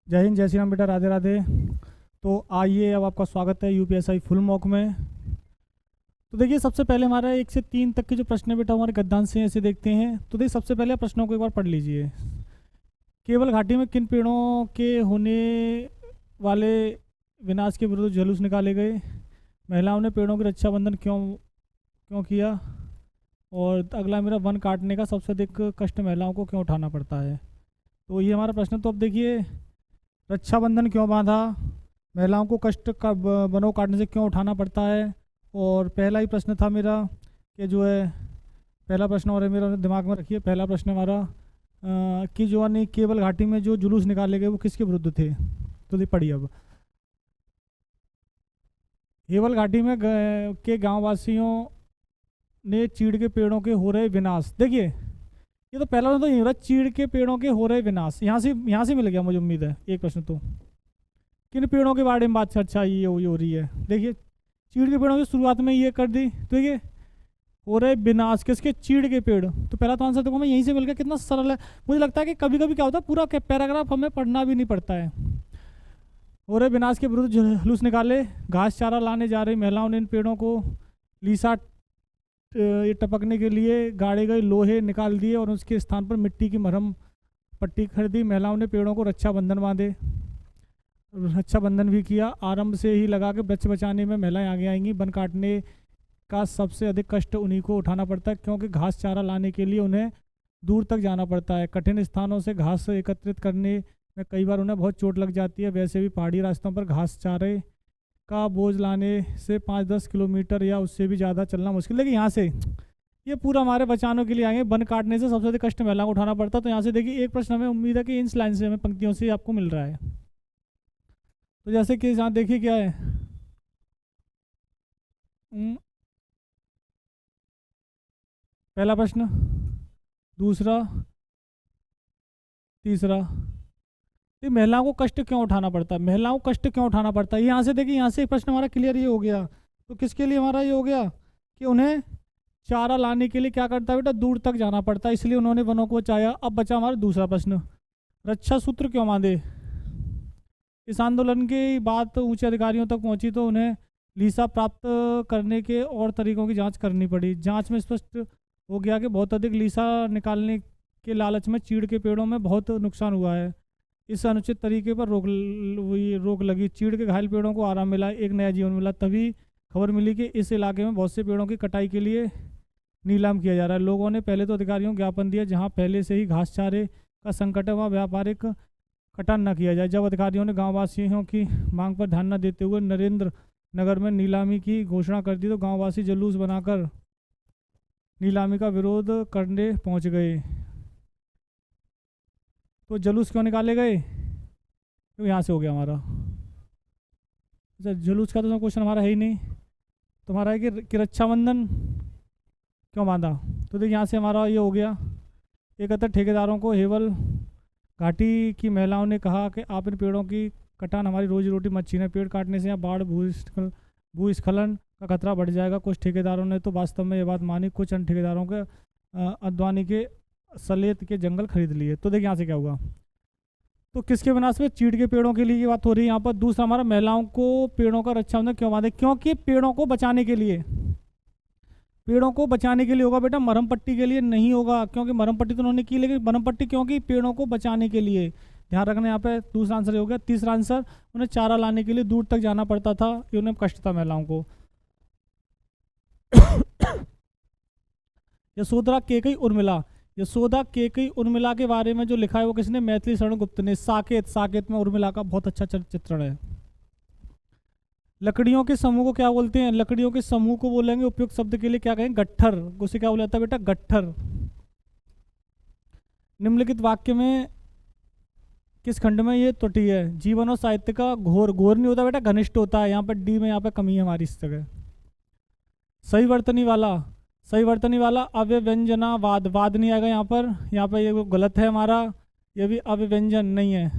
जय हिंद, जय श्री राम बेटा, राधे राधे। तो आइए, अब आपका स्वागत है यूपीएसआई फुल मॉक में। तो देखिए, सबसे पहले हमारा 1 से 3 तक के जो प्रश्न है बेटा हमारे गद्यांश से ऐसे देखते हैं। तो देखिए, सबसे पहले आप प्रश्नों को एक बार पढ़ लीजिए। केवल घाटी में किन पेड़ों के होने वाले विनाश के विरुद्ध जुलूस निकाले गए? महिलाओं ने पेड़ों की रक्षा बंधन क्यों क्यों किया? और अगला मेरा, वन काटने का सबसे अधिक कष्ट महिलाओं को क्यों उठाना पड़ता है? तो ये हमारा प्रश्न। तो अब देखिए, रक्षाबंधन क्यों बांधा, महिलाओं को कष्ट का वनों काटने से क्यों उठाना पड़ता है, और पहला ही प्रश्न था मेरा कि जो है, पहला प्रश्न और है मेरा, दिमाग में रखिए। पहला प्रश्न हमारा कि जो नहीं केवल घाटी में जो जुलूस निकाले गए वो किसके विरुद्ध थे? तो ये पढ़िए अब। केवल घाटी में के गाँव वासियों ने चीड़ के पेड़ों के हो रहे विनाश। देखिए, ये तो पहला तो यही हो रहा, चीड़ के पेड़ों के हो रहे विनाश। यहाँ से मिल गया मुझे, उम्मीद है एक प्रश्न। तो किन पेड़ों के बारे में बात चर्चा ये हो रही है? देखिए, चीड़ के पेड़ों की शुरुआत में ये कर दी। तो देखिए, हो रहे विनाश किसके? चीड़ के पेड़। तो पहला तो आंसर देखो मैं यहीं से मिल गया, कितना सरल है। मुझे लगता है कि कभी कभी क्या होता है, पूरा पैराग्राफ हमें पढ़ना भी नहीं पड़ता है। हो रहे विनाश के विरुद्ध जुलूस निकाले, घास चारा लाने जा रही महिलाओं ने इन पेड़ों को लीसा ये टपकने के लिए गाड़े गए लोहे निकाल दिए और उसके स्थान पर मिट्टी की मरहम पट्टी खरीदी। महिलाओं ने पेड़ों को रक्षाबंधन बांधे, रक्षाबंधन भी किया। आरंभ से ही लगा के वृक्ष बचाने में महिलाएं आगे आएंगी। वन काटने का सबसे अधिक कष्ट उन्हीं को उठाना पड़ता है, क्योंकि घास चारा लाने के लिए उन्हें दूर तक जाना पड़ता है। कठिन स्थानों से घास एकत्रित करने में कई बार उन्हें बहुत चोट लग जाती है। वैसे भी पहाड़ी रास्तों पर घास चारे का बोझ लाने से 5-10 किलोमीटर या उससे भी ज़्यादा चलना मुश्किल। लेकिन यहाँ से ये पूरा हमारे बचानों के लिए आएंगे। वन काटने से सबसे अधिक कष्ट महिलाओं को उठाना पड़ता है। तो यहाँ से देखिए, एक प्रश्न हमें उम्मीद है कि इन लाइन से हमें पंक्तियों से आपको मिल रहा है। तो जैसे कि यहाँ देखिए क्या है, पहला प्रश्न, दूसरा, तीसरा। ये महिलाओं को कष्ट क्यों उठाना पड़ता है? महिलाओं को कष्ट क्यों उठाना पड़ता है? यहाँ से देखिए, यहाँ से एक प्रश्न हमारा क्लियर ये हो गया। तो किसके लिए हमारा ये हो गया कि उन्हें चारा लाने के लिए क्या करता है बेटा? दूर तक जाना पड़ता है, इसलिए उन्होंने वनों को बचाया। अब बचा हमारा दूसरा प्रश्न, रक्षा सूत्र क्यों बांधे? इस आंदोलन की बात ऊंचे अधिकारियों तक पहुंची तो उन्हें लीसा प्राप्त करने के और तरीकों की जांच करनी पड़ी। जांच में स्पष्ट हो गया कि बहुत अधिक लीसा निकालने के लालच में चीड़ के पेड़ों में बहुत नुकसान हुआ है। इस अनुचित तरीके पर रोक लगी। चीड़ के घायल पेड़ों को आराम मिला, एक नया जीवन मिला। तभी खबर मिली कि इस इलाके में बहुत से पेड़ों की कटाई के लिए नीलाम किया जा रहा है। लोगों ने पहले तो अधिकारियों को ज्ञापन दिया, जहां पहले से ही घास चारे का संकट है वहाँ व्यापारिक कटान न किया जाए। जब अधिकारियों ने गाँव वासियों की मांग पर ध्यान न देते हुए नरेंद्र नगर में नीलामी की घोषणा कर दी, तो गाँववासी जुलूस बनाकर नीलामी का विरोध करने पहुंच गए। तो जुलूस क्यों निकाले गए? तो यहाँ से हो गया हमारा। अच्छा, जुलूस का तो क्वेश्चन हमारा है ही नहीं। तो हमारा है कि रक्षाबंधन क्यों बांधा? तो देखिए, यहाँ से हमारा ये हो गया। 71 ठेकेदारों को हेवल घाटी की महिलाओं ने कहा कि आप इन पेड़ों की कटान हमारी रोजी रोटी मत छीने। पेड़ काटने से यहाँ बाढ़ भूस्खलन का खतरा बढ़ जाएगा। कुछ ठेकेदारों ने तो वास्तव में ये बात मानी, कुछ अन्य ठेकेदारों के अद्वानी के सलेत के जंगल खरीद लिए। तो देखिए, यहाँ से क्या हुआ, तो किसके विनाश में? चीड़ के पेड़ों के लिए ये बात हो रही है यहाँ पर। दूसरा हमारा, महिलाओं को पेड़ों का रक्षाबंधन क्यों बांधे? क्योंकि पेड़ों को बचाने के लिए, पेड़ों को बचाने के लिए होगा बेटा, मरहम पट्टी के लिए नहीं होगा। क्योंकि मरहम पट्टी तो उन्होंने की, लेकिन मरहम पट्टी क्योंकि पेड़ों को बचाने के लिए। ध्यान रखना यहाँ पे। दूसरा आंसर हो गया। तीसरा आंसर, उन्हें चारा लाने के लिए दूर तक जाना पड़ता था, ये उन्हें कष्ट था महिलाओं को। यशोधरा केकई उर्मिला, यशोदा केकई उर्मिला के बारे में जो लिखा है वो किसने? मैथिली शरण गुप्त ने। साकेत में उर्मिला का बहुत अच्छा चित्रण है। लकड़ियों के समूह को क्या बोलते हैं? लकड़ियों के समूह को बोलेंगे, उपयुक्त शब्द के लिए क्या कहेंगे? गट्ठर। उसे क्या बोला जाता है बेटा? गट्ठर। निम्नलिखित वाक्य में किस खंड में ये त्रुटि है? जीवन और साहित्य का घोर नहीं होता बेटा, घनिष्ठ होता है। यहाँ पर डी में यहाँ पर कमी है हमारी इस जगह। सही वर्तनी वाला अव्यंजनावाद, वाद नहीं आएगा यहाँ पर ये गलत है हमारा। ये भी अव्यंजन नहीं है,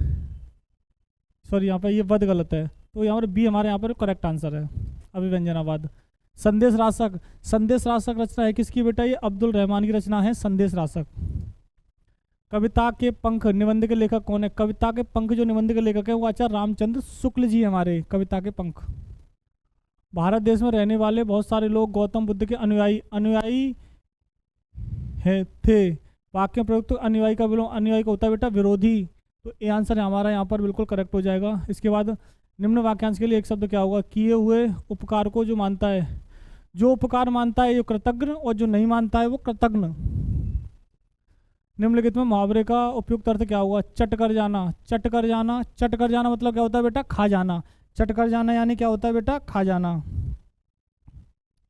सॉरी, यहाँ पर ये वध गलत है। तो यहाँ पर बी हमारे यहाँ पर करेक्ट आंसर है, अभिव्यंजनावाद। संदेश रासक रचना है किसकी बेटा? ये अब्दुल रहमान की रचना है, संदेश रासक। कविता के पंख निबंध के लेखक कौन है? कविता के पंख जो निबंध के लेखक है वो आचार्य रामचंद्र शुक्ल जी हमारे। कविता के पंख। भारत देश में रहने वाले बहुत सारे लोग गौतम बुद्ध के अनुयायी अनुयायी है थे। वाक्य में प्रयुक्त अनुयायी का विलोम अनुयायी का होता है बेटा विरोधी। तो ये आंसर हमारा यहाँ पर बिल्कुल करेक्ट हो जाएगा। इसके बाद निम्न वाक्यांश के लिए एक शब्द क्या होगा? किए हुए उपकार को जो मानता है, जो उपकार मानता है वो कृतज्ञ, और जो नहीं मानता है वो कृतज्ञ। निम्नलिखित में मुहावरे का उपयुक्त अर्थ क्या होगा? चट कर जाना। चट कर जाना, चट कर जाना मतलब क्या होता है बेटा? खा जाना। चट कर जाना यानी क्या होता है बेटा? खा जाना।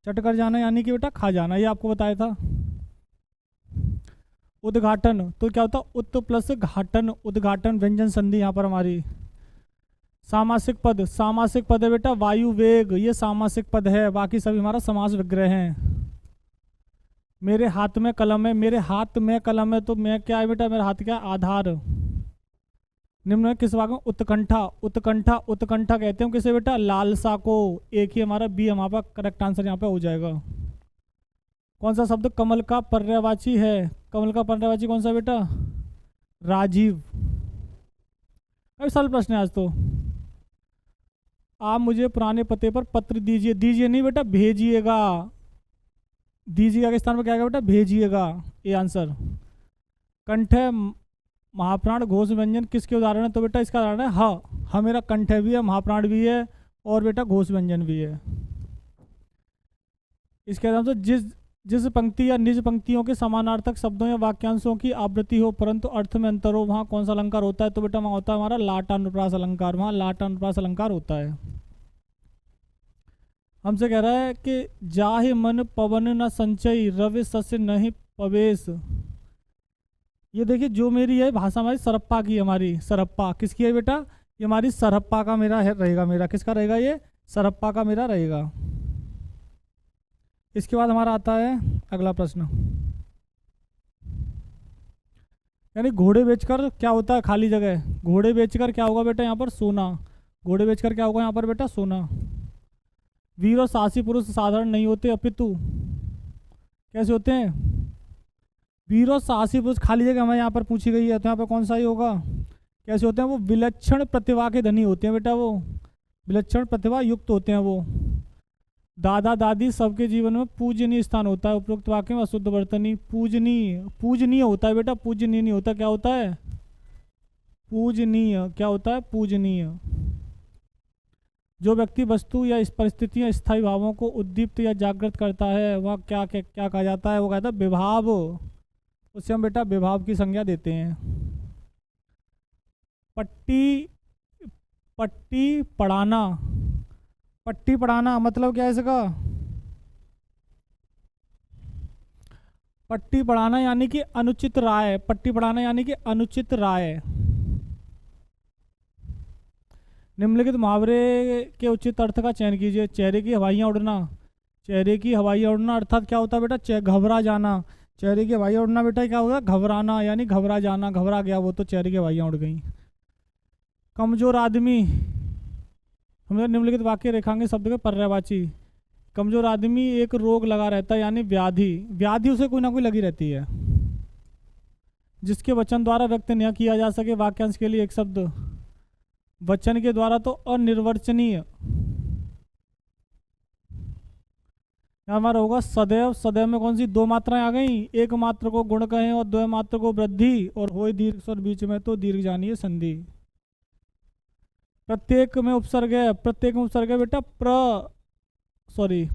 चट कर जाना यानी कि बेटा खा जाना, ये आपको बताया था। उद्घाटन तो क्या होता? उत प्लस घाटन, उद्घाटन व्यंजन संधि यहाँ पर हमारी। सामासिक पद, सामासिक पद है बेटा वायु वेग, ये सामासिक पद है। बाकी सभी हमारा समास विग्रह हैं। मेरे हाथ में कलम है, मेरे हाथ में कलम है, तो मैं क्या है बेटा? मेरा हाथ क्या है? आधार। निम्न में किस वाक्य में? उत्कंठा, उत्कंठा, उत्कंठा कहते हैं किसे बेटा? लालसा को। एक ही हमारा बी हमारा करेक्ट आंसर यहाँ पे हो जाएगा। कौन सा शब्द कमल का पर्यायवाची है? कमल का पर्यायवाची कौन सा बेटा? राजीव। अभी सरल प्रश्न है आज तो। आप मुझे पुराने पते पर पत्र दीजिए। दीजिए नहीं बेटा, भेजिएगा। दीजिएगा के स्थान पर क्या आएगा बेटा? भेजिएगा, ये आंसर। कंठ है महाप्राण घोष व्यंजन किसके उदाहरण है? तो बेटा इसका उदाहरण है ह मेरा कंठ भी है, महाप्राण भी है, और बेटा घोष व्यंजन भी है। इसके आधार से जिस पंक्ति या निज पंक्तियों के समानार्थक शब्दों या वाक्यांशों की आवृत्ति हो परंतु अर्थ में अंतर हो, वहाँ कौन सा अलंकार होता है? तो बेटा वहाँ होता है हमारा लाटानुप्रास अलंकार। वहाँ लाटानुप्रास अलंकार होता है। हमसे कह रहा है कि जाहि मन पवन न संचय रवि सस्य नहीं पवेश। ये देखिए जो मेरी है भाषा हमारी सरप्पा की, हमारी सरप्पा किसकी है बेटा? ये हमारी सरप्पा का मेरा है, रहेगा। मेरा किसका रहेगा? ये सरप्पा का मेरा रहेगा। इसके बाद हमारा आता है अगला प्रश्न, यानी घोड़े बेचकर क्या होता है? खाली जगह। घोड़े बेचकर क्या होगा बेटा? यहाँ पर सोना। घोड़े बेचकर क्या होगा यहाँ पर बेटा? सोना। वीर और साहसी पुरुष साधारण नहीं होते अपितु कैसे होते हैं? वीर और साहसी पुरुष खाली जगह हमें यहाँ पर पूछी गई है, तो यहाँ पर कौन सा ही होगा? कैसे होते हैं? वो विलक्षण प्रतिभा के धनी होते हैं बेटा, वो विलक्षण प्रतिभा युक्त होते हैं वो। दादा दादी सबके जीवन में पूजनीय स्थान होता है। उपरोक्त वाक्य में अशुद्ध वर्तनी पूजनीय, पूजनीय होता है बेटा, पूजनीय नहीं होता। क्या होता है? पूजनीय। क्या होता है? पूजनीय। जो व्यक्ति वस्तु या इस परिस्थितियां स्थायी भावों को उद्दीप्त या जागृत करता है वह क्या क्या क्या कहा जाता है? वो कहता है विभाव। उससे हम बेटा विभाव की संज्ञा देते हैं। पट्टी, पट्टी पढ़ाना। पट्टी पढ़ाना मतलब क्या है इसका? पट्टी पढ़ाना यानी कि अनुचित राय। पट्टी पढ़ाना यानी कि अनुचित राय। निम्नलिखित मुहावरे के उचित अर्थ का चयन कीजिए। चेहरे की हवाइयाँ उड़ना। चेहरे की हवाइयाँ उड़ना अर्थात क्या होता है बेटा? घबरा जाना। चेहरे की हवाइयाँ उड़ना बेटा क्या होगा? घबराना, यानी घबरा जाना, घबरा गया वो, तो चेहरे की हवाइयाँ उड़ गई। कमजोर आदमी, हम निम्नलिखित वाक्य रेखांकित शब्द के पर्यायवाची। कमजोर आदमी एक रोग लगा रहता है, यानी व्याधि। व्याधि उसे कोई ना कोई लगी रहती है। जिसके वचन द्वारा व्यक्त न किया जा सके, वाक्यांश के लिए एक शब्द। वचन के द्वारा तो अनिर्वचनीय। हमारा होगा सदैव। सदैव में कौन सी दो मात्राएं आ गई? एक मात्र को गुण कहें और द्वय मात्र को वृद्धि, और होय दीर्घ स्वर बीच में तो दीर्घ जानिए संधि। प्रत्येक में उपसर्ग है। प्रत्येक में उपसर्ग है बेटा प्र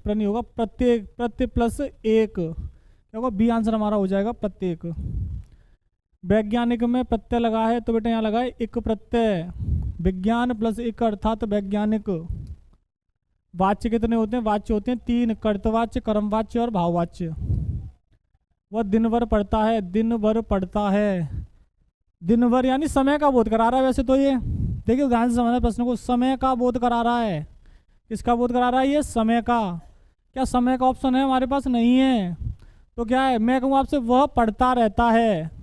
नहीं होगा, प्रत्येक। प्रत्यय प्लस एक क्या होगा? बी आंसर हमारा हो जाएगा प्रत्येक। वैज्ञानिक में प्रत्यय लगा है तो बेटा यहाँ लगा है एक प्रत्यय। विज्ञान प्लस एक अर्थात वैज्ञानिक। वाच्य कितने होते हैं? वाच्य होते हैं 3, कर्तवाच्य, कर्मवाच्य और भाववाच्य। वह दिन भर पढ़ता है। दिन भर पढ़ता है। दिन भर यानी समय का बोध करा रहा है। वैसे तो ये देखिए ध्यान से समझना प्रश्न को, समय का बोध करा रहा है। किसका बोध करा रहा है? ये समय का। क्या समय का ऑप्शन है हमारे पास? नहीं है। तो क्या है? मैं कहूँ आपसे वह पढ़ता रहता है,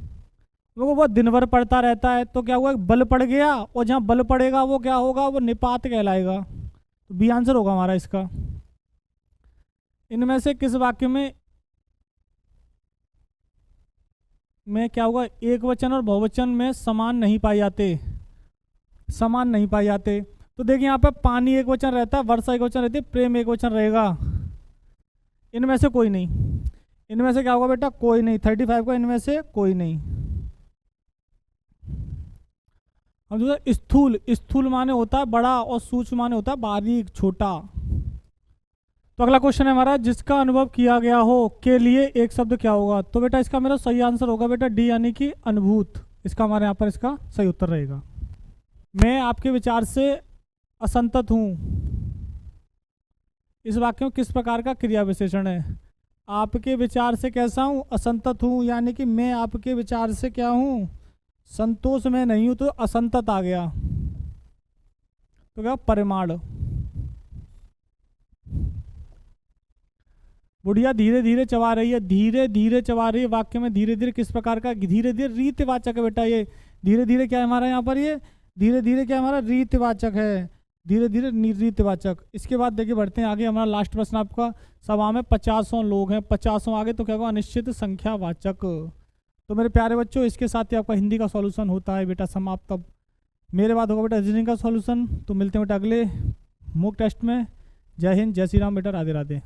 वो दिन भर पढ़ता रहता है, तो क्या हुआ? बल पड़ गया, और जहाँ बल पड़ेगा वो क्या होगा? वो निपात कहलाएगा। तो बी आंसर होगा हमारा इसका। इनमें से किस वाक्य में में क्या होगा, एक वचन और बहुवचन में समान नहीं पाए जाते, समान नहीं पाए जाते। तो देखिए यहाँ पे पानी एक वचन रहता है, वर्षा एक वचन रहती है, प्रेम एक वचन रहेगा। इनमें से कोई नहीं, इनमें से क्या होगा बेटा, कोई नहीं। 35 का इनमें से कोई नहीं। अब दूसरा स्थूल, स्थूल माने होता है बड़ा और सूक्ष्म माने होता है बारीक छोटा। तो अगला क्वेश्चन है हमारा, जिसका अनुभव किया गया हो के लिए एक शब्द क्या होगा। तो बेटा इसका मेरा सही आंसर होगा बेटा डी, यानी कि अनुभूत। इसका हमारे यहाँ पर इसका सही उत्तर रहेगा। मैं आपके विचार से असंतत हूँ, इस वाक्य में किस प्रकार का क्रिया विशेषण है। आपके विचार से कैसा हूँ, असंतत हूँ, यानी कि मैं आपके विचार से क्या हूँ, संतोष में नहीं हूँ, तो असंतत आ गया। तो क्या परिमाण। बुढ़िया धीरे धीरे चबा रही है, धीरे धीरे चबा रही है, वाक्य में धीरे धीरे किस प्रकार का, धीरे धीरे रीतिवाचक है बेटा। ये धीरे धीरे क्या है हमारा यहाँ पर, ये धीरे धीरे क्या हमारा रीतिवाचक है, धीरे धीरे रीतिवाचक। इसके बाद देखिए बढ़ते हैं आगे, हमारा लास्ट प्रश्न आपका, सभा में 50 लोग हैं, 50 आगे तो क्या होगा, अनिश्चित संख्या वाचक। तो मेरे प्यारे बच्चों इसके साथ ही आपका हिंदी का सॉल्यूशन होता है बेटा समाप्त। अब मेरे बाद होगा बेटा रीजनिंग का सॉल्यूशन। तो मिलते हैं बेटा अगले मॉक टेस्ट में। जय हिंद, जय श्री राम बेटा, राधे राधे।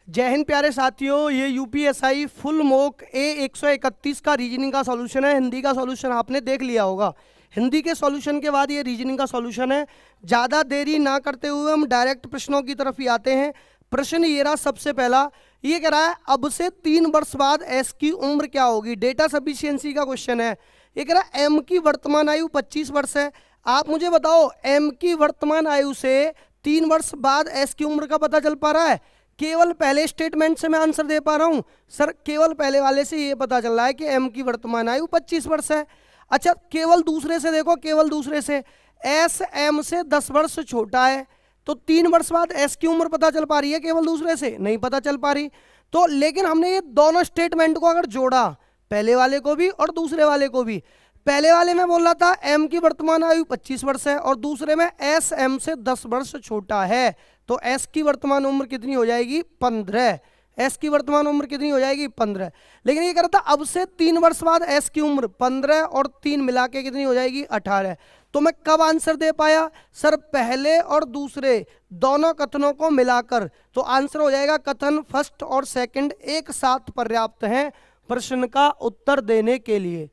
जय हिंद प्यारे साथियों, ये यूपीएसआई फुल मॉक A131 का रीजनिंग का सॉल्यूशन है। हिंदी का सॉल्यूशन आपने देख लिया होगा। हिंदी के सॉल्यूशन के बाद ये रीजनिंग का सॉल्यूशन है। ज़्यादा देरी ना करते हुए हम डायरेक्ट प्रश्नों की तरफ ही आते हैं। प्रश्न ये रहा सबसे पहला, ये कह रहा है अब से 3 वर्ष बाद एस की उम्र क्या होगी। डेटा सफिशिएंसी का क्वेश्चन है। ये कह रहा है एम की वर्तमान आयु 25 वर्ष है। आप मुझे बताओ एम की वर्तमान आयु से 3 वर्ष बाद एस की उम्र का पता चल पा रहा है। केवल पहले स्टेटमेंट से मैं आंसर दे पा रहा हूं सर, केवल पहले वाले से ये पता चल रहा है कि एम की वर्तमान आयु 25 वर्ष है। अच्छा केवल दूसरे से देखो, केवल दूसरे से एस एम से 10 वर्ष छोटा है, तो 3 वर्ष बाद एस की उम्र पता चल पा रही है, केवल दूसरे से नहीं पता चल पा रही। तो लेकिन हमने ये दोनों स्टेटमेंट को अगर जोड़ा, पहले वाले को भी और दूसरे वाले को भी, पहले वाले में बोल रहा था एम की वर्तमान आयु 25 वर्ष है और दूसरे में एस एम से 10 वर्ष छोटा है, तो एस की वर्तमान उम्र कितनी हो जाएगी, 15। एस की वर्तमान उम्र कितनी हो जाएगी, 15। लेकिन ये कह रहा था अब से 3 वर्ष बाद एस की उम्र 15 और 3 मिला के कितनी हो जाएगी, 18। तो मैं कब आंसर दे पाया सर, पहले और दूसरे दोनों कथनों को मिलाकर। तो आंसर हो जाएगा कथन फर्स्ट और सेकंड एक साथ पर्याप्त हैं प्रश्न का उत्तर देने के लिए।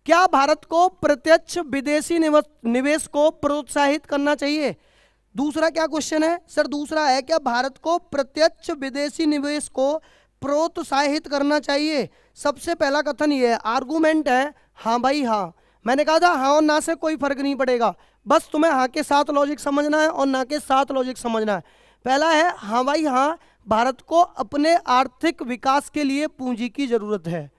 क्या भारत को प्रत्यक्ष विदेशी निवेश को प्रोत्साहित करना चाहिए। दूसरा क्या क्वेश्चन है सर, दूसरा है क्या भारत को प्रत्यक्ष विदेशी निवेश को प्रोत्साहित करना चाहिए। सबसे पहला कथन ये है, आर्गुमेंट है हाँ भाई हाँ। मैंने कहा था हाँ और ना से कोई फर्क नहीं पड़ेगा, बस तुम्हें हाँ के साथ लॉजिक समझना है और ना के साथ लॉजिक समझना है। पहला है हाँ भाई हाँ, भारत को अपने आर्थिक विकास के लिए पूंजी की जरूरत है।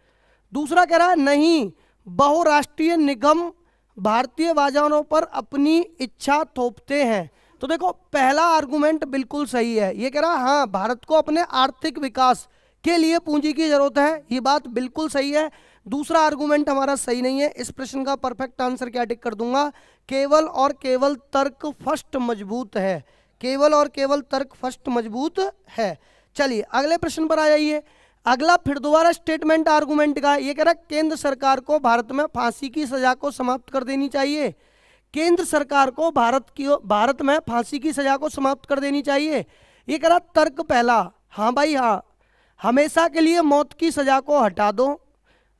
दूसरा कह रहा है नहीं, बहुराष्ट्रीय निगम भारतीय बाजारों पर अपनी इच्छा थोपते हैं। तो देखो पहला आर्गुमेंट बिल्कुल सही है, ये कह रहा है हाँ भारत को अपने आर्थिक विकास के लिए पूंजी की जरूरत है, ये बात बिल्कुल सही है। दूसरा आर्गुमेंट हमारा सही नहीं है। इस प्रश्न का परफेक्ट आंसर क्या टिक कर दूंगा, केवल और केवल तर्क फर्स्ट मजबूत है, केवल और केवल तर्क फर्स्ट मजबूत है। चलिए अगले प्रश्न पर आ जाइए। अगला फिर दोबारा स्टेटमेंट आर्गुमेंट का, ये कह रहा है केंद्र सरकार को भारत में फांसी की सजा को समाप्त कर देनी चाहिए। केंद्र सरकार को भारत में फांसी की सजा को समाप्त कर देनी चाहिए। ये कह रहा तर्क पहला हाँ भाई हाँ, हमेशा के लिए मौत की सजा को हटा दो।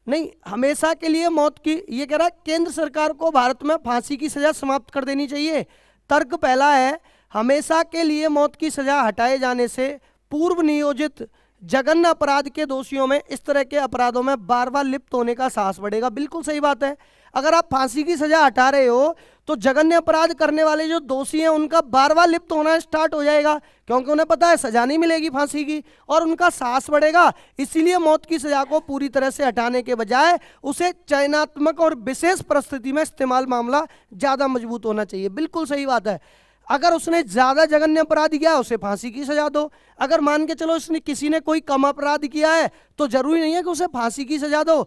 नहीं, हमेशा के लिए मौत की, ये कह रहा है केंद्र सरकार को भारत में फांसी की सजा समाप्त कर देनी चाहिए। तर्क पहला है हमेशा के लिए मौत की सजा हटाए जाने से पूर्व नियोजित जघन्य अपराध के दोषियों में इस तरह के अपराधों में बार बार लिप्त होने का साहस बढ़ेगा। बिल्कुल सही बात है। अगर आप फांसी की सजा हटा रहे हो तो जघन्य अपराध करने वाले जो दोषी हैं उनका बार बार लिप्त होना स्टार्ट हो जाएगा, क्योंकि उन्हें पता है सजा नहीं मिलेगी फांसी की, और उनका साहस बढ़ेगा। इसीलिए मौत की सजा को पूरी तरह से हटाने के बजाय उसे चयनात्मक और विशेष परिस्थिति में इस्तेमाल मामला ज्यादा मजबूत होना चाहिए। बिल्कुल सही बात है। अगर उसने ज्यादा जघन्य अपराध किया उसे फांसी की सजा दो। अगर मान के चलो उसने किसी ने कोई कम अपराध किया है तो जरूरी नहीं है कि उसे फांसी की सजा दो,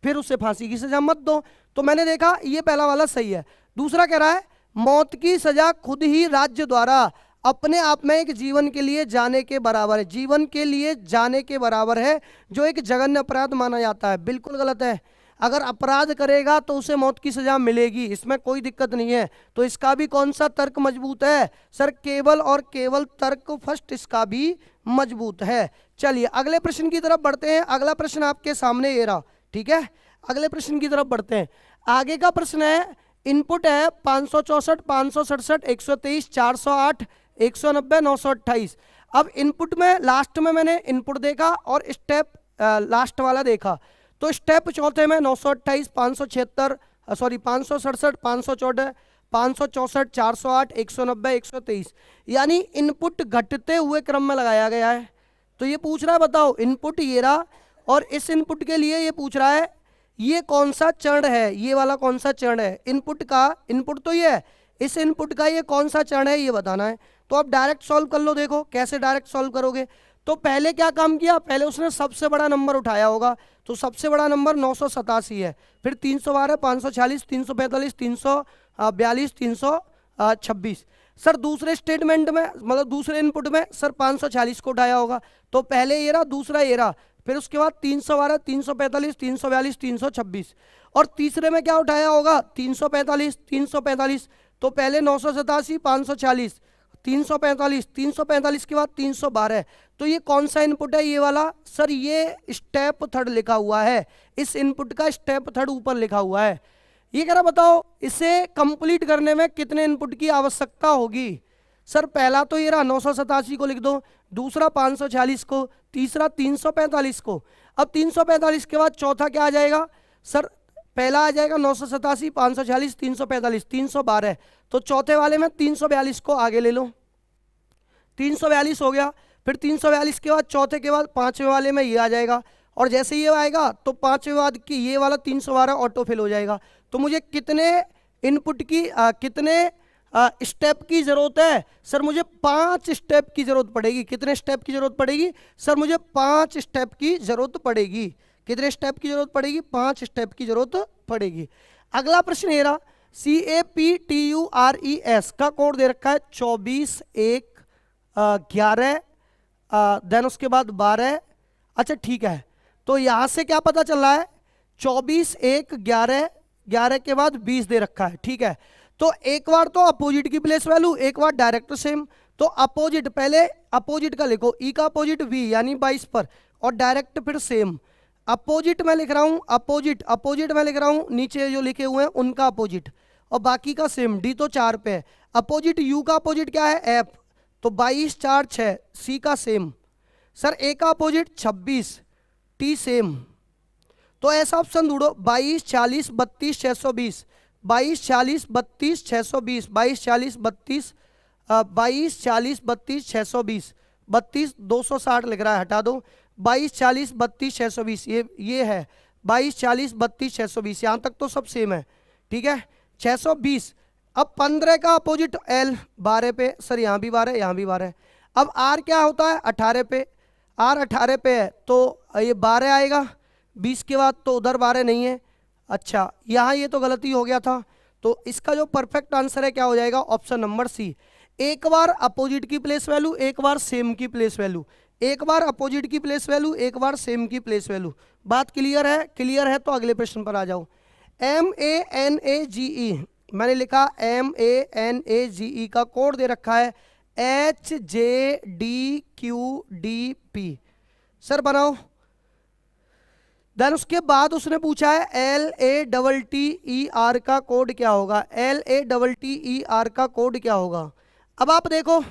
फिर उसे फांसी की सजा मत दो। तो मैंने देखा ये पहला वाला सही है। दूसरा कह रहा है मौत की सजा खुद ही राज्य द्वारा अपने आप में एक जीवन के लिए जाने के बराबर है, जीवन के लिए जाने के बराबर है, जो एक जघन्य अपराध माना जाता है। बिल्कुल गलत है। अगर अपराध करेगा तो उसे मौत की सजा मिलेगी, इसमें कोई दिक्कत नहीं है। तो इसका भी कौन सा तर्क मजबूत है सर? केवल और केवल तर्क फर्स्ट इसका भी मजबूत है। चलिए अगले प्रश्न की तरफ बढ़ते हैं। अगला प्रश्न आपके सामने ये रहा, ठीक है। अगले प्रश्न की तरफ बढ़ते हैं। आगे का प्रश्न है, इनपुट है 564, 567, 123, 408, 190, 928। अब इनपुट में लास्ट में मैंने इनपुट देखा और स्टेप लास्ट वाला देखा। तो स्टेप चौथे में 928, 576, सॉरी 567, 514, 564, 408, 190, 123, यानी इनपुट घटते हुए क्रम में लगाया गया है। तो ये पूछ रहा है, बताओ इनपुट ये रहा और इस इनपुट के लिए ये पूछ रहा है ये कौन सा चरण है, ये वाला कौन सा चरण है इनपुट का। इनपुट तो ये है, इस इनपुट का ये कौन सा चरण है ये बताना है। तो आप डायरेक्ट सॉल्व कर लो। देखो कैसे डायरेक्ट सॉल्व करोगे। तो पहले क्या काम किया, पहले उसने सबसे बड़ा नंबर उठाया होगा। तो सबसे बड़ा नंबर 987 है, फिर 312, 546, 345, 342, 326। सर दूसरे स्टेटमेंट में मतलब दूसरे इनपुट में सर 540 को उठाया होगा। तो पहले ये रहा, दूसरा ये रहा, फिर उसके बाद 312, 345, 342, 326, और तीसरे में क्या उठाया होगा 345, 345। तो पहले 987, 540, 345, 345 के बाद 312। तो ये कौन सा इनपुट है, ये वाला सर, ये स्टेप थर्ड लिखा हुआ है। इस इनपुट का स्टेप थर्ड ऊपर लिखा हुआ है। ये कह रहा बताओ इसे कंप्लीट करने में कितने इनपुट की आवश्यकता होगी। सर पहला तो ये रहा 987 को लिख दो, दूसरा 540 को, तीसरा 345 को। अब 345 के बाद चौथा क्या आ जाएगा सर, पहला आ जाएगा 987, 540, 345, 312। तो चौथे वाले में 342 को आगे ले लो, 342 हो गया। फिर 342 के बाद चौथे के बाद पांचवें वाले में ये आ जाएगा, और जैसे ये आएगा तो पांचवें बाद की ये वाला 312 ऑटो फिल हो जाएगा। तो मुझे कितने इनपुट की कितने स्टेप की जरूरत है सर? मुझे 5 स्टेप की जरूरत पड़ेगी। कितने स्टेप की जरूरत पड़ेगी सर? मुझे 5 स्टेप की जरूरत पड़ेगी। कितने स्टेप की जरूरत पड़ेगी? 5 स्टेप की जरूरत पड़ेगी। अगला प्रश्न ये रहा, CAPTURES का कोड दे रखा है 24, 1, 11, देन उसके बाद 12। अच्छा ठीक है, तो यहां से क्या पता चल रहा है 24, 1, 11, 11 के बाद 20 दे रखा है, ठीक है। तो एक बार तो अपोजिट की प्लेस वैल्यू, एक बार डायरेक्ट सेम। तो अपोजिट, पहले अपोजिट का लिखो, ई का अपोजिट V यानी 22 पर, और डायरेक्ट फिर सेम। अपोजिट में लिख रहा हूं, अपोजिट अपोजिट में लिख रहा हूं, नीचे जो लिखे हुए हैं उनका अपोजिट, और बाकी का सेम। D तो 4 पे है। अपोजिट U का अपोजिट क्या है F, तो 22, 4, 6। C का सेम। सर A का अपोजिट 26, T सेम। तो ऐसा ऑप्शन ढूंढो 22, 40, 32, 620, 22, 40, 32, 620, 22, 40, 32, 22, 40, 32, 620, 32, 260 लिख रहा है, हटा दो। 22, 40, 32, 620 ये है 22, 40, 32, 620, यहाँ तक तो सब सेम है, ठीक है। 620। अब 15 का अपोजिट L 12 पे, सर यहाँ भी 12, यहाँ भी 12। अब R क्या होता है 18 पे, R 18 पे है तो ये 12 आएगा। 20 के बाद तो उधर 12 नहीं है। अच्छा यहाँ ये तो गलती हो गया था, तो इसका जो परफेक्ट आंसर है क्या हो जाएगा, ऑप्शन नंबर C। एक बार अपोजिट की प्लेस वैल्यू, एक बार सेम की प्लेस वैल्यू, एक बार अपोजिट की प्लेस वैल्यू, एक बार सेम की प्लेस वैल्यू। बात क्लियर है? क्लियर है तो अगले प्रश्न पर आ जाओ। MANAGE, मैंने लिखा MANAGE का कोड दे रखा है HJDQDP। सर बनाओ। देन उसके बाद उसने पूछा है LATTER का कोड क्या होगा, LATTER का कोड क्या होगा। अब आप देखो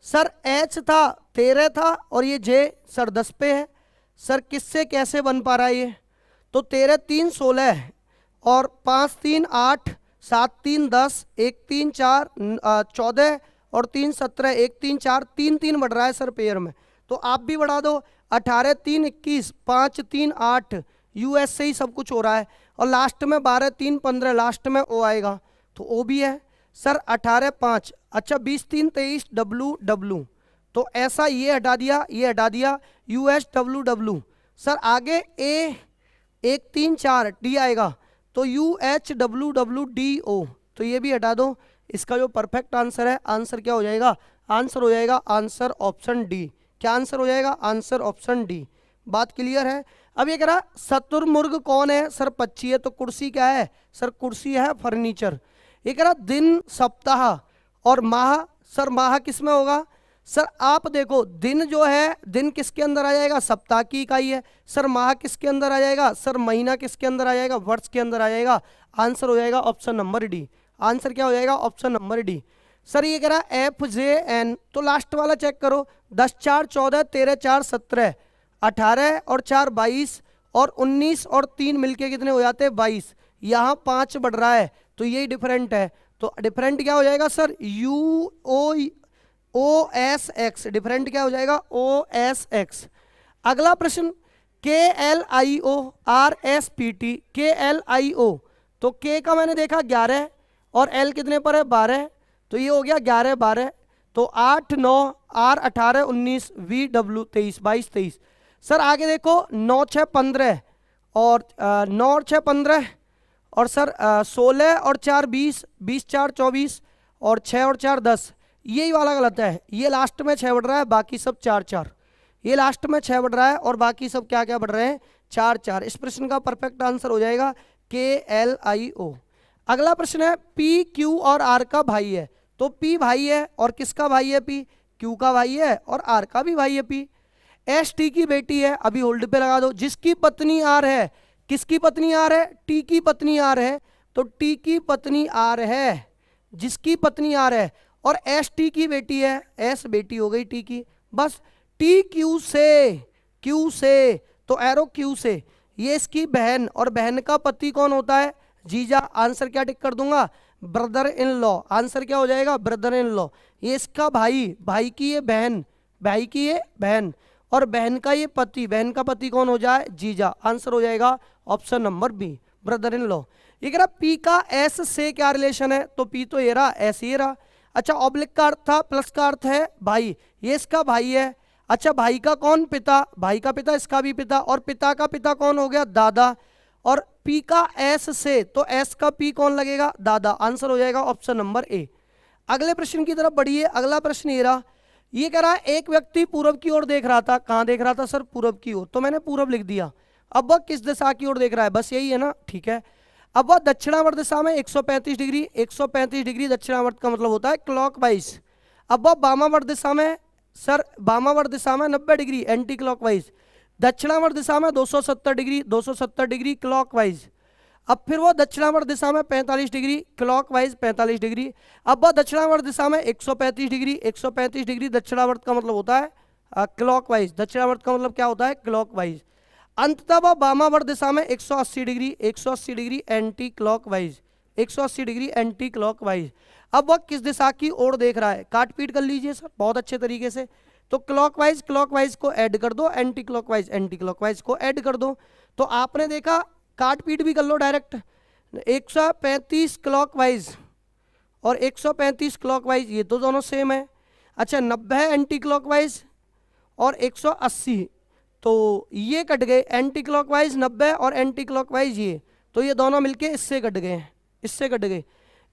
सर H था 13 था और ये J सर 10 पे है। सर किससे कैसे बन पा रहा है ये? तो 13, 3, 16 और 5, 3, 8, 7, 3, 10, 1, 3, 4, 14 और 3, 17, 1, 3, 4, 3, 3 बढ़ रहा है सर पेयर में, तो आप भी बढ़ा दो। 18, 3, 21, 5, 3, 8 US से ही सब कुछ हो रहा है, और लास्ट में 12, 3, 15 लास्ट में O आएगा, तो O भी है सर। 18, 5, अच्छा 20, 3, 23 WW, तो ऐसा ये हटा दिया, ये हटा दिया USWW। सर आगे A 1, 3, 4 D आएगा, तो UHWWDO, तो ये भी हटा दो। इसका जो परफेक्ट आंसर है, आंसर क्या हो जाएगा? आंसर हो जाएगा आंसर ऑप्शन डी। क्या आंसर हो जाएगा? Answer option D. बात क्लियर है? अब ये कह रहा शतुर्मुर्ग कौन है? सर पक्षी है, तो कुर्सी क्या है? सर कुर्सी है फर्नीचर। ये कह रहा दिन, सप्ताह और माह, सर माह किस में होगा? सर आप देखो, दिन जो है, दिन किसके अंदर आ जाएगा? सप्ताह की इकाई है। सर माह किसके अंदर आ जाएगा? सर महीना किसके अंदर आ जाएगा? वर्ष के अंदर आ जाएगा। आंसर हो जाएगा ऑप्शन नंबर डी। आंसर क्या हो जाएगा? Option number D. सर ये कह रहा है FJN, तो लास्ट वाला चेक करो, 10 4 14, 13 4 17, 18 और 4 22 और 19 और 3 मिलके कितने हो जाते हैं? 22। यहाँ 5 बढ़ रहा है, तो यही डिफरेंट है। तो डिफरेंट क्या हो जाएगा सर? OSX। डिफरेंट क्या हो जाएगा? OSX। अगला प्रश्न KLIO RSPT। KLIO, तो K का मैंने देखा 11 और L कितने पर है? 12, तो ये हो गया 11 12, तो 8 9 R 18 19 VW 23 22 23। सर आगे देखो 9 6 15 और 9 और 6 15 और सर 16 और 4 20 20 4 24 और 6 और 4 10। यही वाला गलत है, ये लास्ट में 6 बढ़ रहा है, बाकी सब 4 4। ये लास्ट में 6 बढ़ रहा है और बाकी सब क्या क्या बढ़ रहे हैं? 4 4। इस प्रश्न का परफेक्ट आंसर हो जाएगा KLIO। अगला प्रश्न है PQ और R का भाई है, तो P भाई है और किसका भाई है? P Q का भाई है और R का भी भाई है P। ST की बेटी है, अभी होल्ड पे लगा दो, जिसकी पत्नी R है। किसकी पत्नी R है? T की पत्नी R है, तो T की पत्नी R है, जिसकी पत्नी R है, और ST की बेटी है, S बेटी हो गई T की। बस TQ से, तो एरो Q से, ये इसकी बहन, और बहन का पति कौन होता है? जीजा। आंसर क्या टिक कर दूंगा? Brother in law. आंसर क्या हो जाएगा? Brother in law. ये इसका भाई, भाई की ये बहन, भाई की ये बहन, और बहन का ये पति, बहन का पति कौन हो जाए? जीजा। आंसर हो जाएगा option number B, brother in law. ये कह रहा P का S से क्या रिलेशन है? तो P तो ये रहा, S ये रहा। अच्छा, ऑब्लिक का अर्थ था, प्लस का अर्थ है भाई, ये इसका भाई है। अच्छा, भाई का कौन? पिता। भाई का पिता, इसका भी पिता, और पिता का पिता कौन हो गया? दादा। और P का S से, तो S का P कौन लगेगा? दादा। आंसर हो जाएगा ऑप्शन नंबर ए। अगले प्रश्न की तरफ बढ़िए। अगला प्रश्न ये रहा, ये कह रहा है एक व्यक्ति पूरब की ओर देख रहा था। कहाँ देख रहा था सर? पूरब की ओर, तो मैंने पूरब लिख दिया। अब वह किस दिशा की ओर देख रहा है? बस यही है ना, ठीक है। अब वह दक्षिणावर्त दिशा में 135 डिग्री, 135 डिग्री दक्षिणावर्त का मतलब होता है क्लॉकवाइज। अब वह वामावर्त दिशा में, सर वामावर्त दिशा में 90 डिग्री एंटी क्लॉकवाइज, दक्षिणावर्त दिशा में 270 डिग्री, 270 डिग्री क्लॉकवाइज। अब फिर वो दक्षिणावर्त दिशा में 45 डिग्री क्लॉकवाइज, 45 डिग्री। अब वह दक्षिणावर्त दिशा में 135 डिग्री, 135 डिग्री दक्षिणावर्त का मतलब होता है क्लॉकवाइज। दक्षिणावर्त का मतलब क्या होता है? क्लॉकवाइज। अंततः वह वामावर्त दिशा में 180 degree, 180 degree anti clockwise, 180 degree anti clockwise. अब वह किस दिशा की ओर देख रहा है? काट पीट कर लीजिए सर बहुत अच्छे तरीके से। तो क्लॉकवाइज, क्लॉकवाइज को ऐड कर दो, एंटी क्लॉकवाइज, एंटी क्लॉकवाइज को ऐड कर दो। तो आपने देखा, काट पीट भी कर लो डायरेक्ट। 135 क्लॉकवाइज और 135 क्लॉकवाइज, ये तो दोनों सेम है। अच्छा, 90 एंटी क्लॉकवाइज और 180, तो ये कट गए। एंटी क्लॉकवाइज 90 और एंटी क्लॉकवाइज ये, तो ये दोनों मिलके इससे कट गए, इससे कट गए।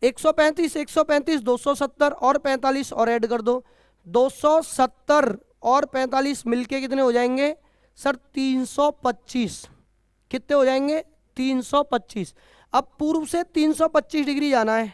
135 135 270 और 45 और ऐड कर दो। 270 और 45 मिलके कितने हो जाएंगे सर? 325। कितने हो जाएंगे? 325। अब पूर्व से 325 डिग्री जाना है।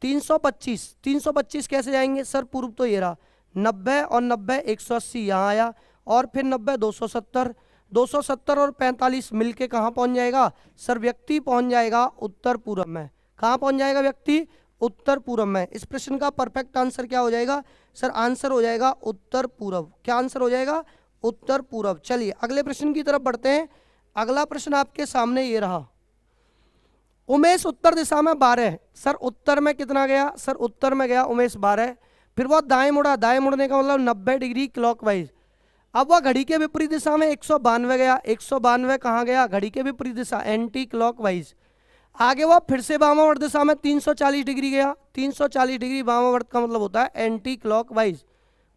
325 कैसे जाएंगे सर? पूर्व तो ये रहा, 90 और 90 180 यहाँ आया, और फिर 90 270, 270 और 45 मिलके कहाँ पहुँच जाएगा सर? व्यक्ति पहुँच जाएगा उत्तर पूर्व में। कहाँ पहुँच जाएगा व्यक्ति? उत्तर पूर्व में। इस प्रश्न का परफेक्ट आंसर क्या हो जाएगा सर? आंसर हो जाएगा उत्तर पूर्व। क्या आंसर हो जाएगा? उत्तर पूर्व। चलिए अगले प्रश्न की तरफ बढ़ते हैं। अगला प्रश्न आपके सामने ये रहा, उमेश उत्तर दिशा में 12। सर उत्तर में कितना गया सर? उत्तर में गया उमेश 12। फिर वह दाएं मुड़ा, दाएं मुड़ने का मतलब 90 डिग्री क्लॉकवाइज। अब वह घड़ी के विपरीत दिशा में 192 गया। 192 कहाँ गया? घड़ी के विपरीत दिशा, एंटी क्लॉकवाइज। आगे वह फिर से वामावर्त दिशा में 340 डिग्री गया। 340 डिग्री वामावर्त का मतलब होता है एंटी क्लॉकवाइज,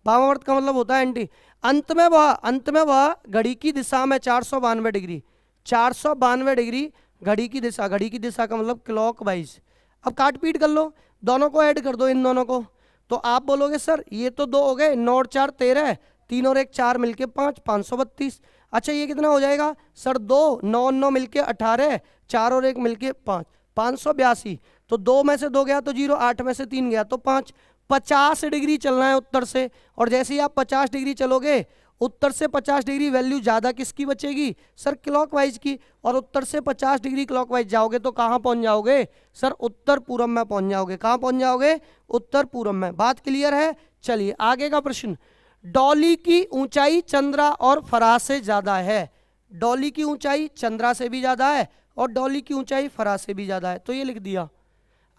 वामावर्त का मतलब होता है एंटी। अंत में वह घड़ी की दिशा में 492 डिग्री, 492 डिग्री घड़ी की दिशा, घड़ी की दिशा का मतलब क्लॉकवाइज। अब काट पीट कर लो, दोनों को ऐड कर दो, इन दोनों को। तो आप बोलोगे सर ये तो 2 हो गए, 9 और 4 13, 3 और 1 4 मिलके 5, 532। अच्छा ये कितना हो जाएगा सर? 2, 9 और 9 मिलके 18, 4 और 1 मिलके 5, 582। तो 2 में से 2 गया तो 0, 8 में से 3 गया तो 5। 50 डिग्री चलना है उत्तर से, और जैसे ही आप 50 डिग्री चलोगे उत्तर से 50 डिग्री वैल्यू ज़्यादा किसकी बचेगी सर? क्लॉकवाइज की। और उत्तर से 50 डिग्री क्लॉकवाइज जाओगे तो कहाँ पहुँच जाओगे सर? उत्तर पूर्व में पहुँच जाओगे। कहाँ पहुँच जाओगे? उत्तर पूर्व में। बात क्लियर है? चलिए आगे का प्रश्न। डॉली की ऊंचाई चंद्रा और फराह से ज़्यादा है। डॉली की ऊंचाई चंद्रा से भी ज़्यादा है और डॉली की ऊंचाई फराह से भी ज़्यादा है, तो ये लिख दिया।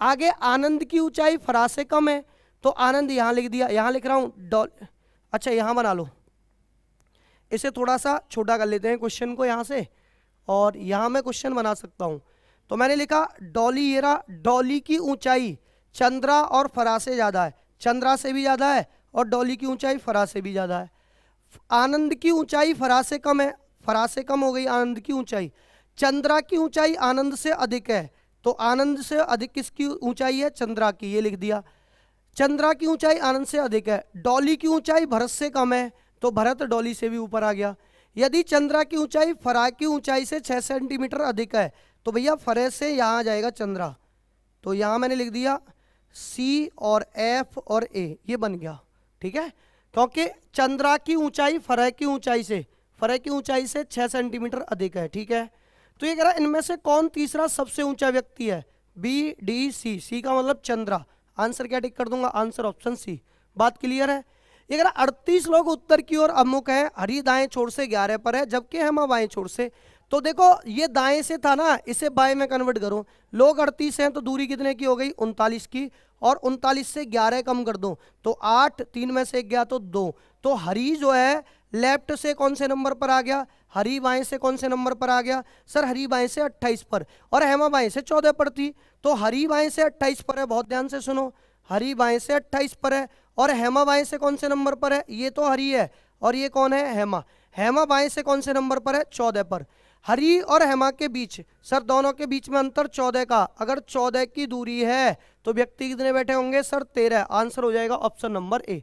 आगे आनंद की ऊंचाई फराह से कम है, तो आनंद यहाँ लिख दिया। यहाँ लिख रहा हूँ अच्छा यहाँ बना लो, इसे थोड़ा सा छोटा कर लेते हैं क्वेश्चन को यहाँ से, और यहाँ मैं क्वेश्चन बना सकता हूँ। तो मैंने लिखा डॉली, ये रहा, डॉली की ऊंचाई चंद्रा और फराह से ज़्यादा है। चंद्रा से भी ज़्यादा है और डॉली की ऊंचाई फराह से भी ज़्यादा है। आनंद की ऊंचाई फराह से कम है, फराह से कम हो गई आनंद की ऊंचाई। चंद्रा की ऊंचाई आनंद से अधिक है, तो आनंद से अधिक किसकी ऊंचाई है? चंद्रा की, ये लिख दिया। चंद्रा की ऊंचाई आनंद से अधिक है। डॉली की ऊंचाई भरत से कम है, तो भरत डॉली से भी ऊपर आ गया। यदि चंद्रा की ऊंचाई फराह की ऊंचाई से 6 सेंटीमीटर अधिक है, तो भैया फराह से यहाँ आ जाएगा चंद्रा। तो यहाँ मैंने लिख दिया सी और एफ और ए, ये बन गया। ठीक है, क्योंकि चंद्रा की ऊंचाई फराह की ऊंचाई से 6 सेंटीमीटर अधिक है। ठीक है, तो ये कह रहा इनमें से कौन तीसरा सबसे ऊंचा व्यक्ति है? B D C. सी का मतलब चंद्रा। आंसर क्या टिक कर दूंगा? Answer option C. बात क्लियर है? ये कह रहा 38 लोग उत्तर की ओर अभिमुख हैं, हरी दाएं छोर से 11 पर है, जबकि हेमा बाएं छोर से। तो देखो ये दाएं से था ना, इसे बाएं में कन्वर्ट करो। लोग 38 हैं तो दूरी कितने की हो गई? 39 की, और 39 से 11 कम कर दो तो 8, 3 में से 1 गया तो 2। तो हरी जो है लेफ्ट से कौन से नंबर पर आ गया? हरी बाएं से कौन से नंबर पर आ गया सर? हरी बाएं से 28 पर, और हेमा बाएं से 14 पर थी। तो हरी बाएं से 28 पर है, बहुत ध्यान से सुनो, हरी बाएं से 28 पर है, और हेमा बाएं से कौन से नंबर पर है? ये तो हरी है और ये कौन है? हेमा। हेमा बाएं से कौन से नंबर पर है? 14 पर। हरी और हेमा के बीच सर, दोनों के बीच में अंतर 14 का, अगर 14 की दूरी है तो व्यक्ति कितने बैठे होंगे सर? 13। आंसर हो जाएगा ऑप्शन नंबर ए।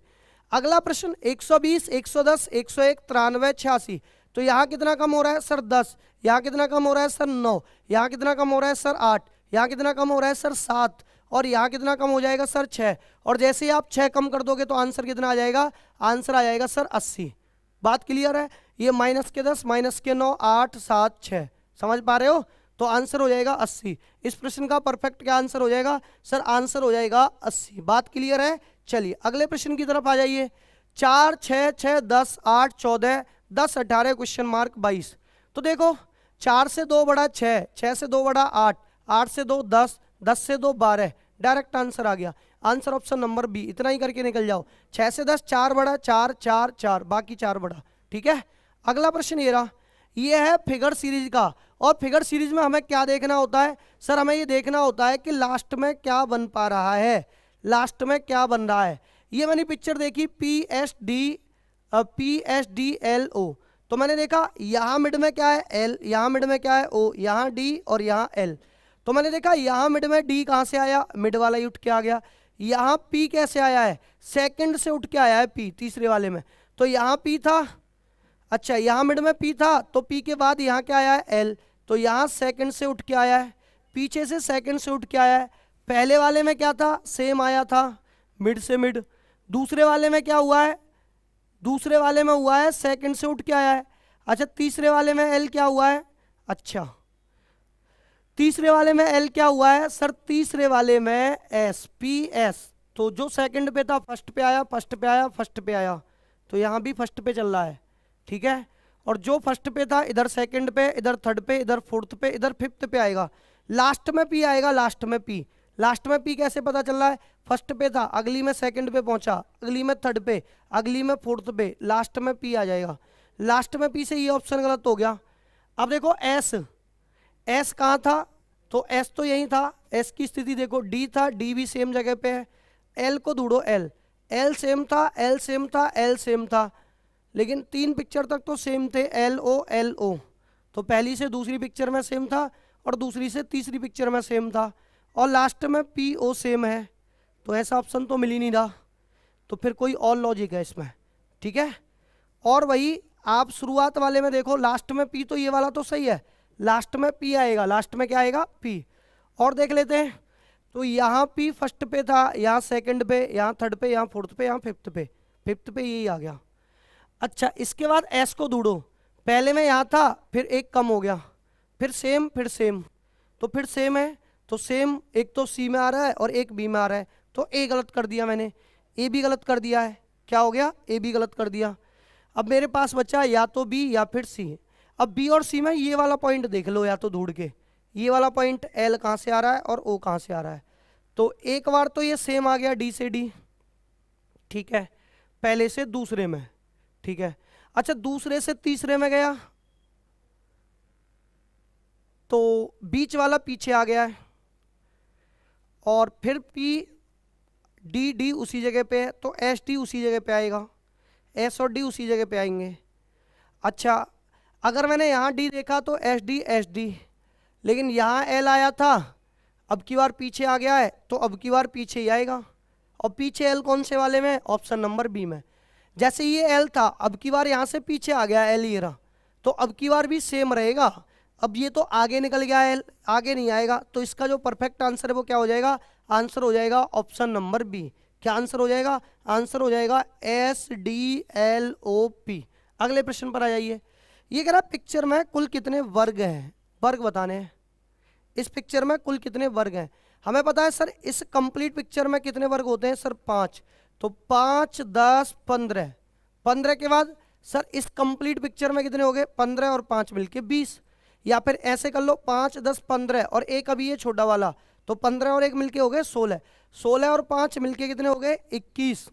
अगला प्रश्न 120, 110, 101, 93, 86। तो यहाँ कितना कम हो रहा है सर? 10। यहाँ कितना कम हो रहा है सर? 9। यहाँ कितना कम हो रहा है सर? 8। यहाँ कितना कम हो रहा है सर? 7। और यहाँ कितना कम हो जाएगा सर? 6। और जैसे ही आप 6 कम कर दोगे तो आंसर कितना आ जाएगा? आंसर आ जाएगा सर 80। बात क्लियर है? ये माइनस के 10, माइनस के 9, 8, 7, 6, समझ पा रहे हो? तो आंसर हो जाएगा 80। इस प्रश्न का परफेक्ट क्या आंसर हो जाएगा सर? आंसर हो जाएगा 80। बात क्लियर है? चलिए अगले प्रश्न की तरफ आ जाइए। 4, 6, 6, 10, 8, 14, 10, 18, क्वेश्चन मार्क 22। तो देखो 4 से 2 बड़ा 6, 6 से 2 बड़ा 8, 8 से 2 10, 10 से 2 12, डायरेक्ट आंसर आ गया। Answer option number B. इतना ही करके निकल जाओ। 6 से 10 4 बड़ा 4, 4, 4, बाकी 4 बड़ा। ठीक है, अगला प्रश्न ये रहा, ये है फिगर सीरीज का। और फिगर सीरीज में हमें क्या देखना होता है सर? हमें ये देखना होता है कि लास्ट में क्या बन पा रहा है, लास्ट में क्या बन रहा है। ये मैंने पिक्चर देखी PSDLO, तो मैंने देखा यहाँ मिड में क्या है? L, यहाँ मिड में क्या है? O, यहाँ D और यहाँ L। तो मैंने देखा यहाँ मिड में D कहाँ से आया? मिड वाला ही उठ के आ गया। यहाँ P कैसे आया है? सेकंड से उठ के आया है P, तीसरे वाले में। तो यहाँ P था, अच्छा यहाँ मिड में P था, तो P के बाद यहाँ क्या आया है? L, तो यहाँ सेकंड से उठ के आया है, पीछे से सेकंड से उठ के आया है। पहले वाले में क्या था? सेम आया था, मिड से मिड। दूसरे वाले में क्या हुआ है? दूसरे वाले में हुआ है सेकंड से उठ के आया है। अच्छा तीसरे वाले में L क्या हुआ है? अच्छा तीसरे वाले में L क्या हुआ है सर? तीसरे वाले में S, PS। तो जो सेकंड पे था फर्स्ट पे आया, फर्स्ट पे आया, फर्स्ट पे आया, तो यहाँ भी फर्स्ट पे चल रहा है। ठीक है, और जो फर्स्ट पे था इधर सेकंड पे, इधर थर्ड पे, इधर फोर्थ पे, इधर फिफ्थ पे आएगा। लास्ट में P आएगा, लास्ट में P। लास्ट में P कैसे पता चल रहा है? फर्स्ट पे था, अगली में सेकंड पे पहुंचा, अगली में थर्ड पे, अगली में फोर्थ पे, लास्ट में P आ जाएगा। लास्ट में P से ये ऑप्शन गलत हो गया। अब देखो S, S कहाँ था? तो S तो यही था। S की स्थिति देखो, D था, D भी सेम जगह पे है। L को ढूंढो, L, L सेम था, L सेम था, L सेम था, लेकिन 3 पिक्चर तक तो सेम थे, LO LO। तो पहली से दूसरी पिक्चर में सेम था और दूसरी से तीसरी पिक्चर में सेम था, और लास्ट में PO सेम है। तो ऐसा ऑप्शन तो मिल ही नहीं रहा, तो फिर कोई और लॉजिक है इसमें, ठीक है। और वही आप शुरुआत वाले में देखो, लास्ट में पी, तो ये वाला तो सही है, लास्ट में पी आएगा, लास्ट में क्या आएगा, पी। और देख लेते हैं, तो यहाँ पी फर्स्ट पे था, यहाँ सेकंड पे, यहाँ थर्ड पे, यहाँ फोर्थ पे, यहाँ फिफ्थ पे, फिफ्थ पे यही आ गया। अच्छा, इसके बाद एस को ढूंढो, पहले में यहाँ था, फिर एक कम हो गया, फिर सेम, फिर सेम, तो फिर सेम है, तो सेम एक तो सी में आ रहा है और एक बी में आ रहा है, तो ए गलत कर दिया मैंने, ए भी गलत कर दिया है, क्या हो गया, ए भी गलत कर दिया। अब मेरे पास बचा या तो बी या फिर सी। अब बी और सी में ये वाला पॉइंट देख लो या तो ढूंढ के, ये वाला पॉइंट एल कहाँ से आ रहा है और ओ कहाँ से आ रहा है, तो एक बार तो ये सेम आ गया डी से डी, ठीक है, पहले से दूसरे में, ठीक है। अच्छा, दूसरे से तीसरे में गया तो बीच वाला पीछे आ गया है, और फिर पी डी डी उसी जगह पे है, तो एस डी उसी जगह पे आएगा, एस और डी उसी जगह पे आएंगे। अच्छा, अगर मैंने यहाँ डी देखा तो एस डी, लेकिन यहाँ एल आया था, अब की बार पीछे आ गया है, तो अब की बार पीछे ही आएगा, और पीछे एल कौन से वाले में, ऑप्शन नंबर बी में। जैसे ये एल था, अब की बार यहाँ से पीछे आ गया एल, ये रहा, तो अब की बार भी सेम रहेगा। अब ये तो आगे निकल गया एल, आगे नहीं आएगा, तो इसका जो परफेक्ट आंसर है वो क्या हो जाएगा, आंसर हो जाएगा ऑप्शन नंबर बी। क्या आंसर हो जाएगा, आंसर हो जाएगा S D L O P. अगले प्रश्न पर आ जाइए। ये कह रहा पिक्चर में कुल कितने वर्ग हैं, वर्ग बताने हैं। इस पिक्चर में कुल कितने वर्ग हैं, हमें पता है सर इस कंप्लीट पिक्चर में कितने वर्ग होते हैं सर, 5, तो 5 10 15, 15 के बाद सर इस कंप्लीट पिक्चर में कितने हो गए, 15 और 5 मिलके 20, या फिर ऐसे कर लो 5 10 15 और एक अभी ये छोटा वाला, तो 15 और एक मिलके हो गए 16, 16 और 5 मिलके कितने हो गए 21,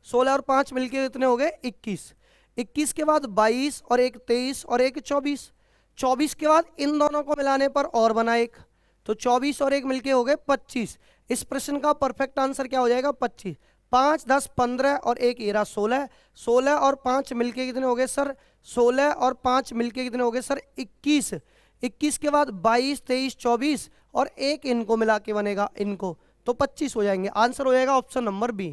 16 और 5 मिलके कितने हो गए 21, 21 के बाद 22 और एक 23 और एक 24, 24 के बाद इन दोनों को मिलाने पर और बना एक, तो 24 और एक मिलके हो गए 25। इस प्रश्न का परफेक्ट आंसर क्या हो जाएगा 25। 5 10 15 और एक 16, 16 और 5 मिलके कितने हो गए सर 16 और 5 मिलके कितने हो गए सर 21, 21 के बाद 22 23 24 और एक इनको मिला के बनेगा इनको, तो 25 हो जाएंगे। आंसर हो जाएगा ऑप्शन नंबर बी।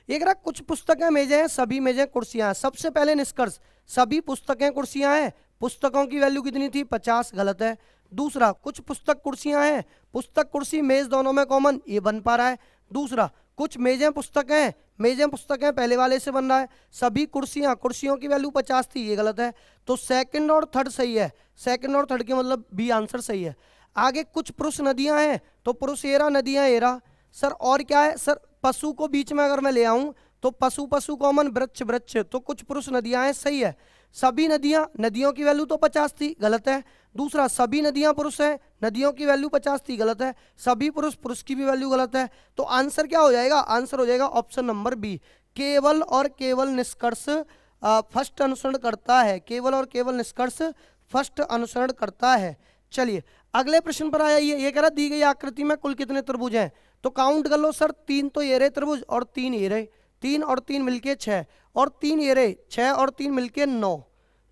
ये कह रहा कुछ पुस्तकें मेजें हैं, सभी मेजें कुर्सियां हैं। सबसे पहले निष्कर्ष, सभी पुस्तकें कुर्सियां हैं, पुस्तकों की वैल्यू कितनी थी 50, गलत है। दूसरा, कुछ पुस्तक कुर्सियां हैं, पुस्तक कुर्सी मेज दोनों में कॉमन, ये बन पा रहा है। दूसरा, कुछ मेजें पुस्तकें, मेजें पुस्तकें पहले वाले से बन रहा है। सभी कुर्सियां, कुर्सियों की वैल्यू 50 थी, ये गलत है। तो सेकंड और थर्ड सही है, सेकंड और थर्ड के मतलब बी आंसर सही है। आगे कुछ पुरुष नदियां हैं, तो पुरुष एरा नदियां एरा सर, और क्या है सर, पशु को बीच में अगर मैं ले आऊं तो पशु पशु कॉमन, वृक्ष वृक्ष, तो कुछ पुरुष नदियां हैं, सही है। सभी नदियां, नदियों की वैल्यू तो 50 थी, गलत है। दूसरा, सभी नदियां पुरुष हैं, नदियों की वैल्यू 50 थी, गलत है। सभी पुरुष, पुरुष की भी वैल्यू गलत है। तो आंसर क्या हो जाएगा, आंसर हो जाएगा ऑप्शन नंबर बी। केवल और केवल निष्कर्ष फर्स्ट अनुसरण करता है, केवल और केवल निष्कर्ष फर्स्ट अनुसरण करता है। चलिए अगले प्रश्न पर आया। ये कह रहा दी गई आकृति में कुल कितने त्रिभुज हैं, तो काउंट कर लो सर, 3 तो ये रहे त्रिभुज और 3 ये रहे, 3 और 3 मिलके 6, और 3 ये रहे, 6 और 3 मिलके 9,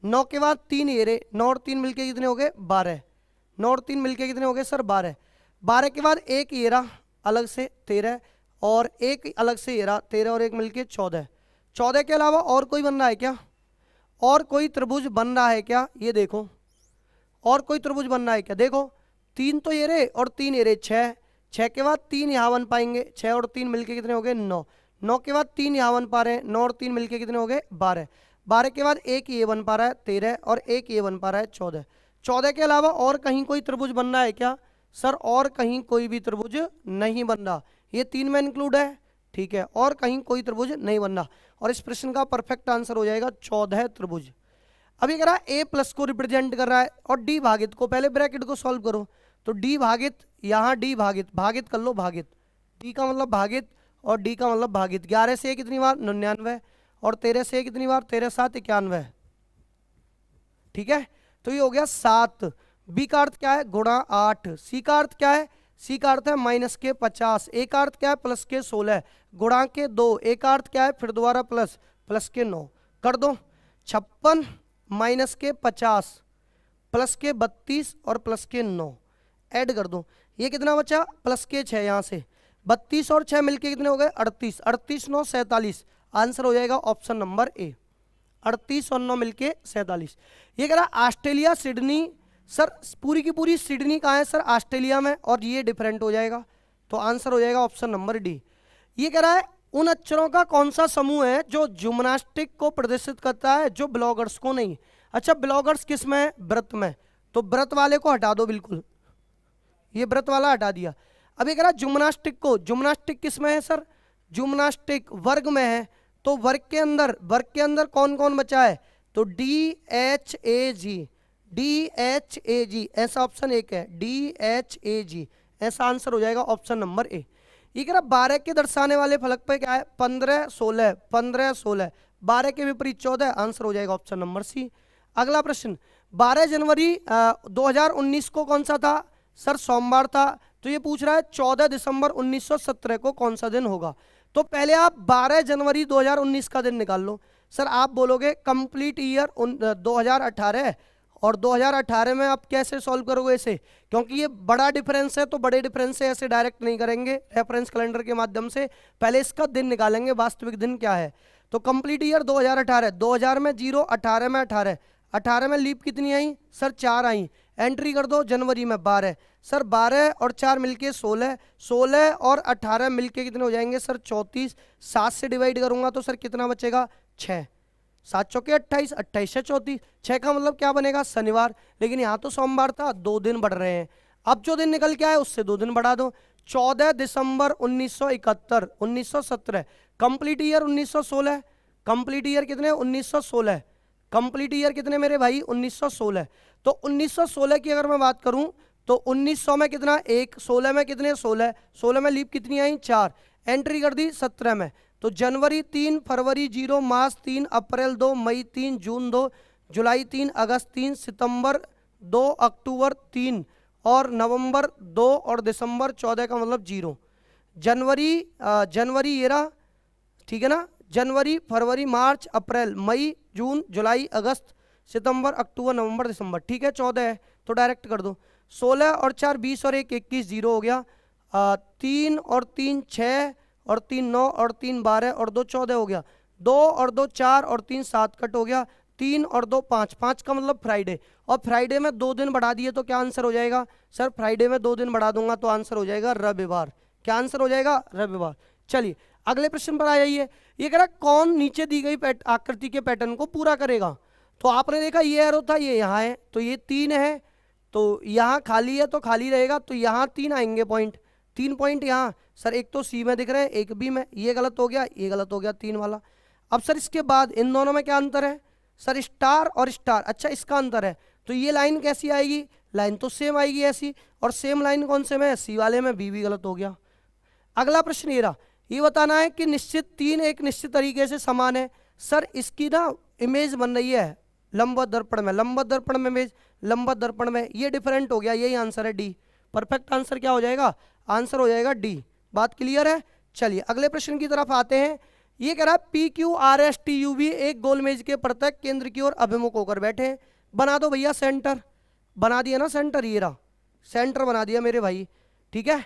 9 के बाद 3 ये रहे, 9 और 3 मिलके कितने हो गए 12, 9 और 3 मिलके कितने हो गए सर 12, 12 के बाद एक ये रहा अलग से 13, और एक अलग से ये रहा 13 और एक मिलके 14, 14 के अलावा और कोई बन रहा है क्या, और कोई त्रिभुज बन रहा है क्या, ये देखो और कोई त्रिभुज बन रहा है क्या, देखो 3 तो ये रहे और 3 ये रहे 6, 6 के बाद 3 यहाँ बन पाएंगे, 6 और 3 मिलके कितने हो गए 9, 9 के बाद 3 यहाँ बन पा रहे हैं, 9 और 3 मिलके कितने हो गए 12, 12 के बाद एक ये बन पा रहा है 13, और एक ये बन पा रहा है 14, 14 के अलावा और कहीं कोई त्रिभुज बन रहा है क्या सर, और कहीं कोई भी त्रिभुज नहीं बन रहा, ये 3 में इंक्लूड है, ठीक है, और कहीं कोई त्रिभुज नहीं बन रहा, और इस प्रश्न का परफेक्ट आंसर हो जाएगा 14 त्रिभुज। अभी कह रहा है ए प्लस को रिप्रेजेंट कर रहा है और डी भागित को, पहले ब्रैकेट को सॉल्व करो, तो डी भागित, यहाँ डी भागित, भागित कर लो, भागित, डी का मतलब भागित और डी का मतलब भागित, 11 से कितनी बार 99, और 13 से कितनी बार 13 7 91, ठीक है, तो ये हो गया 7। बी का अर्थ क्या है गुणा 8, सी का अर्थ क्या है, सी का अर्थ है माइनस के 50, ए का अर्थ क्या है प्लस के 16, गुणा के 2, ए का अर्थ क्या है फिर दोबारा प्लस, प्लस के 9, कर दो 56 माइनस के 50 प्लस के 32 और प्लस के 9, ऐड कर दो, ये कितना बचा प्लस के 6, यहाँ से 32 और 6 मिलके कितने हो गए 38, 38 9 47, आंसर हो जाएगा ऑप्शन नंबर ए, 38 और 9 मिलके 47। ये कह रहा ऑस्ट्रेलिया सिडनी, सर पूरी की पूरी सिडनी कहाँ है सर, ऑस्ट्रेलिया में, और ये डिफरेंट हो जाएगा, तो आंसर हो जाएगा ऑप्शन नंबर डी। ये कह रहा है उन अक्षरों का कौन सा समूह है जो जिम्नास्टिक को प्रदर्शित करता है, जो ब्लॉगर्स को नहीं। अच्छा ब्लॉगर्स किस में है, व्रत में, तो व्रत वाले को हटा दो बिल्कुल, ये व्रत वाला हटा दिया। अब ये कह रहा जिम्नास्टिक को, जिम्नास्टिक किस में है सर, जिम्नास्टिक वर्ग में है, तो वर्ग के अंदर कौन कौन बचा है, तो DHAG, DHAG ऐसा ऑप्शन एक है, DHAG ऐसा आंसर हो जाएगा ऑप्शन नंबर ए। ये कह रहा 12 के दर्शाने वाले फलक पे क्या है, 15 16, 15 16, 12 के विपरीत 14, आंसर हो जाएगा ऑप्शन नंबर सी। अगला प्रश्न, 12 जनवरी 2019 को कौन सा था सर, सोमवार था, तो ये पूछ रहा है 14 दिसंबर 1917 को कौन सा दिन होगा। तो पहले आप 12 जनवरी 2019 का दिन निकाल लो। सर आप बोलोगे कंप्लीट ईयर 2018, और 2018 में आप कैसे सॉल्व करोगे इसे, क्योंकि ये बड़ा डिफरेंस है, तो बड़े डिफरेंस से ऐसे डायरेक्ट नहीं करेंगे, रेफरेंस कैलेंडर के माध्यम से पहले इसका दिन निकालेंगे, वास्तविक दिन क्या है। तो कंप्लीट ईयर 2018, 2000 में 0, 18 में 18, 18 में लीप कितनी आई सर 4 आई, एंट्री कर दो जनवरी में 12, सर 12 और 4 मिलके 16, 16 और 18 मिलके कितने हो जाएंगे सर 34, 7 से डिवाइड करूंगा तो सर कितना बचेगा 6, 7 चौके 28, 28 से 34, 6 का मतलब क्या बनेगा शनिवार, लेकिन यहाँ तो सोमवार था, 2 दिन बढ़ रहे हैं। अब जो दिन निकल के आए उससे 2 दिन बढ़ा दो, 14 दिसंबर 1971, 1917, कंप्लीट ईयर 1916, कंप्लीट ईयर कितने 1916, कंप्लीट ईयर कितने मेरे भाई 1916, तो 1916 की अगर मैं बात करूं तो 1900 में कितना 1, 16 में कितने 16, 16 में लीप कितनी आई 4, एंट्री कर दी 17 में, तो जनवरी 3, फरवरी 0, मार्च 3, अप्रैल 2, मई 3, जून 2, जुलाई 3, अगस्त 3, सितंबर 2, अक्टूबर 3 और नवंबर 2 और दिसंबर 14 का मतलब 0, जनवरी ये रहा, ठीक है ना, जनवरी फरवरी मार्च अप्रैल मई जून जुलाई अगस्त सितंबर अक्टूबर नवंबर दिसंबर, ठीक है 14 है तो डायरेक्ट कर दो, 16 और 4 20 और 1 21, 0 हो गया, 3 और 3 6 और 3 9 और 3 12 और 2 14 हो गया, 2 और 2 4 और 3 7 कट हो गया, 3 और 2 5, 5 का मतलब फ्राइडे, और फ्राइडे में 2 दिन बढ़ा दिए तो क्या आंसर हो जाएगा सर, फ्राइडे में 2 दिन बढ़ा दूंगा तो आंसर हो जाएगा रविवार, क्या आंसर हो जाएगा रविवार। चलिए अगले प्रश्न पर आ जाइए, ये कह रहा कौन नीचे दी गई आकृति के पैटर्न को पूरा करेगा, तो आपने देखा ये एरो था, ये यहाँ है, तो ये 3 है, तो यहाँ खाली है तो खाली रहेगा, तो यहाँ 3 आएंगे पॉइंट, 3 पॉइंट यहाँ सर, एक तो सी में दिख रहे हैं एक बी में, ये गलत हो गया ये गलत हो गया 3 वाला। अब सर इसके बाद इन दोनों में क्या अंतर है सर, स्टार और स्टार, अच्छा इसका अंतर है, तो ये लाइन कैसी आएगी, लाइन तो सेम आएगी ऐसी, और सेम लाइन कौन से में सी वाले में, बी भी गलत हो गया। अगला प्रश्न ये रहा, ये बताना है कि निश्चित 3 एक निश्चित तरीके से समान है, सर इसकी ना इमेज बन रही है लंबवत दर्पण में, लंबवत दर्पण में इमेज, लंबवत दर्पण में, ये डिफरेंट हो गया, यही आंसर है डी, परफेक्ट आंसर क्या हो जाएगा, आंसर हो जाएगा डी, बात क्लियर है। चलिए अगले प्रश्न की तरफ आते हैं, ये कह रहा है PQRSTUV एक गोल मेज के प्रत्येक केंद्र की ओर अभिमुख होकर बैठे हैं, बना दो भैया सेंटर, बना दिया ना सेंटर, ये रहा सेंटर बना दिया मेरे भाई, ठीक है।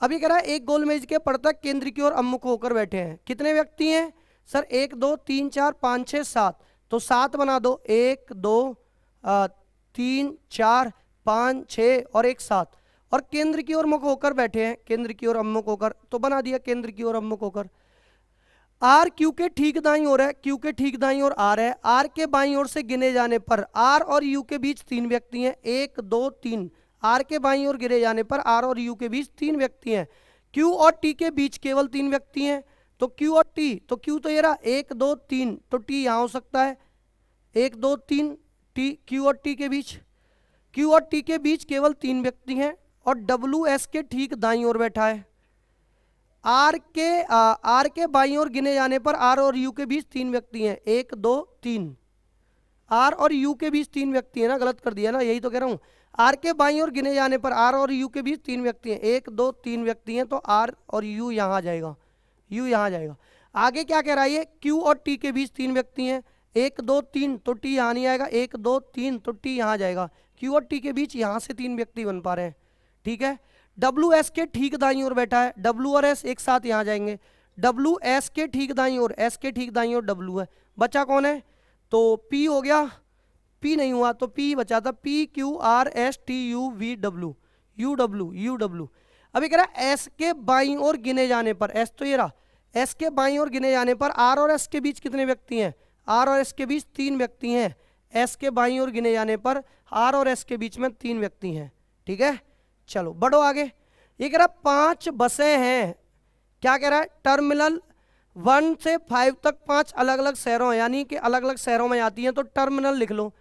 अब ये कह रहा है एक गोल मेज के प्रत्येक केंद्र की ओर अभिमुख होकर बैठे हैं, कितने व्यक्ति हैं सर, 1 2 3 4 5 6 7, तो 7 बना दो, 1 2 3 4 5 6 और 1 7, और केंद्र की ओर मुख होकर बैठे हैं, केंद्र की ओर अभिमुख होकर, तो बना दिया केंद्र की ओर अभिमुख होकर। आर क्यू के ठीक दाईं ओर है, क्यू के ठीक दाईं ओर आर है, आर के बाईं ओर से गिने जाने पर आर और यू के बीच 3 व्यक्ति हैं, 1 2 3, आर के बाईं ओर गिरे जाने पर आर और यू के बीच 3 व्यक्ति हैं, क्यू और टी के बीच केवल 3 व्यक्ति हैं, तो क्यू और टी, तो क्यू तो ये रहा 1 2 3, तो टी यहाँ हो सकता है 1 2 3, टी क्यू और टी के बीच, क्यू और टी के बीच केवल 3 व्यक्ति हैं, और डब्ल्यू एस के ठीक दाईं ओर बैठा है, आर के बाईं ओर गिने जाने पर आर और यू के बीच 3 व्यक्ति हैं, 1 2 3, आर और यू के बीच 3 व्यक्ति हैं ना, गलत कर दिया ना, यही तो कह रहा हूँ, आर के बाईं ओर गिने जाने पर आर और यू के बीच 3 व्यक्ति हैं, 1 2 3 व्यक्ति हैं, तो आर और यू यहाँ आ जाएगा, यू यहाँ आ जाएगा। आगे क्या कह रहा है ये, क्यू और टी के बीच 3 व्यक्ति हैं, 1 2 3, तो टी यहाँ नहीं आएगा, 1 2 3, तो टी यहाँ आ जाएगा, क्यू और टी के बीच यहाँ से 3 व्यक्ति बन पा रहे हैं, ठीक है। डब्ल्यू एस के ठीक दाईं ओर बैठा है, डब्ल्यू और एस एक साथ यहाँ जाएंगे, डब्ल्यू एस के ठीक दाईं ओर, एस के ठीक दाईं ओर डब्ल्यू है, बचा कौन है, तो पी हो गया, पी नहीं हुआ तो पी बचा था, P Q R S T U V W, U W, U W. अभी कह रहा है एस के बाईं ओर गिने जाने पर, एस तो ये रहा, एस के बाईं ओर गिने जाने पर आर और एस के बीच कितने व्यक्ति हैं, आर और एस के बीच 3 व्यक्ति हैं, एस के बाईं ओर गिने जाने पर आर और एस के बीच में 3 व्यक्ति हैं, ठीक है। चलो बढ़ो आगे, ये कह रहा है 5 बसें हैं, क्या कह रहा है, टर्मिनल 1 से 5 तक 5 अलग अलग शहरों, यानी कि अलग अलग शहरों में आती हैं, तो टर्मिनल लिख लो,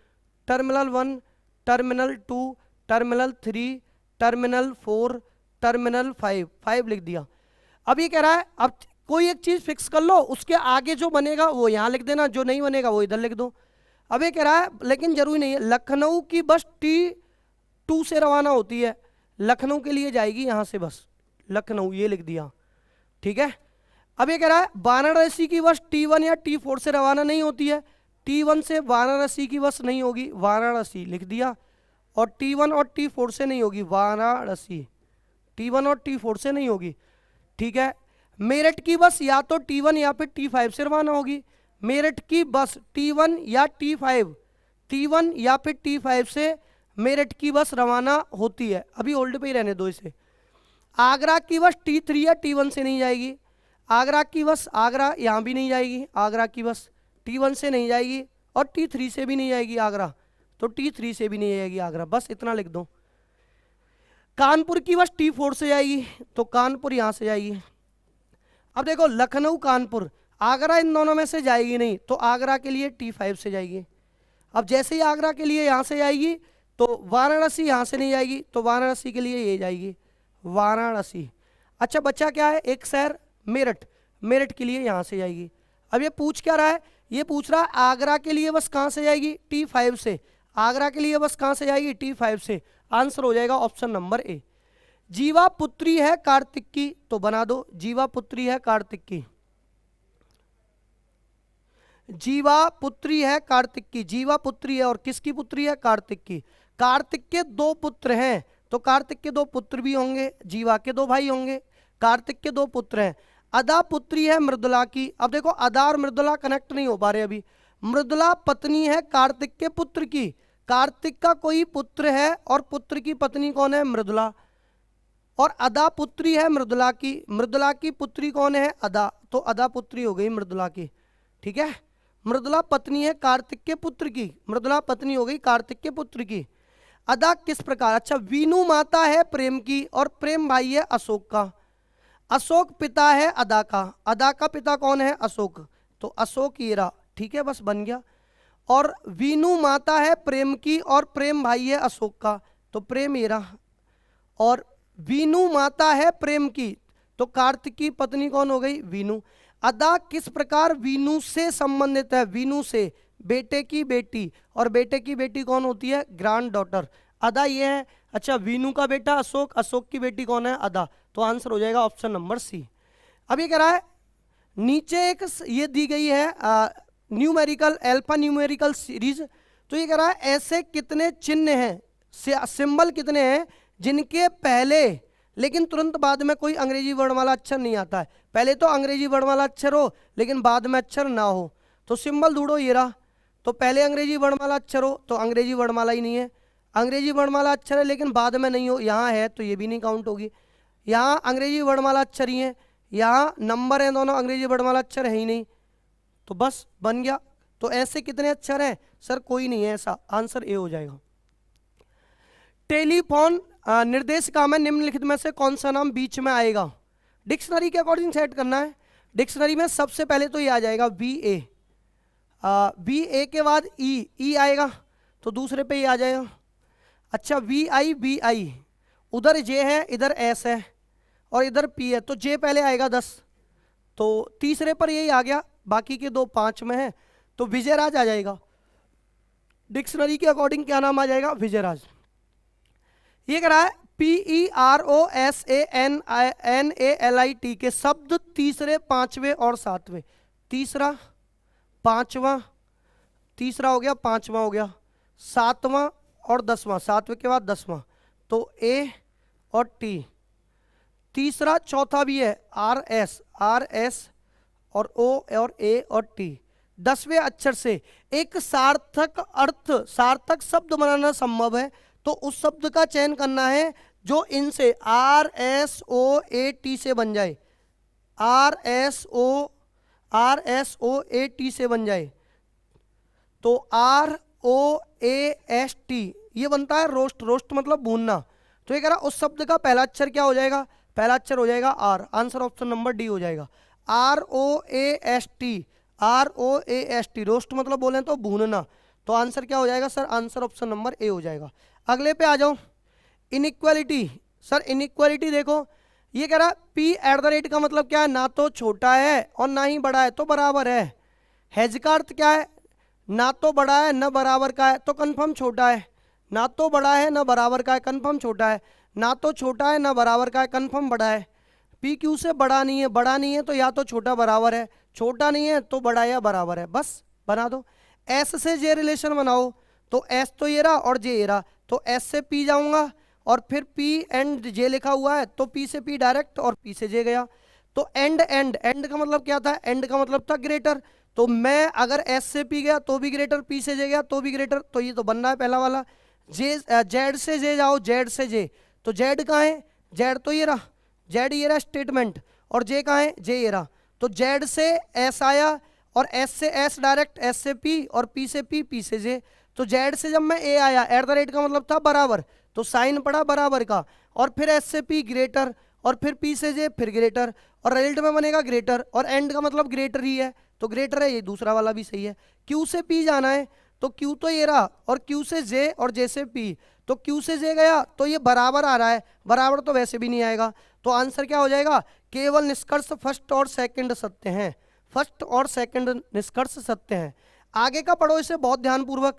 terminal 1, terminal 2, terminal 3, terminal 4, terminal 5, 5 लिख दिया। अब ये कह रहा है अब कोई एक चीज फिक्स कर लो, उसके आगे जो बनेगा वो यहाँ लिख देना, जो नहीं बनेगा वो इधर लिख दो। अब ये कह रहा है लेकिन जरूरी नहीं है, लखनऊ की बस T2 से रवाना होती है, लखनऊ के लिए जाएगी यहाँ से बस, लखनऊ ये लिख दिया, ठीक है। अब ये कह रहा है वाराणसी की बस T1 या T4 से रवाना नहीं होती है, T1 से वाराणसी की बस नहीं होगी, वाराणसी लिख दिया, और T1 और T4 से नहीं होगी, वाराणसी, T1 और T4 से नहीं होगी, ठीक है। मेरठ की बस या तो T1 या फिर T5 से रवाना होगी, मेरठ की बस T1 या T5, T1 या फिर T5 से मेरठ की बस रवाना होती है, अभी ओल्ड पे ही रहने दो इसे। आगरा की बस T3 या T1 से नहीं जाएगी, आगरा की बस, आगरा यहाँ भी नहीं जाएगी, आगरा की बस T1 से नहीं जाएगी और T3 से भी नहीं जाएगी आगरा, तो T3 से भी नहीं जाएगी आगरा, बस इतना लिख दो। कानपुर की बस T4 से जाएगी, तो कानपुर यहाँ से जाएगी। अब देखो लखनऊ कानपुर, आगरा इन दोनों में से जाएगी नहीं, तो आगरा के लिए T5 से जाएगी। अब जैसे ही आगरा के लिए यहाँ से जाएगी तो वाराणसी यहाँ से नहीं जाएगी, तो वाराणसी के लिए ये जाएगी, वाराणसी। अच्छा बच्चा क्या है एक शहर मेरठ, मेरठ के लिए यहाँ से जाएगी। अब ये पूछ क्या रहा है, ये पूछ रहा है आगरा के लिए बस कहाँ से जाएगी, T5 से, आगरा के लिए बस कहाँ से जाएगी, T5 से। आंसर हो जाएगा ऑप्शन नंबर ए। जीवा पुत्री है कार्तिक की, तो बना दो जीवा पुत्री है कार्तिक की, जीवा पुत्री है कार्तिक की, जीवा पुत्री है और किसकी पुत्री है, कार्तिक की। कार्तिक के 2 पुत्र हैं, तो कार्तिक के 2 पुत्र भी होंगे, जीवा के 2 भाई होंगे, कार्तिक के 2 पुत्र हैं। अदा पुत्री है मृदुला की, अब देखो अदा और मृदुला कनेक्ट नहीं हो पा रहे अभी। मृदुला पत्नी है कार्तिक के पुत्र की, कार्तिक का कोई पुत्र है और पुत्र की पत्नी कौन है, मृदुला, और अदा पुत्री है मृदुला की, मृदुला की पुत्री कौन है, अदा, तो अदा पुत्री हो गई मृदुला की, ठीक है। मृदुला पत्नी है कार्तिक के पुत्र की, मृदुला पत्नी हो गई कार्तिक के पुत्र की। अदा किस प्रकार, अच्छा वीनू माता है प्रेम की और प्रेम भाई है अशोक का, अशोक पिता है अदा का, अदा का पिता कौन है, अशोक, तो अशोक ये रहा, ठीक है बस बन गया। और वीनू माता है प्रेम की और प्रेम भाई है अशोक का, तो प्रेम ये रहा, और वीनू माता है प्रेम की, तो कार्तिक की पत्नी कौन हो गई, वीनू। अदा किस प्रकार वीनू से संबंधित है, वीनू से, बेटे की बेटी, और बेटे की बेटी कौन होती है, ग्रैंड डॉटर, अदा ये है। अच्छा वीनू का बेटा अशोक, अशोक की बेटी कौन है, अदा, तो आंसर हो जाएगा ऑप्शन नंबर सी। अब ये कह रहा है नीचे एक ये दी गई है न्यूमेरिकल, अल्फा न्यूमेरिकल सीरीज, तो ये कह रहा है ऐसे कितने चिन्ह हैं, सिंबल कितने हैं जिनके पहले लेकिन तुरंत बाद में कोई अंग्रेजी वर्णमाला अक्षर नहीं आता है, पहले तो अंग्रेजी वर्णमाला अक्षर हो लेकिन बाद में अक्षर ना हो, तो सिंबल ढूंढो ये रहा। तो पहले अंग्रेजी वर्णमाला अक्षर हो तो अंग्रेजी वर्णमाला ही नहीं है, अंग्रेजी वर्णमाला अक्षर है लेकिन बाद में नहीं हो, यहाँ है तो ये भी नहीं काउंट होगी। यहाँ अंग्रेजी वर्णमाला अक्षर ही है, यहाँ नंबर है दोनों, अंग्रेजी वर्णमाला अक्षर है ही नहीं, तो बस बन गया। तो ऐसे कितने अक्षर हैं सर, कोई नहीं है ऐसा, आंसर ए हो जाएगा। टेलीफोन निर्देशिका में निम्नलिखित में से कौन सा नाम बीच में आएगा, डिक्शनरी के अकॉर्डिंग सेट करना है। डिक्शनरी में सबसे पहले तो ये आ जाएगा VA, VA के बाद ई आएगा तो दूसरे पे ये आ जाएगा। अच्छा VI, उधर J है इधर S है और इधर P है, तो J पहले आएगा 10, तो तीसरे पर यही आ गया, बाकी के 2 5 में है, तो विजयराज आ जाएगा। डिक्शनरी के अकॉर्डिंग क्या नाम आ जाएगा, विजयराज। ये कह रहा है PEROSANNALIT के शब्द तीसरे, पांचवें और सातवें, तीसरा पांचवा, तीसरा हो गया, पांचवा हो गया, सातवां और 10वां, सातवें के बाद 10वां, तो A और T तीसरा चौथा भी है RS और O और A और T। 10वें अक्षर से एक सार्थक शब्द बनाना संभव है, तो उस शब्द का चयन करना है जो इनसे RSOAT से बन जाए, RSOAT से बन जाए। तो ROAST ये बनता है रोस्ट मतलब भूनना। तो ये कह रहा उस शब्द का पहला अक्षर क्या हो जाएगा, पहला अक्षर हो जाएगा R, answer option number D हो जाएगा। ROAST रोस्ट मतलब बोले तो भूनना, तो आंसर क्या हो जाएगा sir, answer option number A हो जाएगा। अगले पे आ जाओ, इनइक्वालिटी। सर इनइक्वालिटी देखो, ये कह रहा P@ का मतलब क्या है, ना तो छोटा है और ना ही बड़ा है, तो बराबर है। हैज का अर्थ क्या है, ना तो बड़ा है ना बराबर का है, तो कन्फर्म छोटा है। ना तो बड़ा है ना बराबर का है, कन्फर्म छोटा है। ना तो छोटा है ना बराबर का है, कन्फर्म बड़ा है। PQ से बड़ा नहीं है तो या तो छोटा बराबर है, छोटा नहीं है तो बड़ा या बराबर है, बस बना दो। S से J रिलेशन बनाओ, तो S तो ये रहा और J ये रहा, तो S से P जाऊंगा और फिर P एंड J लिखा हुआ है, तो P से P डायरेक्ट और P से J गया। तो एंड का मतलब क्या था, एंड का मतलब था ग्रेटर। तो मैं अगर S से P गया तो भी ग्रेटर, P से J गया तो भी ग्रेटर, तो ये तो बन रहा है पहला वाला। Z से J जाओ, Z से J, तो Z कहाँ है, Z तो ये रहा, Z ये रहा स्टेटमेंट, और J कहाँ है, J ये रहा। तो Z से S आया और S से S डायरेक्ट, S से P और P से P, P से J। तो Z से जब मैं A आया, @ का मतलब था बराबर, तो साइन पड़ा बराबर का, और फिर S से P ग्रेटर, और फिर P से J फिर ग्रेटर, और रिजल्ट में बनेगा ग्रेटर, और एंड का मतलब ग्रेटर ही है, तो ग्रेटर है, ये दूसरा वाला भी सही है। Q से P जाना है, तो Q तो ये रहा, और Q से J और J से P, तो Q से J गया तो ये बराबर आ रहा है, बराबर तो वैसे भी नहीं आएगा, तो आंसर क्या हो जाएगा, केवल निष्कर्ष फर्स्ट और सेकंड सत्य हैं, फर्स्ट और सेकंड निष्कर्ष सत्य हैं। आगे का पढ़ो इसे बहुत ध्यानपूर्वक,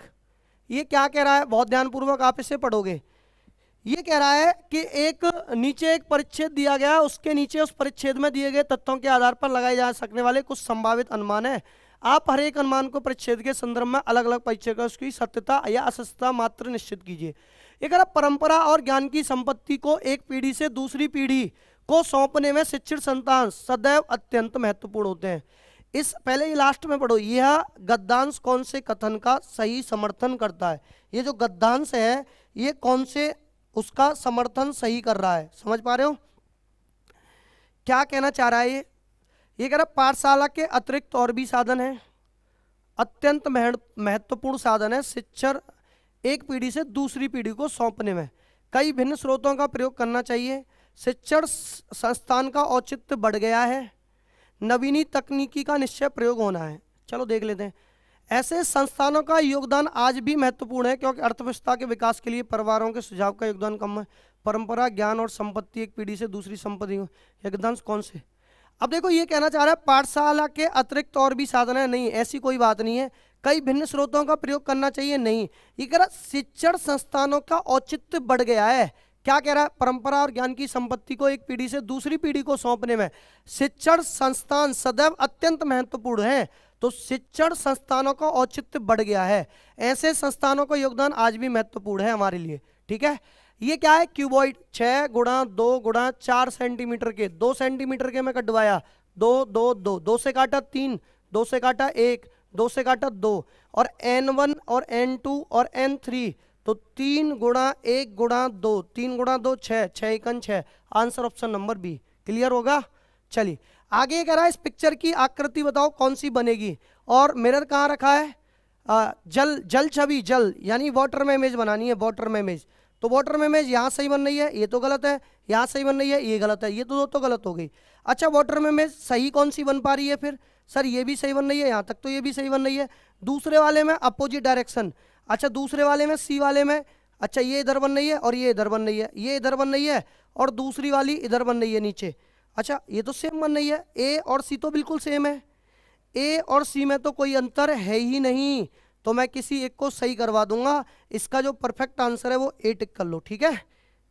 ये क्या कह रहा है, बहुत ध्यानपूर्वक आप इसे पढ़ोगे। ये कह रहा है कि एक नीचे एक परिच्छेद दिया गया, उसके नीचे उस परिच्छेद में दिए गए तथ्यों के आधार पर लगाए जा सकने वाले कुछ संभावित अनुमान है। आप हर एक अनुमान को परिच्छेद के संदर्भ में अलग अलग परिच्छेद का उसकी सत्यता या असत्यता मात्र निश्चित कीजिए। ये कह रहा परंपरा और ज्ञान की संपत्ति को एक पीढ़ी से दूसरी पीढ़ी को सौंपने में शिक्षित संतान सदैव अत्यंत महत्वपूर्ण होते हैं। इस पहले ये लास्ट में पढ़ो, यह गद्यांश कौन से कथन का सही समर्थन करता है। ये जो गद्यांश है ये कौन से उसका समर्थन सही कर रहा है, समझ पा रहे हो क्या कहना चाह रहा है ये कह रहा पाठशाला के अतिरिक्त और भी साधन है, अत्यंत महत्वपूर्ण साधन है शिक्षण एक पीढ़ी से दूसरी पीढ़ी को सौंपने में कई भिन्न स्रोतों का प्रयोग करना चाहिए। शिक्षण संस्थान का औचित्य बढ़ गया है, नवीनी तकनीकी का निश्चय प्रयोग होना है। चलो देख लेते हैं। ऐसे संस्थानों का योगदान आज भी महत्वपूर्ण है क्योंकि अर्थव्यवस्था के विकास के लिए परिवारों के सुझाव का योगदान कम है। परंपरा ज्ञान और संपत्ति एक पीढ़ी से दूसरी संपत्ति योगदान कौन से। अब देखो ये कहना चाह रहा है पाठशाला के अतिरिक्त और भी साधन है, नहीं ऐसी कोई बात नहीं है। कई भिन्न स्रोतों का प्रयोग करना चाहिए, नहीं। ये कह रहा शिक्षण संस्थानों का औचित्य बढ़ गया है। क्या कह रहा है, परंपरा और ज्ञान की संपत्ति को एक पीढ़ी से दूसरी पीढ़ी को सौंपने में शिक्षण संस्थान सदैव अत्यंत महत्वपूर्ण है। तो शिक्षण संस्थानों का औचित्य बढ़ गया है, ऐसे संस्थानों का योगदान आज भी महत्वपूर्ण है हमारे लिए। ठीक है, ये क्या है क्यूबॉइड 6 गुणा 2 गुणा 4 सेंटीमीटर के, 2 सेंटीमीटर के मैं कटवाया, 2 2 2 2 से काटा 3, 2 से काटा 1, 2 से काटा 2 और n1 और n2 और n3, तो 3 गुणा 1 गुणा 2, 3 गुणा 2 6, 6 एकन 6, answer option number B. Clear होगा। चलिए आगे कह रहा है इस पिक्चर की आकृति बताओ कौन सी बनेगी, और मिरर कहाँ रखा है, जल छवि, जल यानी वाटर में इमेज बनानी है, वाटर में इमेज। तो वाटर में इमेज यहाँ सही बन रही है, ये तो गलत है, यहाँ सही बन रही है, ये गलत है, ये तो गलत हो गई। अच्छा वाटर में इमेज सही कौन सी बन पा रही है फिर, सर ये भी सही बन रही है, यहाँ तक तो ये भी सही बन रही है। दूसरे वाले में अपोजिट डायरेक्शन, अच्छा दूसरे वाले में सी वाले में, अच्छा ये इधर बन रही है और ये इधर बन रही है, ये इधर बन रही है और दूसरी वाली इधर बन रही है नीचे। अच्छा ये तो सेम बन रही है, ए और सी तो बिल्कुल सेम है, ए और सी में तो कोई अंतर है ही नहीं, तो मैं किसी एक को सही करवा दूंगा। इसका जो परफेक्ट आंसर है वो ए टिक कर लो। ठीक है,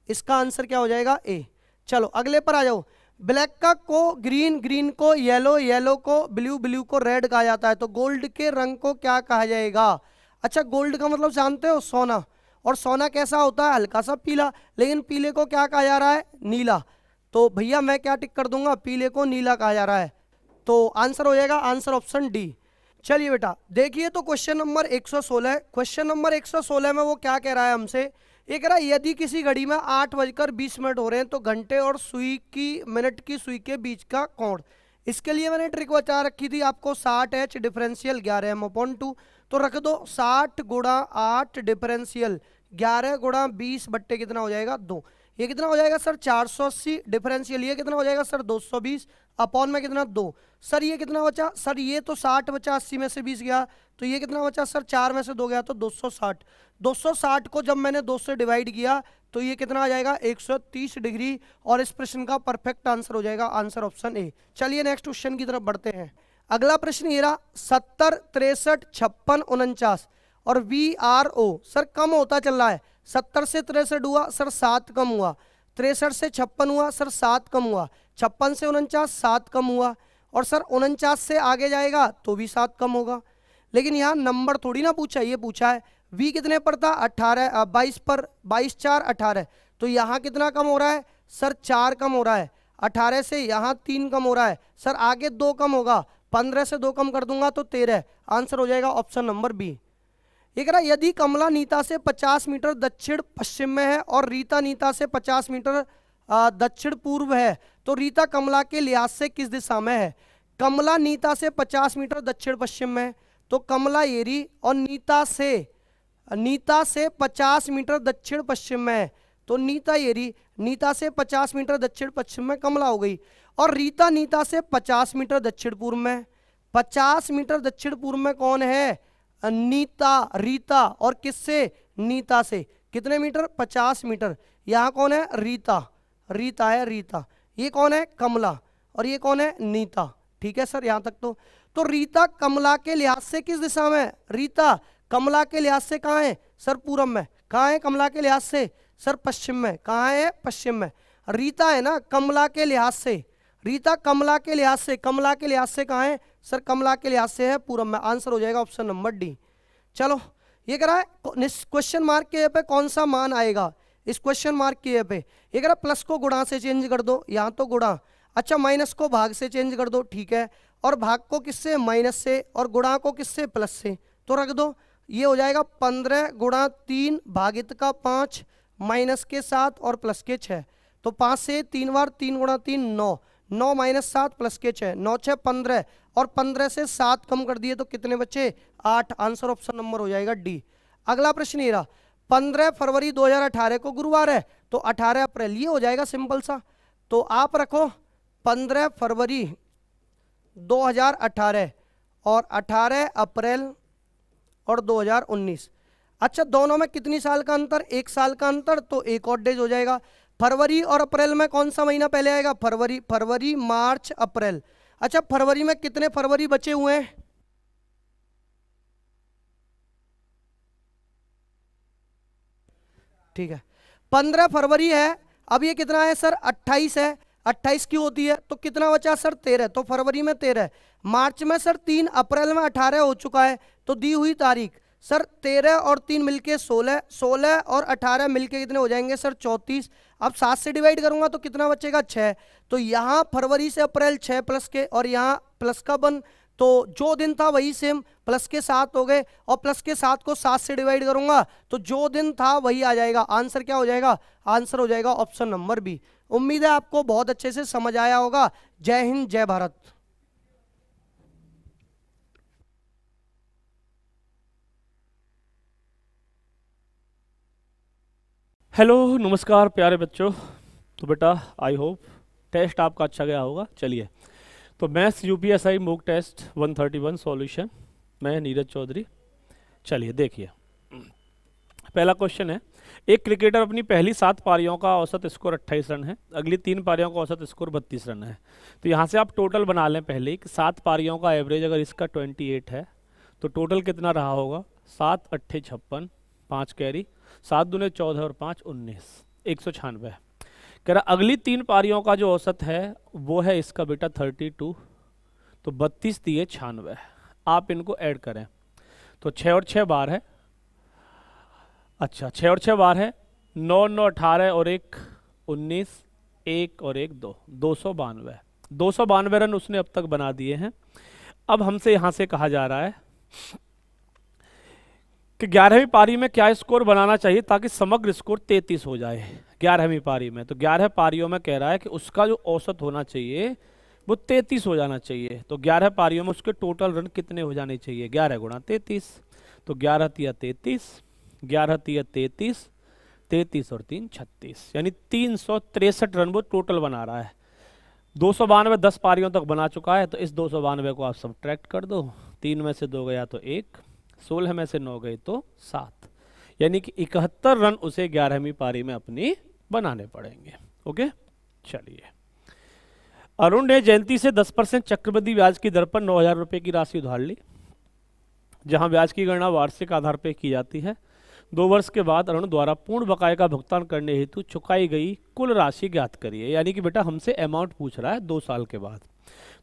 इसका आंसर क्या हो जाएगा ए। चलो अगले पर आ जाओ। ब्लैक का को ग्रीन, ग्रीन को येलो, येलो को ब्लू, ब्लू को रेड कहा जाता है, तो गोल्ड के रंग को क्या कहा जाएगा। अच्छा गोल्ड का मतलब जानते हो सोना, और सोना कैसा होता है हल्का सा पीला, लेकिन पीले को क्या कहा जा रहा है नीला। तो भैया मैं क्या टिक कर दूंगा, पीले को नीला कहा जा रहा है, तो आंसर हो जाएगा आंसर ऑप्शन डी। चलिए बेटा देखिए, तो क्वेश्चन नंबर 116, क्वेश्चन नंबर 116 में वो क्या कह रहा है हमसे, ये कह रहा है यदि किसी घड़ी में 8:20 हो रहे हैं तो घंटे और सुई की मिनट की सुई के बीच का कोण। इसके लिए मैंने ट्रिक बता रखी थी आपको, 60H डिफरेंशियल 11m/2, तो रख दो 60 गुणा 8 डिफरेंशियल 11 गुणा 20 बट्टे कितना हो जाएगा 2। ये कितना हो जाएगा सर 480 डिफरेंशियल, ये कितना हो जाएगा सर 220 अपॉन में कितना 2। सर ये कितना बचा सर, ये तो 60 बचा, 80 में से 20 गया, तो ये कितना बचा सर 4 में से 2 गया तो 260। 260 को जब मैंने 2 से डिवाइड किया तो ये कितना आ जाएगा 130 डिग्री, और इस प्रश्न का परफेक्ट आंसर हो जाएगा आंसर ऑप्शन ए। चलिए नेक्स्ट क्वेश्चन की तरफ बढ़ते हैं। अगला प्रश्न ये रहा 70, 63, 56, 49 और VRO सर कम होता चल रहा है। 70 से 63 हुआ सर 7 कम हुआ, 63 से 56 हुआ सर 7 कम हुआ, 56 से 49 7 कम हुआ, और सर 49 से आगे जाएगा तो भी 7 कम होगा। लेकिन यहाँ नंबर थोड़ी ना पूछा, ये पूछा है V कितने पर था 18, 22 पर, 22 4 18, तो यहाँ कितना कम हो रहा है सर 4 कम हो रहा है, 18 से यहाँ 3 कम हो रहा है, सर आगे 2 कम होगा, 15 से 2 कम कर दूंगा तो 13, आंसर हो जाएगा ऑप्शन नंबर बी। ये कह रहा यदि कमला नीता से 50 मीटर दक्षिण पश्चिम में है और रीता नीता से 50 मीटर दक्षिण पूर्व है, तो रीता कमला के लिहाज से किस दिशा में है। कमला नीता से 50 मीटर दक्षिण पश्चिम में है, तो कमला ये रही, और नीता से 50 मीटर दक्षिण पश्चिम में है, तो नीता ये रही, नीता से 50 मीटर दक्षिण पश्चिम में कमला हो गई, और रीता नीता से 50 मीटर दक्षिण पूर्व में। 50 मीटर दक्षिण पूर्व में कौन है नीता, रीता, और किससे नीता से कितने मीटर 50 मीटर। यहाँ कौन है रीता, रीता है रीता, ये कौन है कमला, और ये कौन है नीता। ठीक है सर यहाँ तक तो रीता कमला के लिहाज से किस दिशा में, रीता कमला के लिहाज से कहाँ है सर पूरब में, कहाँ है कमला के लिहाज से सर पश्चिम में, कहाँ है पश्चिम में। रीता है ना कमला के लिहाज से, रीता कमला के लिहाज से, कमला के लिहाज से कहाँ है सर कमला के लिहाज से है पूरब में, आंसर हो जाएगा ऑप्शन नंबर डी। चलो ये कह रहा है क्वेश्चन मार्क के पे कौन सा मान आएगा, इस क्वेश्चन मार्क के पे ये कह रहा है प्लस को गुणा से चेंज कर दो, यहाँ तो गुणा, अच्छा माइनस को भाग से चेंज कर दो, ठीक है, और भाग को किससे माइनस से, और गुणा को किससे प्लस से, तो रख दो, ये हो जाएगा 15 गुणा 3 भागित का 5 माइनस के 7 और प्लस के 6, तो 5 से 3 बार 3 गुणा 3 9, 9 माइनस 7 प्लस के 6, 9 6 15, और 15 से 7 कम कर दिए तो कितने बचे 8, आंसर ऑप्शन नंबर हो जाएगा डी। अगला प्रश्न ये रहा 15 फरवरी 2018 को गुरुवार है, तो 18 अप्रैल, ये हो जाएगा सिंपल सा, तो आप रखो 15 फरवरी 2018 और 18 अप्रैल और 2019। अच्छा दोनों में कितनी साल का अंतर, 1 साल का अंतर, तो एक और डेज हो जाएगा। फरवरी और अप्रैल में कौन सा महीना पहले आएगा, फरवरी मार्च अप्रैल। अच्छा फरवरी में कितने फरवरी बचे हुए हैं, ठीक है 15 फरवरी है, अब ये कितना है सर 28 है, 28 की होती है तो कितना बचा सर 13, तो फरवरी में 13, मार्च में सर 3, अप्रैल में 18 हो चुका है, तो दी हुई तारीख सर 13 और 3 मिलके 16, 16 और 18 मिलके कितने हो जाएंगे सर 34। अब 7 से डिवाइड करूंगा तो कितना बचेगा 6, तो यहाँ फरवरी से अप्रैल 6 प्लस के, और यहाँ प्लस का 1, तो जो दिन था वही सेम, प्लस के 7 हो गए, और प्लस के 7 को 7 से डिवाइड करूंगा तो जो दिन था वही आ जाएगा, आंसर क्या हो जाएगा, आंसर हो जाएगा ऑप्शन नंबर बी। उम्मीद है आपको बहुत अच्छे से समझ आया होगा। जय हिंद जय भारत। हेलो नमस्कार प्यारे बच्चों। तो बेटा आई होप टेस्ट आपका अच्छा गया होगा। चलिए तो मैथ्स यूपीएसआई मूक टेस्ट 131 सॉल्यूशन, मैं नीरज चौधरी। चलिए देखिए पहला क्वेश्चन है, एक क्रिकेटर अपनी पहली 7 पारियों का औसत स्कोर 28 रन है, अगली 3 पारियों का औसत स्कोर 32 रन है। तो यहाँ से आप टोटल बना लें पहले कि 7 पारियों का एवरेज अगर इसका 28 है तो टोटल कितना रहा होगा, 7 8 56, 5 कैरी, 7 दूने 14 और 5 19, 196। कह रहा अगली 3 पारियों का जो औसत है वो है इसका बेटा 32, तो 32 दिए 96, आप इनको ऐड करें तो 6 और 6 12 है, अच्छा 6 और 6 12 है, 9 9 18 और 1 19, एक और एक 2, 292। 292 रन उसने अब तक बना दिए हैं। अब हमसे यहाँ से कहा जा रहा है कि 11वीं पारी में क्या स्कोर बनाना चाहिए ताकि समग्र स्कोर 33 हो जाए 11वीं पारी में। तो 11 पारियों में कह रहा है कि उसका जो औसत होना चाहिए वो 33 हो जाना चाहिए। तो 11 पारियों में उसके टोटल रन कितने हो जाने चाहिए? 11 गुणा 33। तो 11 तिया 33, 11 तिया 33, 33 और 3 36, यानी 363 रन वो टोटल बना रहा है। 292 10 पारियों तक बना चुका है, तो इस 292 को आप सब्ट्रैक्ट कर दो। 3 में से 2 गया तो 1, 16 में से 9 गए तो 7, यानी कि 71 रन उसे 11वीं पारी में अपनी बनाने पड़ेंगे। ओके, चलिए। अरुण ने जयंती से 10% चक्रवृद्धि ब्याज की दर पर 9,000 रुपये की राशि उधार ली, जहां ब्याज की गणना वार्षिक आधार पर की जाती है। 2 वर्ष के बाद अरुण द्वारा पूर्ण बकाये का भुगतान करने हेतु चुकाई गई कुल राशि ज्ञात करिए। यानी कि बेटा हमसे अमाउंट पूछ रहा है 2 साल के बाद।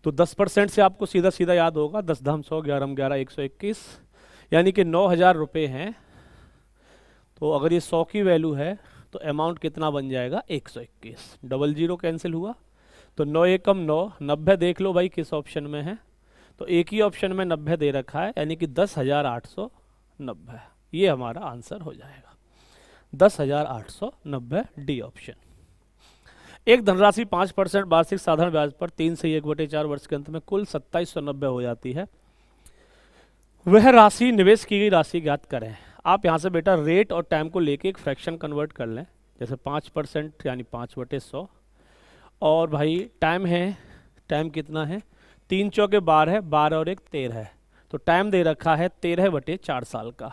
तो 10% से आपको सीधा सीधा याद होगा, 10 धाम 100, 11 11 121, यानी कि 9,000 रुपये हैं। तो अगर ये 100 की वैल्यू है तो अमाउंट कितना बन जाएगा? 121। डबल जीरो कैंसिल हुआ तो 9 एकम 9, 90 देख लो भाई किस ऑप्शन में है। तो एक ही ऑप्शन में 90 दे रखा है, यानी कि 10,890। ये हमारा आंसर हो जाएगा 10,890, डी ऑप्शन। एक धनराशि 5% वार्षिक साधारण ब्याज पर 3 से 1/4 वर्ष के अंत में कुल 2790 हो जाती है। वह राशि निवेश की गई राशि ज्ञात करें। आप यहाँ से बेटा रेट और टाइम को लेके एक फ्रैक्शन कन्वर्ट कर लें, जैसे 5% यानी 5/100, और भाई टाइम है, टाइम कितना है? 3 चौके 12 है, 12 और 1 13 है। तो टाइम दे रखा है 13/4 साल का।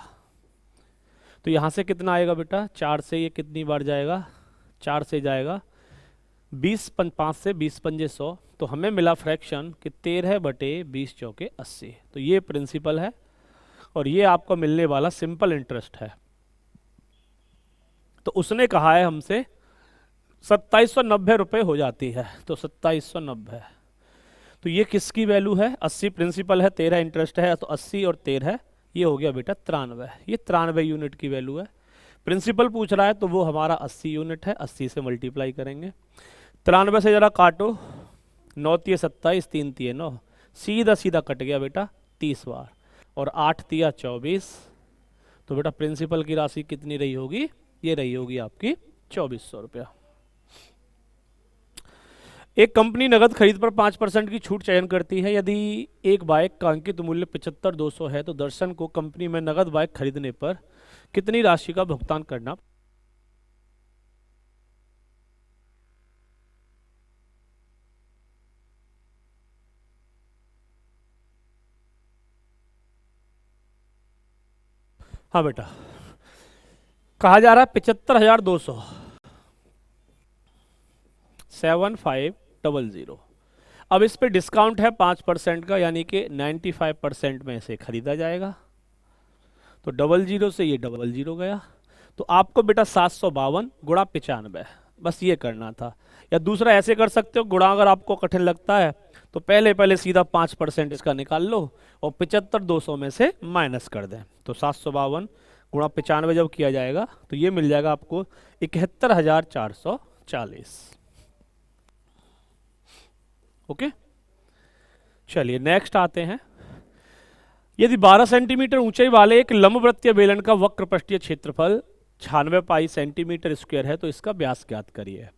तो यहाँ से कितना आएगा बेटा? 4 से ये कितनी बार जाएगा? 4 से जाएगा 20, 5 से 20 पंजे 100। तो हमें मिला फ्रैक्शन कि 13/20 चौके 80। तो ये प्रिंसिपल है और ये आपको मिलने वाला सिंपल इंटरेस्ट है। तो उसने कहा है हमसे 2790 रुपये हो जाती है, तो 2790। तो ये किसकी वैल्यू है? 80 प्रिंसिपल है, 13 इंटरेस्ट है, तो 80 और 13 ये हो गया बेटा 93। ये 93 यूनिट की वैल्यू है। प्रिंसिपल पूछ रहा है तो वो हमारा 80 यूनिट है, 80 से मल्टीप्लाई करेंगे। 93 से जरा काटो, 9 तिये 27, 3 तिये 9, सीधा सीधा कट गया बेटा 30 बार, और 8 तिया 24। तो बेटा प्रिंसिपल की राशि कितनी रही होगी? ये रही होगी आपकी 2400 रुपया। एक कंपनी नगद खरीद पर 5% की छूट चयन करती है। यदि एक बाइक का अंकित मूल्य 75,200 है तो दर्शन को कंपनी में नगद बाइक खरीदने पर कितनी राशि का भुगतान करना? हाँ बेटा, कहा जा रहा है 75,200, 7500। अब इस पे डिस्काउंट है 5% का, यानी कि 95% में इसे खरीदा जाएगा। तो 00 से ये 00 गया। तो आपको बेटा 752 गुणा 95 बस ये करना था। या दूसरा ऐसे कर सकते हो, गुणा अगर आपको कठिन लगता है तो पहले सीधा 5% इसका निकाल लो और 75,200 में से माइनस कर दें। तो 752 गुणा 95 जब किया जाएगा तो ये मिल जाएगा आपको 71,440। ओके, चलिए नेक्स्ट आते हैं। यदि 12 सेंटीमीटर ऊंचाई वाले एक लंबवृत्तीय बेलन का वक्र पृष्ठीय क्षेत्रफल 96 पाई सेंटीमीटर स्क्वायर है तो इसका व्यास ज्ञात करिए।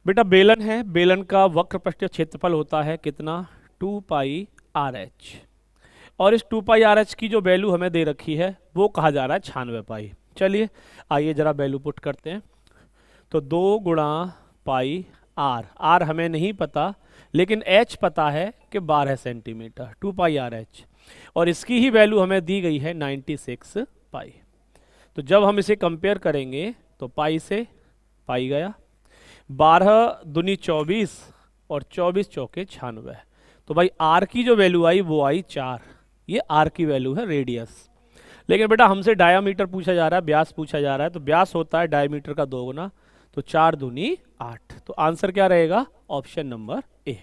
बेटा बेलन है, बेलन का वक्र पृष्ठीय क्षेत्रफल होता है कितना? 2 पाई RH, और इस 2 पाई RH की जो वैल्यू हमें दे रखी है वो कहा जा रहा है 96 पाई। चलिए आइए जरा वैल्यू पुट करते हैं। तो 2 गुणा पाई R हमें नहीं पता, लेकिन H पता है कि 12 सेंटीमीटर, 2 पाई RH, और इसकी ही वैल्यू हमें दी गई है 96 पाई। तो जब हम इसे कंपेयर करेंगे तो पाई से पाई गया, 12 दूनी 24 और 24 चौके 96। तो भाई R की जो वैल्यू आई वो आई 4, ये R की वैल्यू है रेडियस। लेकिन बेटा हमसे डायामीटर पूछा जा रहा है, व्यास पूछा जा रहा है, तो व्यास होता है डायामीटर का 2 गुना, तो 4 दूनी 8। तो आंसर क्या रहेगा? Option number A.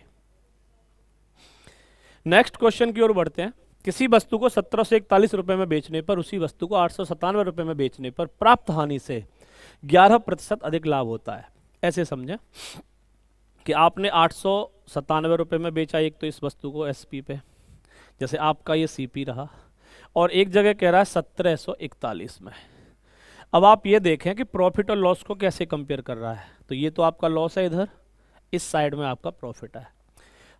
Next question की ओर बढ़ते हैं। किसी वस्तु को 1741 रुपए में बेचने पर उसी वस्तु को 897 रुपए में बेचने पर प्राप्त हानि से 11% अधिक लाभ होता है। ऐसे समझें कि आपने 897 रुपये में बेचा एक तो इस वस्तु को एसपी पे, जैसे आपका ये सीपी रहा, और एक जगह कह रहा है 1741 में। अब आप ये देखें कि प्रॉफिट और लॉस को कैसे कंपेयर कर रहा है। तो ये तो आपका लॉस है, इधर इस साइड में आपका प्रॉफिट है।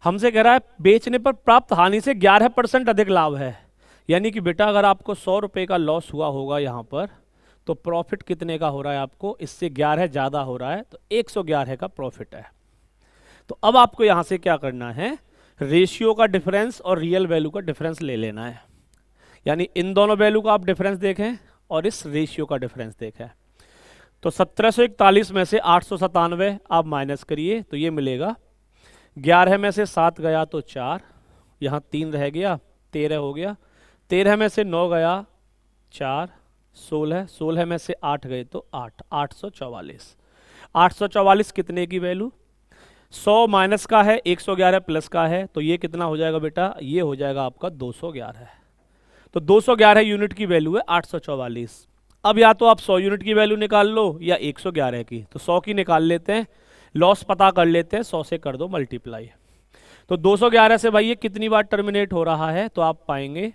हमसे कह रहा है बेचने पर प्राप्त हानि से 11% अधिक लाभ है, यानी कि बेटा अगर आपको 100 रुपये का लॉस हुआ होगा यहाँ पर, तो प्रॉफिट कितने का हो रहा है आपको, इससे 11 ज़्यादा हो रहा है, तो 111 का प्रॉफिट है। तो अब आपको यहाँ से क्या करना है, रेशियो का डिफरेंस और रियल वैल्यू का डिफरेंस ले लेना है। यानी इन दोनों वैल्यू का आप डिफरेंस देखें और इस रेशियो का डिफरेंस देखें। तो 1741 में से 897 आप माइनस करिए तो ये मिलेगा, 11 में से 7 गया तो 4, यहाँ 3 रह गया, 13 हो गया, 13 में से 9 गया 4, 16, 16 में से 8 गए तो 8, 844। 844 कितने की वैल्यू, 100 माइनस का है, 111 प्लस का है, तो ये कितना हो जाएगा बेटा, ये हो जाएगा आपका 211। तो 211 यूनिट की वैल्यू है 844। अब या तो आप 100 यूनिट की वैल्यू निकाल लो या 111 की, तो 100 की निकाल लेते हैं, लॉस पता कर लेते हैं, 100 से कर दो मल्टीप्लाई। तो 211 से भाई ये कितनी बार टर्मिनेट हो रहा है, तो आप पाएंगे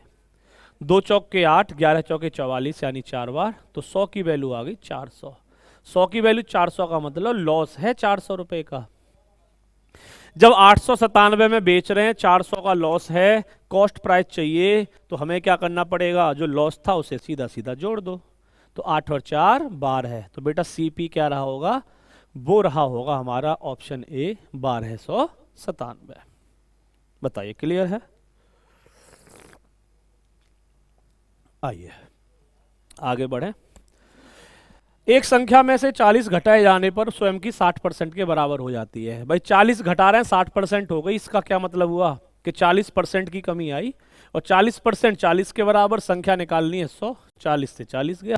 2 चौके 8, 11 चौके 44, यानी 4 बार। तो 100 की वैल्यू आ गई 400। 100 की वैल्यू 400 का मतलब लॉस है 400 रुपये का। जब 897 में बेच रहे हैं, 400 का लॉस है, कॉस्ट प्राइस चाहिए, तो हमें क्या करना पड़ेगा, जो लॉस था उसे सीधा सीधा जोड़ दो। तो 8 और 4 12 है, तो बेटा सीपी क्या रहा होगा, वो रहा होगा हमारा ऑप्शन ए 1297। बताइए क्लियर है। आइए आगे बढ़े। एक संख्या में से 40 घटाए जाने पर स्वयं की 60% के बराबर हो जाती है। भाई 40 घटा रहे हैं, 60% हो गई, इसका क्या मतलब हुआ कि 40% की कमी आई, और 40% 40 के बराबर संख्या निकालनी है 100, 40 से 40 गया।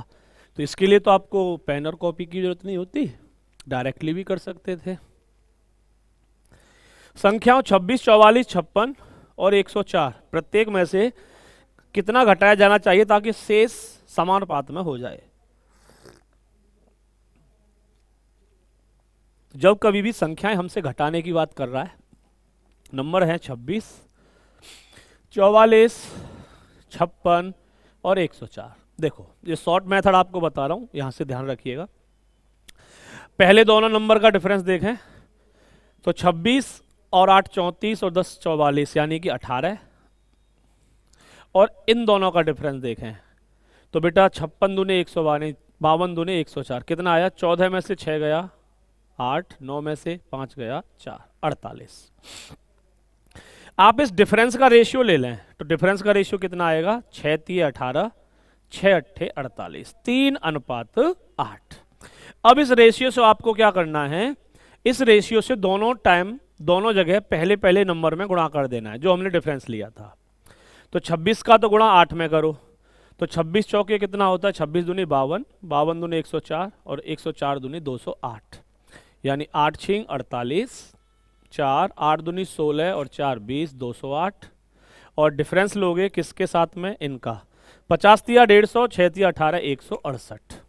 तो इसके लिए तो आपको पेन और कॉपी की जरूरत नहीं होती, डायरेक्टली भी कर सकते थे। संख्याओं 26, 44, 56 और 104 प्रत्येक में से कितना घटाया जाना चाहिए ताकि शेष समानुपात में हो जाए। जब कभी भी संख्याएं हमसे घटाने की बात कर रहा है, नंबर है 26, 44, 56 और 104। देखो ये शॉर्ट मेथड आपको बता रहा हूं, यहां से ध्यान रखिएगा। पहले दोनों नंबर का डिफरेंस देखें तो 26 और 8 34 और 10 44, यानी कि 18। और इन दोनों का डिफरेंस देखें तो बेटा 56 दूने 152, 52 दूने 104, कितना आया, 14 में से 6 गया 8, 9 में से 5 गया 4, 48। आप इस डिफरेंस का रेशियो ले लें तो डिफरेंस का रेशियो कितना आएगा, 6 3 18, 6 8 48, 3:8। अब इस रेशियो से आपको क्या करना है, इस रेशियो से दोनों टाइम दोनों जगह पहले पहले नंबर में गुणा कर देना है, जो हमने डिफरेंस लिया था। तो 26 का तो गुणा 8 में करो, तो 26 चौके कितना होता है, 26 दूनी 52, 52 दूनी 104 और 104 दूनी 208, यानी 8 6 48, 4 8 दूनी 16 और 4 20, 208। और डिफरेंस लोगे किसके साथ में, इनका 50 तिया 150, 6 तिया 18, 168।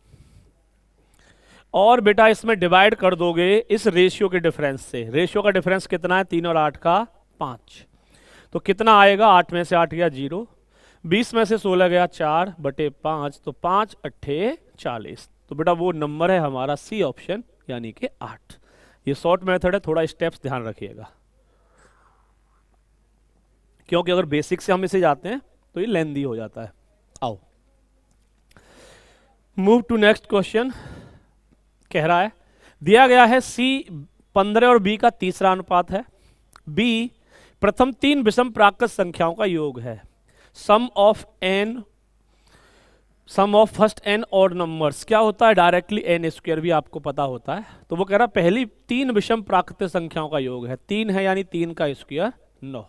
और बेटा इसमें डिवाइड कर दोगे इस रेशियो के डिफरेंस से। रेशियो का डिफरेंस कितना है, 3 और 8 का 5, तो कितना आएगा, 8 में से 8 गया 0, 20 में से 16 गया 4/5, तो 5 8 40। तो बेटा वो नंबर है हमारा सी ऑप्शन, यानी कि 8। ये शॉर्ट मेथड है, थोड़ा स्टेप्स ध्यान रखिएगा, क्योंकि अगर बेसिक से हम इसे जाते हैं तो ये लेंदी हो जाता है। आओ मूव टू नेक्स्ट क्वेश्चन। कह रहा है दिया गया है सी 15 और बी का तीसरा अनुपात है, बी प्रथम 3 विषम प्राकृत संख्याओं का योग है, sum of first n odd numbers. क्या होता है, डायरेक्टली n स्क्वायर भी आपको पता होता है। तो वो कह रहा है पहली 3 विषम प्राकृत संख्याओं का योग है, 3 है यानी 3 का स्क्वायर 9,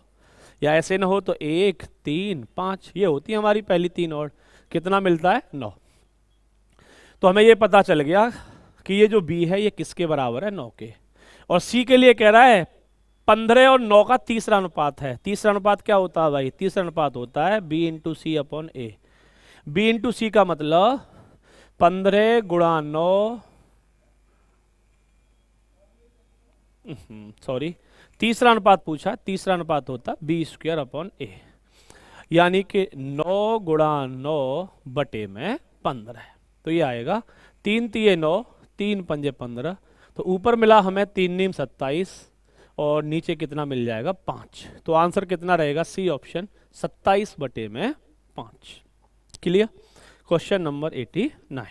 या ऐसे न हो तो 1 3 5, ये होती है हमारी पहली 3 ऑड। कितना मिलता है, 9। तो हमें ये पता चल गया कि ये जो b है ये किसके बराबर है, 9 के। और c के लिए कह रहा है 15 और 9 का तीसरा अनुपात है। तीसरा अनुपात क्या होता है भाई, तीसरा अनुपात होता है b इंटू सी अपॉन ए। b इंटू सी का मतलब 15 गुणा 9 सॉरी, तीसरा अनुपात पूछा, तीसरा अनुपात होता b² a, यानी कि 9 गुणा 9 बटे में 15। तो ये आएगा 3 तिये 9, 3 पंजे 15। तो ऊपर मिला हमें 3 नीम 27 और नीचे कितना मिल जाएगा 5। तो आंसर कितना रहेगा, सी ऑप्शन 27 बटे में 5। क्लियर। Question number 89।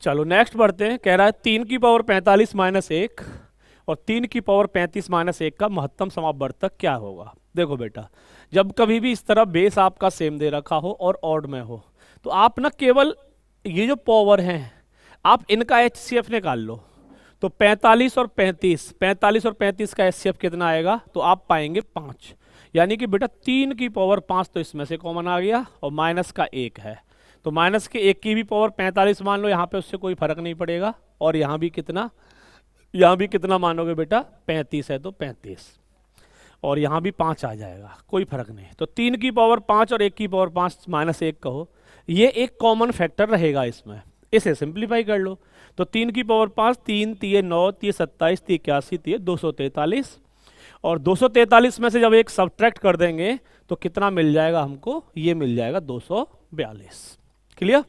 चलो नेक्स्ट बढ़ते हैं। कह रहा है 3 की पावर 45 माइनस 1 और 3 की पावर 35 माइनस 1 का महत्तम समापवर्तक क्या होगा। देखो बेटा, जब कभी भी इस तरह बेस आपका सेम दे रखा हो और ऑड में हो, तो आप ना केवल ये जो पावर हैं आप इनका HCF निकाल लो। तो 45 और 35 का HCF कितना आएगा, तो आप पाएंगे 5। यानी कि बेटा 3 की पावर 5 तो इसमें से कॉमन आ गया और माइनस का 1 है, तो माइनस के 1 की भी पावर 45 मान लो, यहाँ पे उससे कोई फर्क नहीं पड़ेगा। और यहाँ भी कितना मानोगे बेटा, 35 है तो 35, और यहाँ भी 5 आ जाएगा, कोई फर्क नहीं। तो 3 की पावर 5 और 1 की पावर 5 माइनस 1 कहो, ये एक कॉमन फैक्टर रहेगा इसमें, इसे सिंप्लीफाई कर लो। तो 3 की पावर 5, 3 तिये 9, तिये 27, तिये 81, तिये 243, और 243 में से जब एक सब्ट्रैक्ट कर देंगे तो कितना मिल जाएगा हमको, ये मिल जाएगा 242। क्लियर।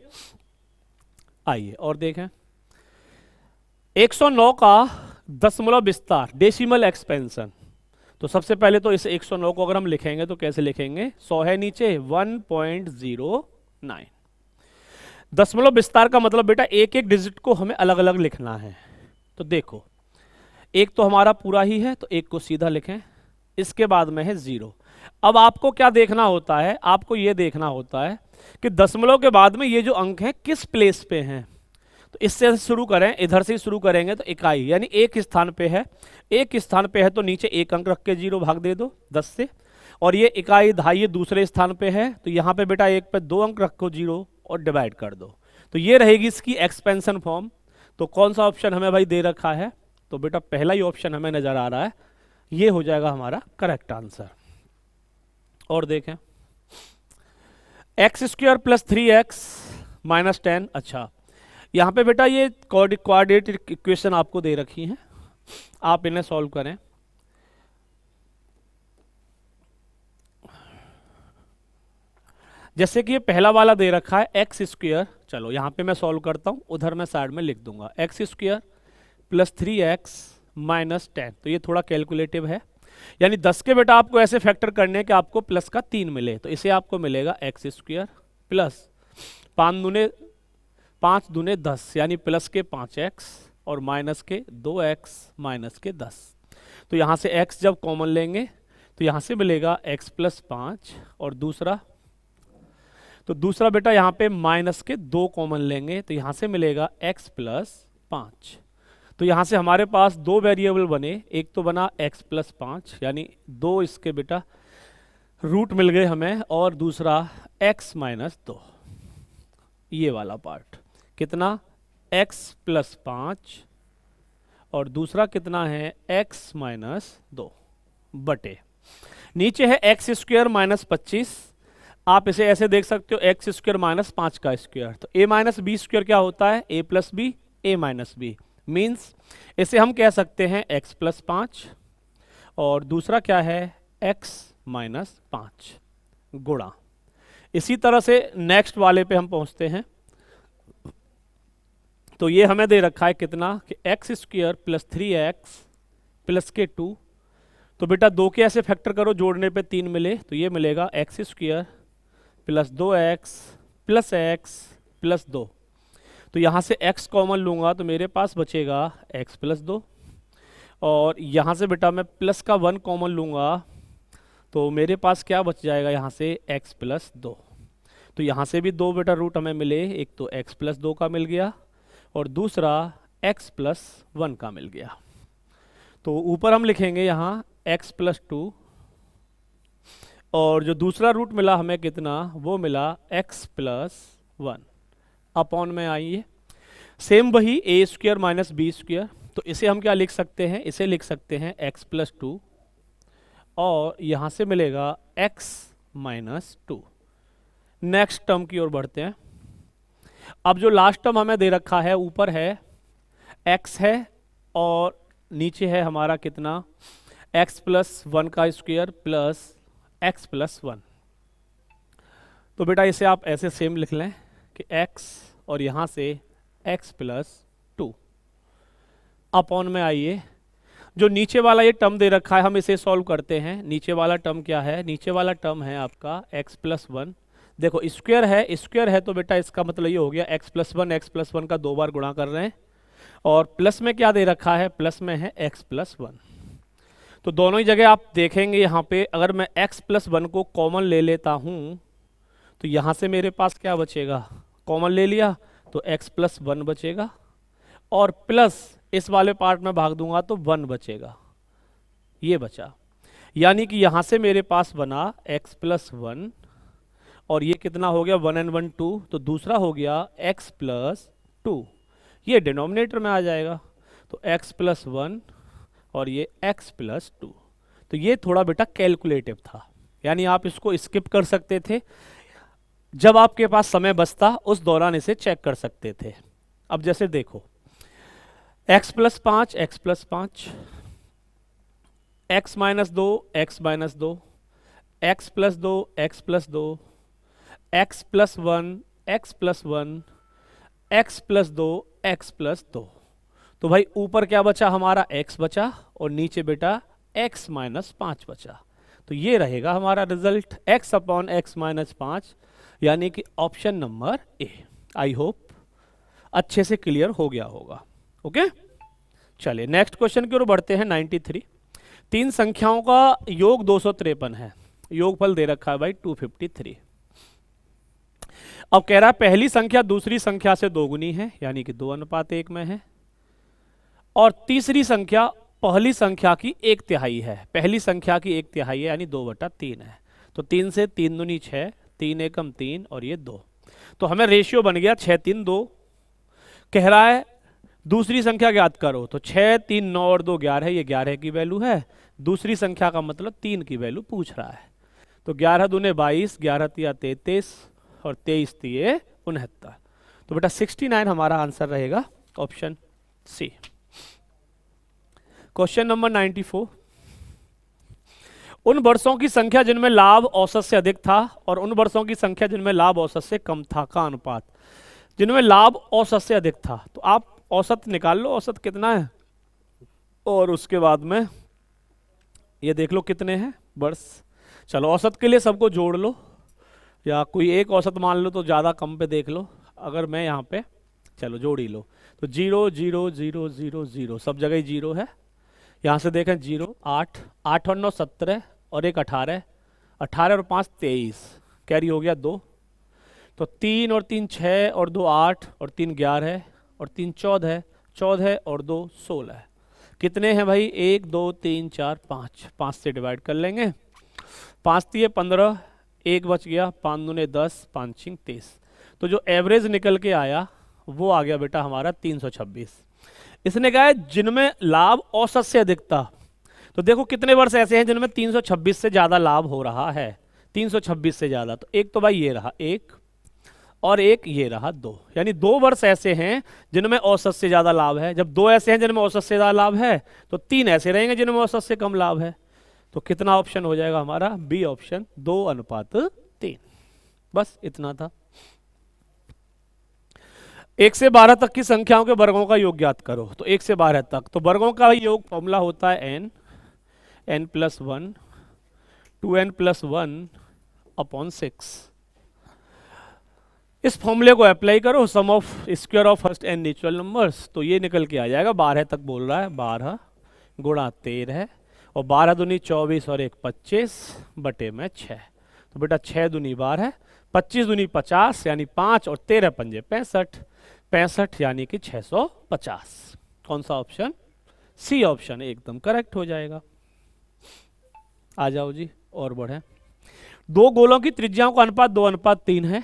आइए और देखें 109 का दशमलव विस्तार, डेसिमल एक्सपेंशन। तो सबसे पहले तो इस 109 को अगर हम लिखेंगे तो कैसे लिखेंगे, 100 है नीचे, 1.09। दशमलव विस्तार का मतलब बेटा एक एक डिजिट को हमें अलग अलग लिखना है। तो देखो, एक तो हमारा पूरा ही है तो एक को सीधा लिखें, इसके बाद में है 0। अब आपको क्या देखना होता है, आपको ये देखना होता है कि दशमलव के बाद में ये जो अंक हैं किस प्लेस पे हैं। तो इससे शुरू करें, इधर से शुरू करेंगे तो इकाई, यानी एक स्थान पे है, एक स्थान पे है तो नीचे एक अंक रख के 0 भाग दे दो 10 से। और ये इकाई दहाई ये दूसरे स्थान पे है, तो यहाँ पे बेटा एक पे 2 अंक रखो 0 और डिवाइड कर दो। तो ये रहेगी इसकी एक्सपेंशन फॉर्म। तो कौन सा ऑप्शन हमें भाई दे रखा है, तो बेटा पहला ही ऑप्शन हमें नजर आ रहा है, ये हो जाएगा हमारा करेक्ट आंसर। और देखें x² + 3x - 10। अच्छा, यहाँ पे बेटा ये क्वाड्रेटिक इक्वेशन आपको दे रखी हैं, आप इन्हें सॉल्व करें। जैसे कि ये पहला वाला दे रखा है x², चलो यहाँ पे मैं सॉल्व करता हूँ, उधर मैं साइड में लिख दूंगा x² + 3x - 10। तो ये थोड़ा कैलकुलेटिव है, यानी 10 के बेटा आपको ऐसे फैक्टर करने हैं कि आपको प्लस का 3 मिले। तो इसे आपको मिलेगा x² प्लस 5 दूने 10, यानी प्लस के 5x और माइनस के 2x माइनस के 10। तो यहाँ से x जब कॉमन लेंगे तो यहाँ से मिलेगा x + 5, और दूसरा बेटा यहाँ पे माइनस के 2 कॉमन लेंगे तो यहाँ से मिलेगा x + 5। तो यहाँ से हमारे पास 2 वेरिएबल बने, एक तो बना x + 5 यानी 2 इसके बेटा रूट मिल गए हमें, और दूसरा x - 2, ये वाला पार्ट कितना x + 5 और दूसरा कितना है x - 2 बटे नीचे है x² - 25। आप इसे ऐसे देख सकते हो x² - 5 का स्क्वायर। तो a - b² क्या होता है, a + b, a - b means इसे हम कह सकते हैं x + 5 और दूसरा क्या है x - 5 गुणा। इसी तरह से नेक्स्ट वाले पे हम पहुंचते हैं। तो ये हमें दे रखा है कितना कि x² + 3x प्लस के 2। तो बेटा 2 के ऐसे फैक्टर करो, जोड़ने पे 3 मिले, तो ये मिलेगा x² + 2x + x + 2। तो यहाँ से x कॉमन लूँगा तो मेरे पास बचेगा x + 2, और यहाँ से बेटा मैं प्लस का 1 कॉमन लूँगा तो मेरे पास क्या बच जाएगा यहाँ से x + 2। तो यहाँ से भी 2 बेटा रूट हमें मिले, एक तो x + 2 का मिल गया और दूसरा x + 1 का मिल गया। तो ऊपर हम लिखेंगे यहाँ x + 2, और जो दूसरा रूट मिला हमें कितना, वो मिला x + 1 अपॉन में आइए सेम वही a² - b²। तो इसे हम क्या लिख सकते हैं, इसे लिख सकते हैं x + 2, और यहाँ से मिलेगा x - 2। नेक्स्ट टर्म की ओर बढ़ते हैं। अब जो लास्ट टर्म हमें दे रखा है ऊपर है x है और नीचे है हमारा कितना, x प्लस 1 का स्क्वायर प्लस x प्लस 1। तो बेटा इसे आप ऐसे सेम लिख लें कि x और यहाँ से x प्लस 2 अपॉन में आइए, जो नीचे वाला ये टर्म दे रखा है हम इसे सॉल्व करते हैं। नीचे वाला टर्म क्या है, नीचे वाला टर्म है आपका x प्लस 1। देखो स्क्वायर है तो बेटा इसका मतलब ये हो गया x प्लस 1 का 2 बार गुणा कर रहे हैं, और प्लस में क्या दे रखा है, प्लस में है x प्लस 1। तो दोनों ही जगह आप देखेंगे यहाँ पे अगर मैं x प्लस 1 को कॉमन ले लेता हूँ तो यहाँ से मेरे पास क्या बचेगा, कॉमन ले लिया तो x प्लस 1 बचेगा, और प्लस इस वाले पार्ट में भाग दूंगा तो 1 बचेगा, ये बचा। यानी कि यहाँ से मेरे पास बना x प्लस 1, और ये कितना हो गया 1 and 1 2, तो दूसरा हो गया x प्लस 2, ये डिनोमिनेटर में आ जाएगा। तो x प्लस 1 और ये x प्लस 2। तो ये थोड़ा बेटा कैलकुलेटिव था, यानी आप इसको स्किप कर सकते थे, जब आपके पास समय बचता उस दौरान इसे चेक कर सकते थे। अब जैसे देखो x plus 5 x plus 5, x minus 2 x minus 2, x plus 2 x plus 2, x plus 1 x plus 1, x plus 2 x plus 2। तो भाई ऊपर क्या बचा हमारा x बचा, और नीचे बेटा x माइनस 5 बचा। तो ये रहेगा हमारा result x upon x minus 5, यानी कि option number A. I hope अच्छे से क्लियर हो गया होगा। ओके, चलिए नेक्स्ट क्वेश्चन की ओर बढ़ते हैं। 93, तीन संख्याओं का योग 253 है, योगफल दे रखा है भाई 253। अब कह रहा है पहली संख्या दूसरी संख्या से दोगुनी है, यानी कि 2:1 में है, और तीसरी संख्या पहली संख्या की 1/3 है। पहली संख्या की 1/3 है यानी 2/3 है। तो 3 से 3 दूनी 6, 3 एकम 3 और ये 2। तो हमें रेशियो बन गया 6 3 2। कह रहा है दूसरी संख्या ज्ञात करो, तो 6 3 9 और 2 11, ये 11 की वैल्यू है। दूसरी संख्या का मतलब 3 की वैल्यू पूछ रहा है। तो 11 दूने 22, 11 तिया 33 और 23 तिये 69। तो बेटा 69 हमारा आंसर रहेगा ऑप्शन सी। क्वेश्चन नंबर 94, उन वर्षों की संख्या जिनमें लाभ औसत से अधिक था और उन वर्षों की संख्या जिनमें लाभ औसत से कम था का अनुपात। जिनमें लाभ औसत से अधिक था, तो आप औसत निकाल लो, औसत कितना है, और उसके बाद में ये देख लो कितने हैं वर्ष। चलो औसत के लिए सबको जोड़ लो, या कोई एक औसत मान लो तो ज़्यादा कम पे देख लो। अगर मैं यहाँ पे चलो जोड़ ही लो, तो 0 0 0 0 0 सब जगह ही 0 है। यहाँ से देखें 0 8 8 और 9 17 और 1 18, 18 और 5 23, कैरी हो गया 2। तो 3 और 3 6 और 2 8 और 3 11 और 3 14, 14 और 2 16। कितने हैं भाई, 1 2 3 4 5, 5 से डिवाइड कर लेंगे। 5 तिये 15, 1 बच गया, 5 दूने 10, 5 छिंग 23। तो जो एवरेज निकल के आया वो आ गया बेटा हमारा 326। इसने कहा है जिनमें लाभ औसत से अधिक था। तो देखो कितने वर्ष ऐसे हैं जिनमें 326 से ज़्यादा लाभ हो रहा है, 326 से ज़्यादा। तो एक तो भाई ये रहा 1, और एक ये रहा 2, यानी 2 वर्ष ऐसे हैं जिनमें औसत से ज़्यादा लाभ है। जब 2 ऐसे हैं जिनमें औसत से ज़्यादा लाभ है, तो 3 ऐसे रहेंगे जिनमें औसत से कम लाभ है। तो कितना ऑप्शन हो जाएगा हमारा, बी ऑप्शन 2:3। बस इतना था। 1 से 12 तक की संख्याओं के वर्गों का योग ज्ञात करो। तो 1 से 12 तक, तो वर्गों का योग फॉर्मूला होता है n plus 1 2n plus 1 upon 6। इस फॉर्मूले को अप्लाई करो, sum of square of first n natural numbers, तो ये निकल के आ जाएगा 12 तक बोल रहा है, 12 गुणा 13 और 12 दूनी 24 और 1 25 बटे में 6। तो बेटा 6 दूनी 12, 25 दूनी 50 यानी 5 और 13 पंजे 65, 65 यानी कि 650। कौन सा ऑप्शन, सी ऑप्शन एकदम करेक्ट हो जाएगा। आ जाओ जी और बढ़े। दो गोलों की त्रिज्याओं का अनुपात 2:3 है,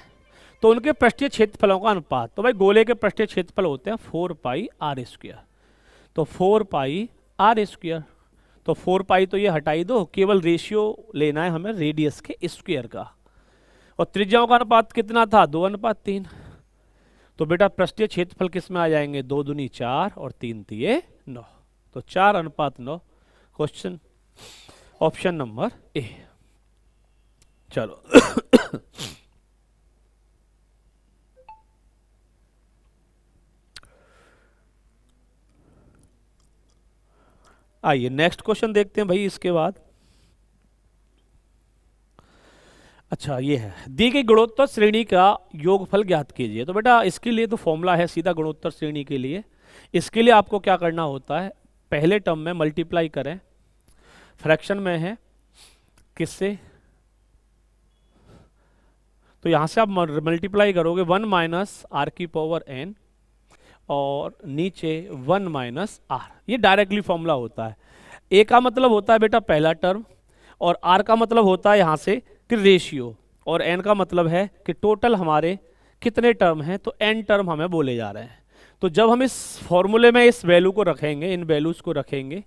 तो उनके पृष्ठीय क्षेत्रफलों का अनुपात। तो भाई गोले के पृष्ठीय क्षेत्रफल होते हैं 4 पाई r स्क्वायर, तो 4 पाई r स्क्वायर। तो 4 पाई तो ये हटाई दो, केवल रेशियो लेना है हमें रेडियस के स्क्वायर का। और त्रिज्याओं का अनुपात कितना था, 2:3। तो बेटा पृष्ठीय क्षेत्रफल किस में आ जाएंगे, 2 दूनी 4 और 3 तिये 9। तो 4:9 क्वेश्चन ऑप्शन नंबर ए। चलो आइए नेक्स्ट क्वेश्चन देखते हैं भाई इसके बाद। अच्छा ये है, दी गई गुणोत्तर श्रेणी का योगफल ज्ञात कीजिए। तो बेटा इसके लिए तो फॉर्मूला है सीधा गुणोत्तर श्रेणी के लिए। इसके लिए आपको क्या करना होता है, पहले टर्म में मल्टीप्लाई करें, फ्रैक्शन में है किससे, तो यहां से आप मल्टीप्लाई करोगे 1 माइनस आर की पावर n और नीचे 1 माइनस आर। ये डायरेक्टली फॉर्मूला होता है। ए का मतलब होता है बेटा पहला टर्म, और आर का मतलब होता है यहां से कि रेशियो, और एन का मतलब है कि टोटल हमारे कितने टर्म हैं, तो एन टर्म हमें बोले जा रहे हैं। तो जब हम इस फॉर्मूले में इस वैल्यू को रखेंगे, इन वैल्यूज को रखेंगे,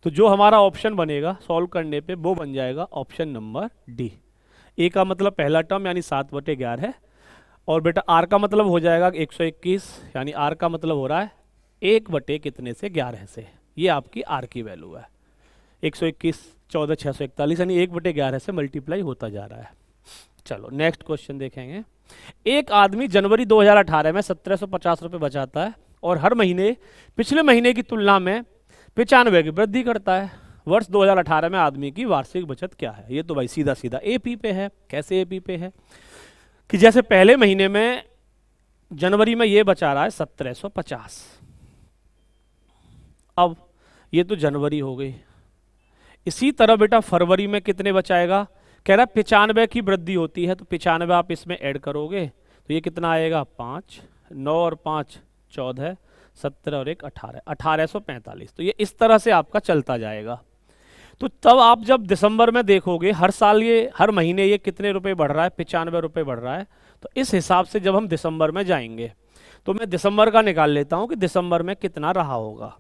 तो जो हमारा ऑप्शन बनेगा सॉल्व करने पे वो बन जाएगा ऑप्शन नंबर डी। ए का मतलब पहला टर्म यानी 7/11 है, और बेटा आर का मतलब हो जाएगा 121, यानी आर का मतलब हो रहा है 1 कितने से 11 से। ये आपकी आर की वैल्यू है, 121 14,641 यानी 1/11 से मल्टीप्लाई होता जा रहा है। चलो नेक्स्ट क्वेश्चन देखेंगे। एक आदमी जनवरी 2018 में 1750 रुपये बचाता है और हर महीने पिछले महीने की तुलना में 95 की वृद्धि करता है। वर्ष 2018 में आदमी की वार्षिक बचत क्या है? ये तो भाई सीधा सीधा एपी पे है। कैसे एपी पे है कि जैसे पहले महीने में जनवरी में ये बचा रहा है 1750, अब ये तो जनवरी हो गई। इसी तरह बेटा फरवरी में कितने बचाएगा, कह रहा है 95 की वृद्धि होती है, तो 95 आप इसमें ऐड करोगे तो ये कितना आएगा 5, 9 और 5 14, 17 और 1 18, 1845। तो ये इस तरह से आपका चलता जाएगा। तो तब आप जब दिसंबर में देखोगे हर साल ये हर महीने ये कितने रुपए बढ़ रहा है, 95 रुपये बढ़ रहा है। तो इस हिसाब से जब हम दिसंबर में जाएंगे तो मैं दिसंबर का निकाल लेता हूँ कि दिसंबर में कितना रहा होगा।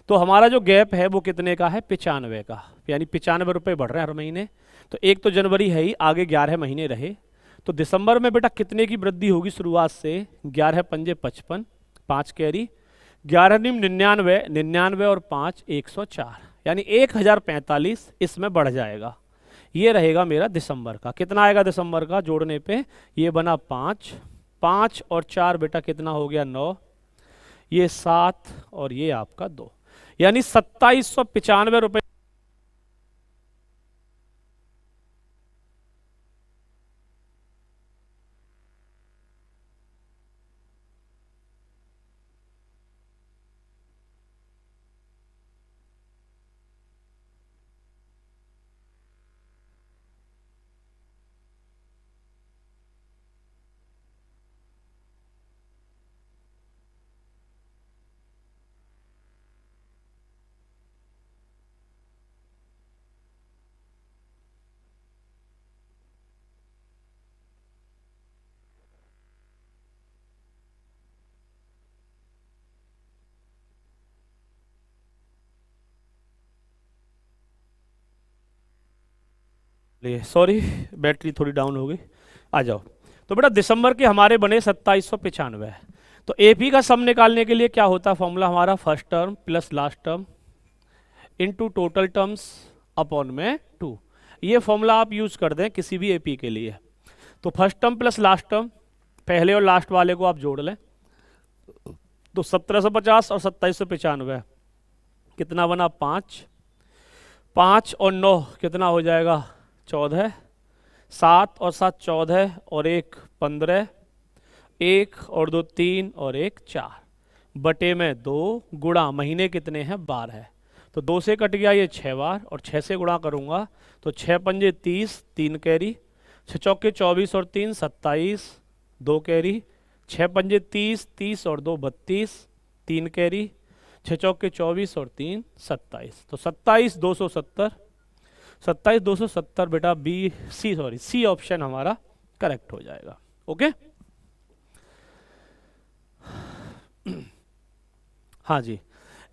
तो हमारा जो गैप है वो कितने का है, 95 का, यानी 95 रुपये बढ़ रहे हैं हर महीने। तो एक तो जनवरी है ही, आगे 11 महीने रहे, तो दिसंबर में बेटा कितने की वृद्धि होगी शुरुआत से, 11 पंजे 55, 5 कैरी, 11 निम 99, 99 और 5 104, यानी 1045 इसमें बढ़ जाएगा। ये रहेगा मेरा दिसंबर का। कितना आएगा दिसंबर का जोड़ने पे, ये बना 5, 5 और 4 बेटा कितना हो गया 9, ये 7 और ये आपका 2, यानी 2795 रुपये। सॉरी बैटरी थोड़ी डाउन हो गई, आ जाओ। तो बेटा दिसंबर के हमारे बने 2795। तो एपी का सम निकालने के लिए क्या होता है फॉर्मूला हमारा, first term plus last term into total terms upon में 2। ये फॉर्मूला आप यूज कर दें किसी भी एपी के लिए। तो first term plus last term, पहले और लास्ट वाले को आप जोड़ लें, तो 1750 और 2795 कितना बना 5, 5 और 9 कितना हो जाएगा 14, 7 और 7 14 और 1 15, 1 और 2 3 और 1 4, बटे में 2 गुणा महीने कितने हैं 12। तो 2 से कट गया ये 6 बार, और 6 से गुणा करूंगा तो 6 पंजे 30, 3 कैरी, 6 चौके 24 और 3 27, 2 कैरी, 6 पंजे 30, 30 और 2 32, 3 कैरी, 6 चौके 24 और 3 27। तो 27 270, 27 270 बेटा सी ऑप्शन हमारा करेक्ट हो जाएगा। ओके हाँ जी,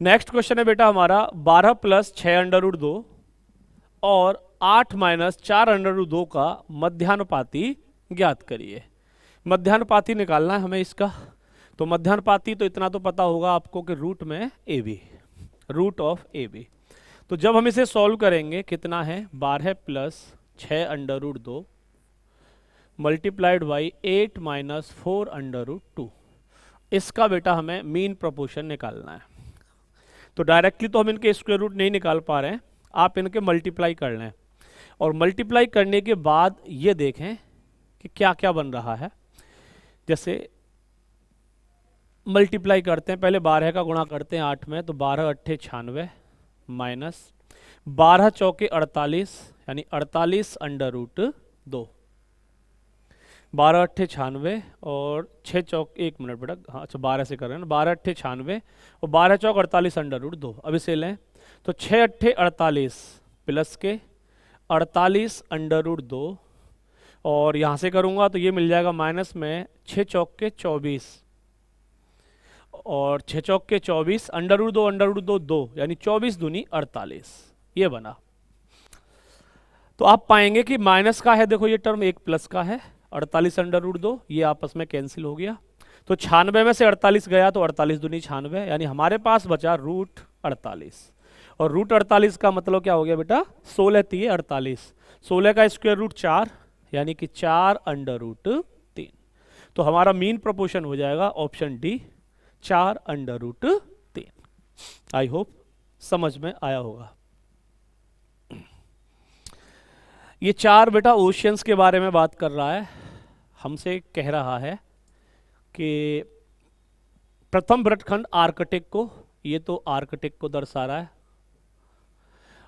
नेक्स्ट क्वेश्चन है बेटा हमारा 12 प्लस 6√2 और 8 माइनस 4√2 का मध्यानुपाती ज्ञात करिए। मध्यानुपाती निकालना है हमें इसका। तो मध्यानुपाती तो इतना तो पता होगा आपको कि रूट में A B, root of A B. तो जब हम इसे सॉल्व करेंगे कितना है 12 plus 6 under root 2 multiplied by 8 minus 4 under root 2। इसका बेटा हमें मीन प्रोपोर्शन निकालना है। तो डायरेक्टली तो हम इनके स्क्वायर रूट नहीं निकाल पा रहे हैं, आप इनके मल्टीप्लाई कर लें और मल्टीप्लाई करने के बाद ये देखें कि क्या क्या बन रहा है। जैसे मल्टीप्लाई करते हैं, पहले 12 का गुणा करते हैं 8 में, तो 12 अट्ठे 96 माइनस 12 चौके 48 यानी 48 अंडर रूट 2, 12 अट्ठे 96 और 6 चौक 1 मिनट बेटा, हाँ अच्छा 12 से कर रहे हैं ना, 12 अट्ठे 96 और 12 चौक 48 अंडर रूट 2। अब इसे लें तो 6 अट्ठे 48 प्लस के 48 अंडर रूट 2 और यहाँ से करूँगा तो ये मिल जाएगा माइनस में 6 चौक के 24 और 6 चौक के 24 अंडर रूट 2 2 यानी 24 दूनी 48, ये बना। तो आप पाएंगे कि माइनस का है, देखो ये टर्म एक प्लस का है, 48 अंडर रूट 2 ये आपस में कैंसिल हो गया। तो 96 में से 48 गया तो 48 दूनी 96 यानी हमारे पास बचा रूट 48 और रूट 48 का मतलब क्या हो गया बेटा 16 3 48, 16 का स्क्वायर रूट 4 यानी कि 4 अंडर रूट 3। तो हमारा मीन प्रोपोर्शन हो जाएगा option D 4 under root 3। I hope समझ में आया होगा। ये 4 बेटा ओशियंस के बारे में बात कर रहा है, हमसे कह रहा है कि प्रथम वृत्तखंड आर्कटिक को, ये तो आर्कटिक को दर्शा रहा है,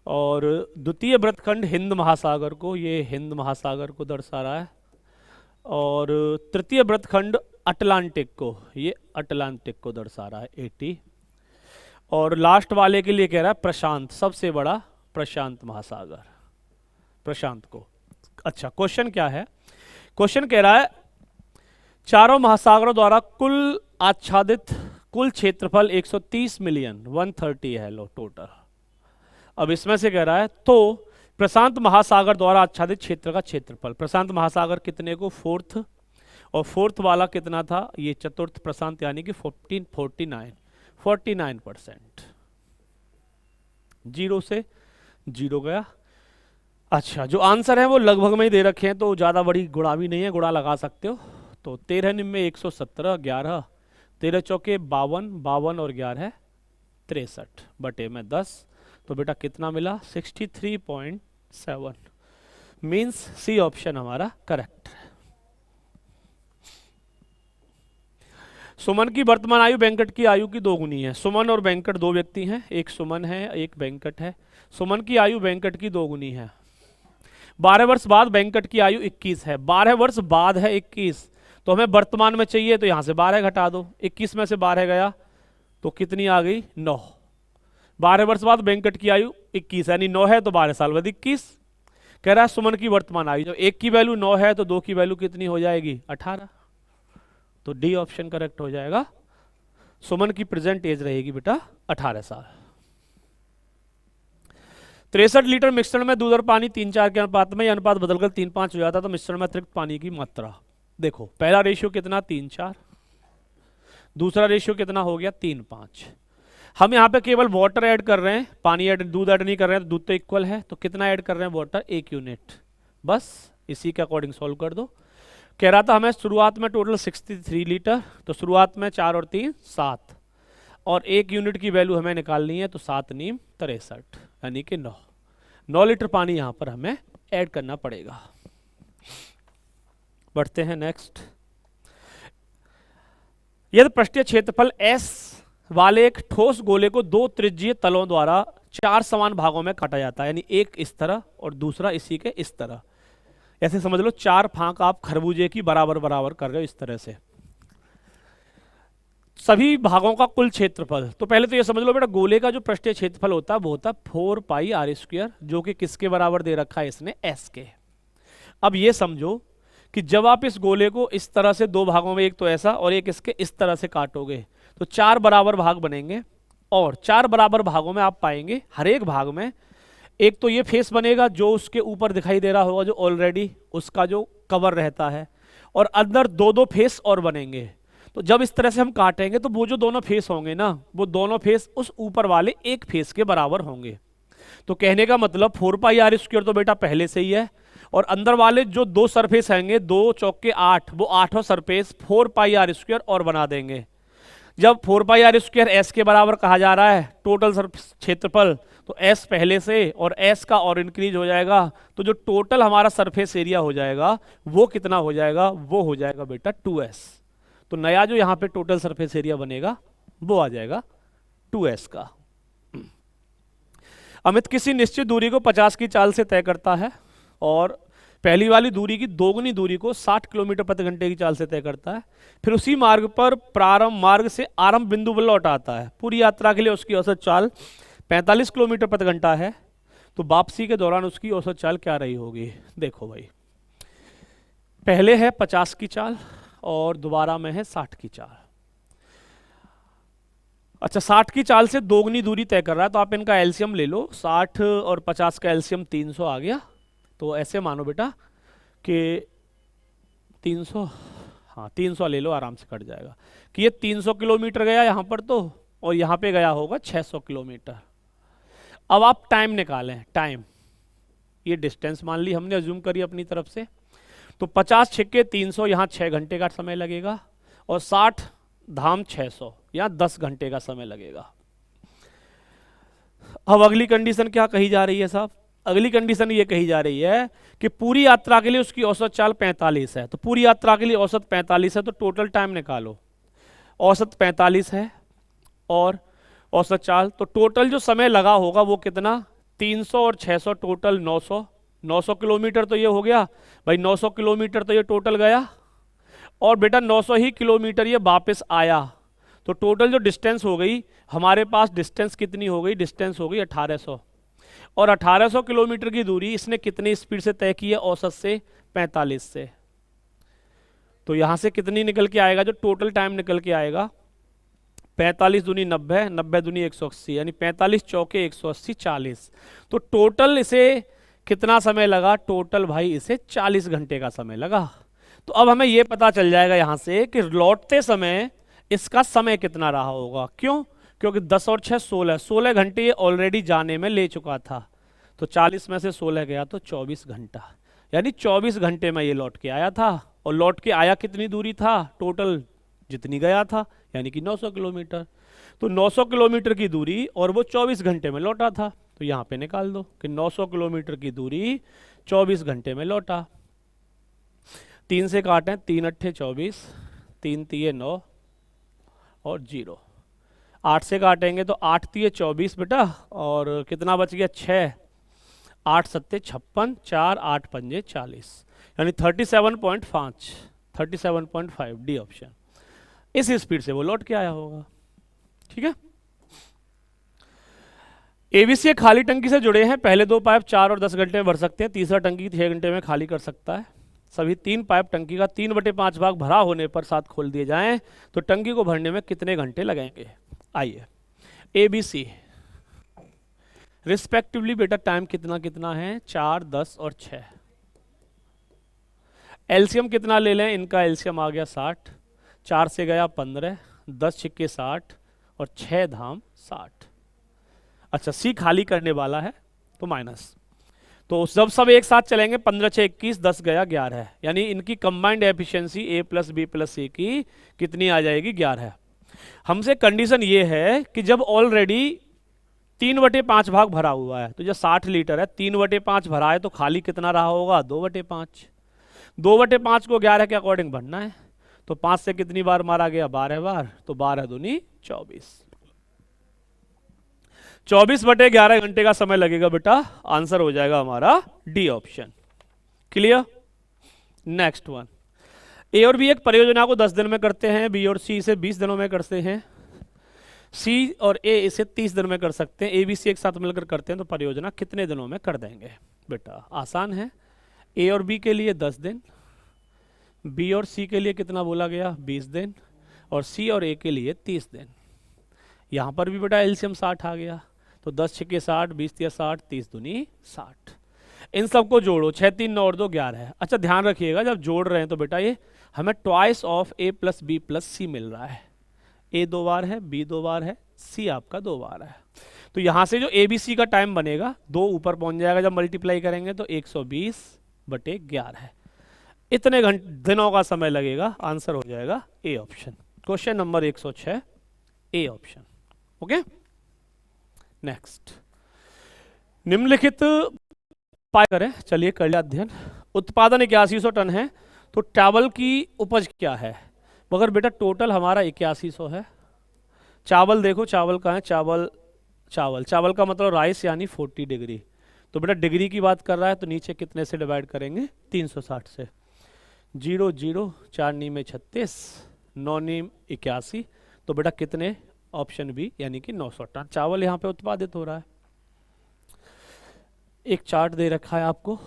और द्वितीय वृत्तखंड हिंद महासागर को, ये हिंद महासागर को दर्शा रहा है, और तृतीय वृत्तखंड अटलांटिक को, ये अटलांटिक को दर्शा रहा है 80, और लास्ट वाले के लिए कह रहा है प्रशांत, सबसे बड़ा प्रशांत महासागर, प्रशांत को। अच्छा क्वेश्चन क्या है, क्वेश्चन कह रहा है चारों महासागरों द्वारा कुल आच्छादित कुल क्षेत्रफल 130 मिलियन 130 है लो टोटल। अब इसमें से कह रहा है तो प्रशांत महासागर द्वारा आच्छादित क्षेत्र का क्षेत्रफल, प्रशांत महासागर कितने को 4th और 4th वाला कितना था ये चतुर्थ प्रशांत यानी कि 49%, 0 से 0 गया। अच्छा जो आंसर है वो लगभग में ही दे रखे हैं, तो ज़्यादा बड़ी गुणा भी नहीं है, गुणा लगा सकते हो। तो 13 निम्न 117, 11 13 चौके 52, 52 और 11 63 बटे में 10, तो बेटा कितना मिला 63.7, मीन्स सी ऑप्शन हमारा करेक्ट है। सुमन की वर्तमान आयु वेंकट की आयु की 2 गुनी है। सुमन और वेंकट 2 व्यक्ति हैं, एक सुमन है एक वेंकट है। सुमन की आयु वेंकट की 2 गुनी है। 12 वर्ष बाद वेंकट की आयु 21 है। 12 वर्ष बाद है 21, तो हमें वर्तमान में चाहिए, तो यहां से 12 घटा दो, 21 में से 12 गया तो कितनी आ गई 9। 12 वर्ष बाद वेंकट की आयु 21 यानी 9 है, तो 12 साल बाद 21। कह रहा है सुमन की वर्तमान आयु, जब एक की वैल्यू 9 है तो 2 की वैल्यू कितनी हो जाएगी 18, तो डी ऑप्शन करेक्ट हो जाएगा। सुमन की प्रेजेंट एज रहेगी बेटा 18 साल। 63 लीटर मिश्रण में दूध और पानी 3:4 के अनुपात में, यह अनुपात बदलकर 3:5 हो जाता, तो मिश्रण में अतिरिक्त पानी की मात्रा देखो, पहला रेशियो कितना 3:4, दूसरा रेशियो कितना हो गया 3:5। हम यहाँ पे केवल वाटर ऐड कर रहे हैं, पानी ऐड, दूध ऐड नहीं कर रहे हैं, तो दूध तो इक्वल है, तो कितना ऐड कर रहे हैं वाटर 1 यूनिट, बस इसी के अकॉर्डिंग सॉल्व कर दो। कह रहा था हमें शुरुआत में टोटल 63 लीटर, तो शुरुआत में 4 और 3 7, और 1 यूनिट की वैल्यू हमें निकालनी है, तो 7 नीम 63 यानी कि 9 लीटर पानी यहाँ पर हमें ऐड करना पड़ेगा। बढ़ते हैं नेक्स्ट। यदि पृष्ठीय क्षेत्रफल S वाले एक ठोस गोले को 2 त्रिज्यीय तलों द्वारा 4 समान भागों में काटा जाता है, यानी एक इस तरह और दूसरा इसी के इस तरह, ऐसे समझ लो 4 फांक आप खरबूजे की बराबर बराबर कर रहे हो इस तरह से, सभी भागों का कुल क्षेत्रफल। तो पहले तो ये समझ लो बेटा गोले का जो पृष्ठीय क्षेत्रफल होता है वो होता है 4 पाई r², जो कि किसके बराबर दे रखा है इसने S के। अब ये समझो कि जब आप इस गोले को इस तरह से 2 भागों में, एक तो ऐसा और एक इसके इस तरह से काटोगे, तो 4 बराबर भाग बनेंगे, और 4 बराबर भागों में आप पाएंगे हर एक भाग में एक तो ये फेस बनेगा जो उसके ऊपर दिखाई दे रहा होगा, जो ऑलरेडी उसका जो कवर रहता है, और अंदर 2-2 फेस और बनेंगे। तो जब इस तरह से हम काटेंगे तो वो जो दोनों फेस होंगे ना, वो दोनों फेस उस ऊपर वाले एक फेस के बराबर होंगे। तो कहने का मतलब 4πr² तो बेटा पहले से ही है, और अंदर वाले जो दो सरफेस आएंगे, 2 चौके 8, वो आठों सरफेस 4πr² और बना देंगे। जब 4πr² एस के बराबर कहा जा रहा है टोटल क्षेत्रफल, तो एस पहले से और एस का और इंक्रीज हो जाएगा, तो जो टोटल हमारा सरफेस एरिया हो जाएगा वो कितना हो जाएगा, वो हो जाएगा बेटा 2s। तो नया जो यहाँ पे टोटल सरफेस एरिया बनेगा वो आ जाएगा 2s का। अमित किसी निश्चित दूरी को 50 की चाल से तय करता है और पहली वाली दूरी की दोगुनी दूरी को 60 किलोमीटर प्रति घंटे की चाल से तय करता है, फिर उसी मार्ग पर प्रारंभ मार्ग से आरंभ बिंदु पर लौट आता है। पूरी यात्रा के लिए उसकी औसत चाल 45 किलोमीटर प्रति घंटा है, तो वापसी के दौरान उसकी औसत चाल क्या रही होगी? देखो भाई, पहले है 50 की चाल और दोबारा में है 60 की चाल। अच्छा, 60 की चाल से दोगुनी दूरी तय कर रहा है, तो आप इनका एलसीएम ले लो। 60 और 50 का एलसीएम 300 आ गया। तो ऐसे मानो बेटा कि 300, हाँ 300 ले लो, आराम से कट जाएगा कि ये 300 किलोमीटर गया यहाँ पर तो, और यहाँ पे गया होगा 600 किलोमीटर। अब आप टाइम निकालें, टाइम, ये डिस्टेंस मान ली हमने, अज्यूम करी अपनी तरफ से। तो 50 छिक्के 300, यहाँ 6 घंटे का समय लगेगा, और 60 धाम 600, यहाँ 10 घंटे का समय लगेगा। अब अगली कंडीशन क्या कही जा रही है साहब? अगली कंडीशन ये कही जा रही है कि पूरी यात्रा के लिए उसकी औसत चाल 45 है। तो पूरी यात्रा के लिए औसत 45 है, तो टोटल टाइम निकालो। औसत 45 है और औसत चाल, तो टोटल जो समय लगा होगा वो कितना? 300 और 600 टोटल 900। 900 किलोमीटर तो ये हो गया भाई, 900 किलोमीटर तो ये टोटल गया, और बेटा 900 ही किलोमीटर ये वापस आया। तो टोटल जो डिस्टेंस हो गई हमारे पास, डिस्टेंस कितनी हो गई? डिस्टेंस हो गई 1800। और 1800 किलोमीटर की दूरी इसने कितनी स्पीड से तय की है? औसत से 45 से। तो यहां से कितनी निकल के आएगा? जो टोटल टाइम निकल के आएगा 45 दूनी 90, 90 दूनी 180, यानी 45 चौके 180, 40। तो टोटल इसे कितना समय लगा? टोटल भाई इसे 40 घंटे का समय लगा। तो अब हमें यह पता चल जाएगा यहां से कि लौटते समय इसका समय कितना रहा होगा। क्यों? क्योंकि 10 और 6 16, 16 घंटे ये ऑलरेडी जाने में ले चुका था। तो 40 में से 16 गया तो 24 घंटा, यानी 24 घंटे में ये लौट के आया था। और लौट के आया कितनी दूरी था? टोटल जितनी गया था, यानी कि 900 किलोमीटर। तो 900 किलोमीटर की दूरी और वो 24 घंटे में लौटा था। तो यहाँ पे निकाल दो कि 900 किलोमीटर की दूरी 24 घंटे में लौटा। 3 से काटें, 3 अट्ठे 24, 3 तिये 9 और 0। 8 से काटेंगे तो 8 तिये 24 बेटा, और कितना बच गया? 6, 8 सत्ते 56, 4 8 पंजे 40, यानी 37.5, 37.5 डी ऑप्शन। इस स्पीड से वो लौट के आया होगा। ठीक है। एबीसी एक खाली टंकी से जुड़े हैं। पहले 2 पाइप 4 और 10 घंटे में भर सकते हैं, तीसरा टंकी 6 घंटे में खाली कर सकता है। सभी 3 पाइप टंकी का 3/5 भाग भरा होने पर साथ खोल दिए जाएं तो टंकी को भरने में कितने घंटे लगेंगे? आइए, एबीसी रिस्पेक्टिवली बेटा टाइम कितना कितना है? 4, 10 और 6। एलसीएम कितना ले लें? इनका एलसीएम आ गया 60, 4 से गया 15, 10 छिक्के 60 और 6 धाम 60। अच्छा, सी खाली करने वाला है तो माइनस। तो जब सब एक साथ चलेंगे 15 6 21, 10 गया 11, यानी इनकी कंबाइंड एफिशिएंसी ए प्लस बी प्लस सी की कितनी आ जाएगी? 11। हमसे कंडीशन ये है कि जब ऑलरेडी 3/5 भाग भरा हुआ है, तो जब 60 लीटर है 3/5 भरा है, तो खाली कितना रहा होगा? 2/5। 2/5 को 11 के अकॉर्डिंग भरना है। तो 5 से कितनी बार मारा गया? 12 बार। तो 12 दूनी 24। 24/11 घंटे का समय लगेगा बेटा। आंसर हो जाएगा हमारा D option. Clear? Next one. A और बी एक परियोजना को 10 दिन में करते हैं, बी और सी इसे 20 दिनों में करते हैं, सी और ए इसे 30 दिन में कर सकते हैं। ए बी सी एक साथ मिलकर करते हैं तो परियोजना कितने दिनों में कर देंगे? बेटा आसान है। ए और बी के लिए 10 दिन, बी और सी के लिए कितना बोला गया? 20 दिन, और सी और ए के लिए 30 दिन। यहाँ पर भी बेटा एलसीएम 60 आ गया, तो 10 छिक्के 60, 20 तिया 60, 30 दूनी 60। इन सबको जोड़ो, 6 3 9 और 2 11 है। अच्छा ध्यान रखिएगा जब जोड़ रहे हैं तो बेटा ये हमें twice of a plus B plus C मिल रहा है। a 2 बार है, b 2 बार है, c आपका 2 बार है। तो यहाँ से जो ए बी सी का टाइम बनेगा 2 ऊपर पहुँच जाएगा जब मल्टीप्लाई करेंगे तो 120/11। इतने दिनों का समय लगेगा, आंसर हो जाएगा A option. Question number 106 A option. Okay next, निम्नलिखित पाए करें। चलिए कर लिया अध्ययन। उत्पादन 8100 टन है तो चावल की उपज क्या है? मगर बेटा टोटल हमारा 8100 है। चावल देखो, चावल कहाँ है? चावल का मतलब राइस यानी 40 डिग्री। तो बेटा डिग्री की बात कर रहा है तो नीचे कितने से डिवाइड करेंगे? 360 से। 0 0 4 नी में 36, 9 नी 81। तो बेटा कितने? ऑप्शन बी यानी कि 900 टन चावल यहाँ पे उत्पादित हो रहा है। एक चार्ट दे रखा है आपको।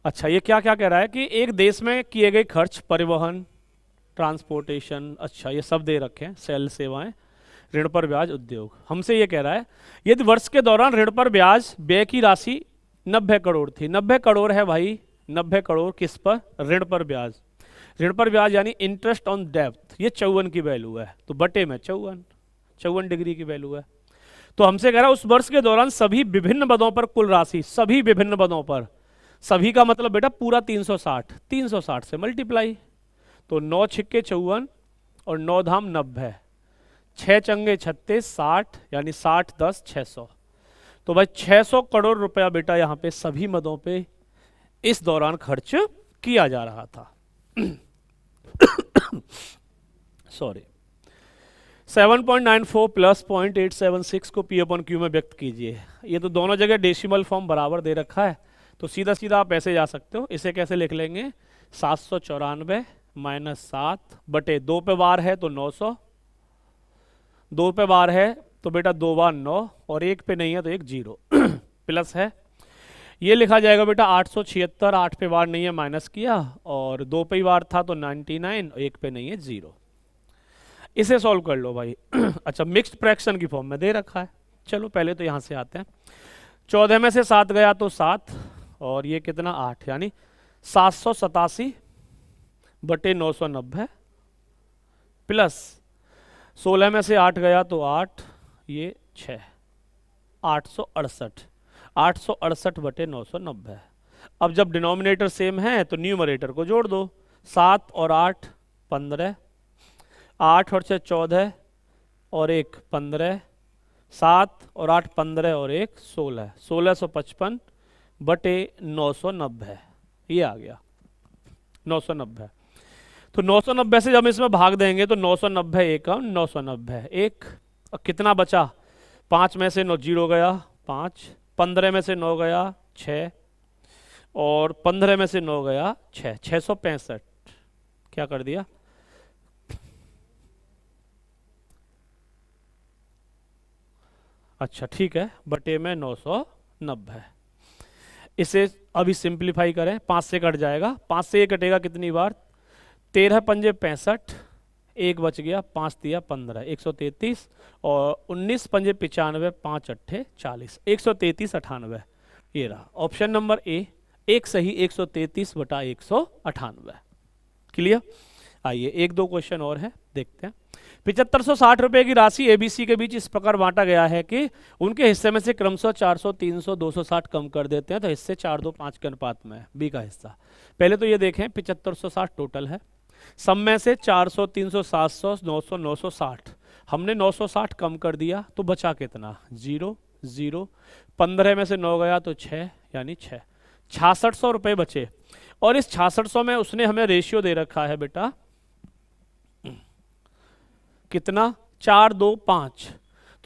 अच्छा ये क्या क्या कह रहा है कि एक देश में किए गए खर्च, परिवहन, ट्रांसपोर्टेशन, अच्छा ये सब दे रखे हैं, सेल सेवाएं, ऋण पर ब्याज, उद्योग। हमसे ये कह रहा है यदि वर्ष के दौरान ऋण पर ब्याज व्यय की राशि 90 करोड़ थी। 90 करोड़ है भाई, 90 करोड़ किस पर? ऋण पर ब्याज। ऋण पर ब्याज यानी इंटरेस्ट ऑन डेब्ट, ये 54 की वैल्यू है तो बटे में 54 डिग्री की वैल्यू है। तो हमसे कह रहा है उस वर्ष के दौरान सभी विभिन्न पदों पर कुल राशि, सभी विभिन्न पदों पर, सभी का मतलब बेटा पूरा 360 से मल्टीप्लाई। तो 9 छिक्के 54 और 9 धाम 90, 6 चंगे 36, 60 यानी 60 10 600। तो भाई 600 करोड़ रुपया बेटा यहाँ पे सभी मदों पे इस दौरान खर्च किया जा रहा था। सॉरी। 7.94 प्लस 0.876 को P/Q में व्यक्त कीजिए। ये तो दोनों जगह डेसिमल फॉर्म बराबर दे रखा है तो सीधा सीधा आप ऐसे जा सकते हो। इसे कैसे लिख लेंगे? 794 माइनस 7 बटे 2 पे बार है तो 900, 2 पे बार है तो बेटा 2 बार 9 और 1 पे नहीं है तो 1 0 प्लस है। ये लिखा जाएगा बेटा 876, 8 पे बार नहीं है माइनस किया, और 2 पे बार था तो 99, 1 पे नहीं है 0। इसे सॉल्व कर लो भाई। अच्छा मिक्स्ड फ्रैक्शन की फॉर्म में दे रखा है। चलो पहले तो यहाँ से आते हैं। 14 में से 7 गया तो 7 और ये कितना 8 यानी 787 बटे 990 प्लस 16 में से 8 गया तो 8, ये 6, 868 बटे 990। अब जब डिनोमिनेटर सेम है तो न्यूमरेटर को जोड़ दो। 7 और 8 15, 8 और 6 14 और 1 15, 7 और 8 15 और 1 16, 1655 बटे 990 ये आ गया 990। तो 990 से जब इसमें भाग देंगे तो 990 एक 990 एक, और कितना बचा? 5 में से 9 0 गया 5, 15 में से 9 गया 6 और 15 में से 9 गया 6, 665 क्या कर दिया? अच्छा ठीक है, बटे में 990। इसे अभी सिंप्लीफाई करें, 5 से कट जाएगा, 5 से ये कटेगा कितनी बार? 13 पंजे 65, 1 बच गया, 5 दिया 15, 133 और 19 पंजे 95, 5 अट्ठे 40, 133 98 ये रहा ऑप्शन नंबर ए। एक सही 133 बटा 198। क्लियर? आइए एक दो क्वेश्चन और है देखते हैं। 7560 रुपए की राशि एबीसी के बीच इस प्रकार बांटा गया है कि उनके हिस्से में से क्रमशः 400 300 260 कम कर देते हैं तो हिस्से 4 2 5 के अनुपात में है बी का हिस्सा। पहले तो ये देखें 7560 टोटल है, सब में से 400 300 700 900 960 हमने 960 कम कर दिया तो बचा कितना? 0 0, 15 में से 9 गया तो 6 यानी 6, 6600 रुपये बचे। और इस 6600 में उसने हमें रेशियो दे रखा है बेटा कितना? 4 2 5,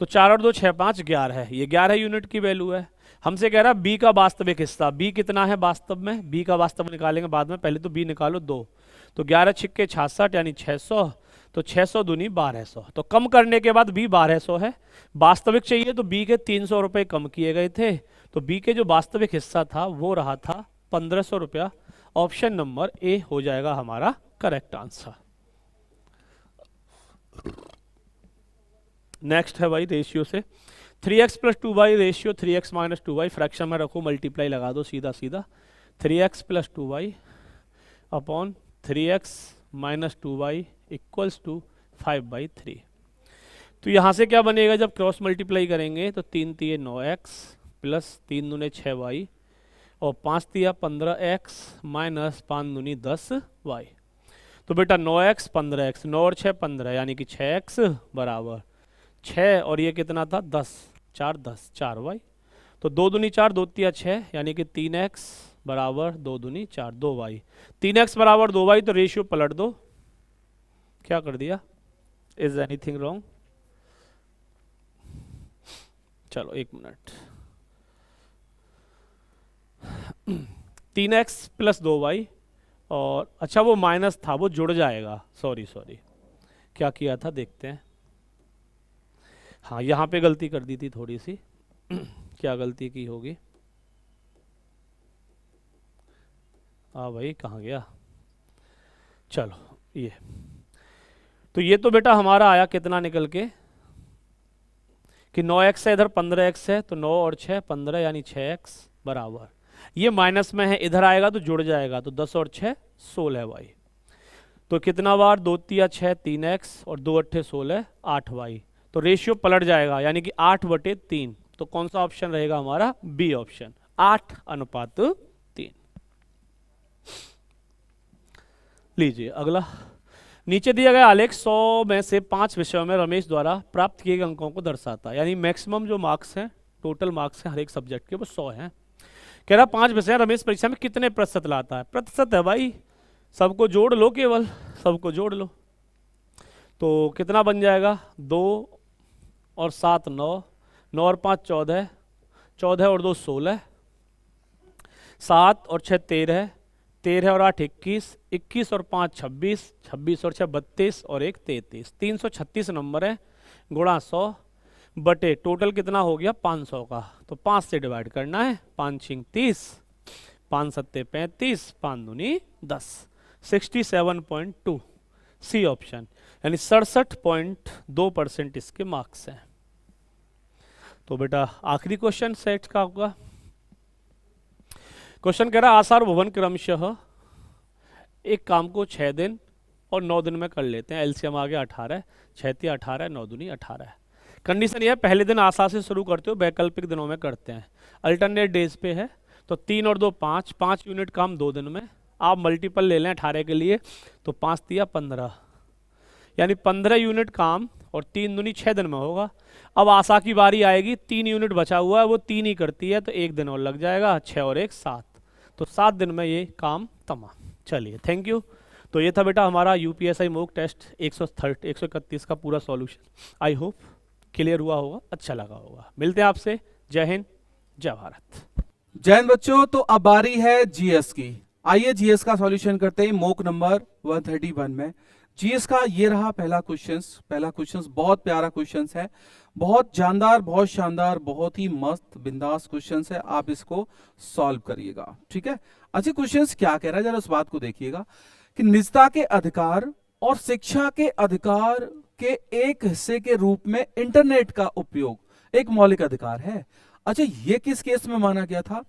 तो 4 और 2 6 5 11 है, ये 11 यूनिट की वैल्यू है। हमसे कह रहा है बी का वास्तविक हिस्सा, बी कितना है वास्तव में? बी का वास्तव निकालेंगे बाद में, पहले तो बी निकालो 2, तो 11 छिक्के 66 यानी 600, तो 600 दूनी 1200, तो कम करने के बाद बी 1200 है। वास्तविक चाहिए तो बी के 300 रुपये कम किए गए थे, तो बी के जो वास्तविक हिस्सा था वो रहा था 1500 रुपया। ऑप्शन नंबर ए हो जाएगा हमारा करेक्ट आंसर। नेक्स्ट है भाई रेशियो से 3x plus 2y ratio 3x minus 2y, fraction में रखो, मल्टीप्लाई लगा दो सीधा सीधा, 3x plus 2y upon 3x minus 2y equals to 5/3। तो यहाँ से क्या बनेगा, जब क्रॉस मल्टीप्लाई करेंगे तो 3 तिये 9x प्लस 3 दूने 6y और 5 तिया 15x माइनस 5 दूनी 10y। तो बेटा 9x 15x, 9 और 6 15, यानी कि 6x बराबर 6 और ये कितना था 10, 4 10 4y। तो 2 दूनी 4 2 तिया 6, यानी कि 3x बराबर 2 दूनी 4 2y। 3x बराबर 2y, तो रेशियो पलट दो, क्या कर दिया, इज एनीथिंग रॉन्ग? चलो 1 मिनट। 3x प्लस 2y और अच्छा वो माइनस था, वो जुड़ जाएगा, सॉरी क्या किया था देखते हैं। हाँ यहाँ पे गलती कर दी थी थोड़ी सी क्या गलती की होगी, हाँ भाई कहाँ गया, चलो ये तो ये तो बेटा हमारा आया कितना निकल के कि 9x है, इधर 15x है, तो 9 और 6 15, यानी 6x बराबर, ये माइनस में है, इधर आएगा तो जुड़ जाएगा, तो 10 और 6 16y। तो कितना बार 2 तिया 6 3x और 2 अट्ठे 16 8y। तो रेशियो पलट जाएगा, यानी कि 8/3। तो कौन सा ऑप्शन रहेगा हमारा, बी ऑप्शन, 8:3। लीजिए अगला, नीचे दिया गया आलेख 100 में से 5 विषयों में रमेश द्वारा प्राप्त किए गए अंकों को दर्शाता है। यानी मैक्सिमम जो मार्क्स हैं, टोटल मार्क्स हैं हर एक सब्जेक्ट के, वो 100 हैं। कह रहा 5 विषय रमेश परीक्षा में कितने प्रतिशत लाता है, प्रतिशत है भाई, सबको जोड़ लो, केवल सबको जोड़ लो। तो कितना बन जाएगा, 2 और 7 9, 9 और 5 14, 14 और 2 16, 7 और 6 13, 13 और 8 21, 21 और 5 26, 26 और 6 32 और 1 33, 336 नंबर है, गुणा 100 बटे टोटल कितना हो गया 500 का। तो 5 से डिवाइड करना है, 5 6 30, 5 7 35, 5 दूनी 10, 67.2 सी ऑप्शन, यानी 67.2% इसके मार्क्स हैं। तो बेटा आखिरी क्वेश्चन सेट का होगा। क्वेश्चन कह रहा आसार भुवन क्रमशः एक काम को 6 दिन और 9 दिन में कर लेते हैं। एलसीएम आ गया 18, 6 तिया 18, 9 दूनी 18। कंडीशन ये है पहले दिन आशा से शुरू करते हो, वैकल्पिक दिनों में करते हैं, अल्टरनेट डेज पे है। तो 3 और 2 5, 5 यूनिट काम 2 दिन में, आप मल्टीपल ले लें 18 के लिए, तो 5 तिया 15, यानी 15 यूनिट काम और 3 दूनी 6 दिन में होगा। अब आशा की बारी आएगी, 3 यूनिट बचा हुआ है, वो 3 ही करती है, तो 1 दिन और लग जाएगा, 6 और 1 7, तो 7 दिन में ये काम तमाम। चलिए थैंक यू। तो ये था बेटा हमारा यूपीएसआई मॉक टेस्ट 131 का पूरा सॉल्यूशन। आई होप क्लियर हुआ होगा, अच्छा लगा होगा। मिलते हैं आपसे, जय हिंद जय भारत। जय हिंद बच्चों। तो अब बारी है जीएस की। आइए जीएस का सॉल्यूशन करते हैं मॉक नंबर 131 में। जीएस का ये रहा पहला क्वेश्चंस बहुत प्यारा क्वेश्चंस है, बहुत जानदार, बहुत शानदार, बहुत ही मस्त बिंदास क्वेश्चंस है। आप इसको सॉल्व करिएगा, ठीक है। अच्छा क्वेश्चंस क्या कह रहा है, जरा उस बात को देखिएगा कि निजता के अधिकार और शिक्षा के अधिकार के एक हिस्से के रूप में इंटरनेट का उपयोग एक मौलिक अधिकार है। अच्छा ये किस केस में माना गया था,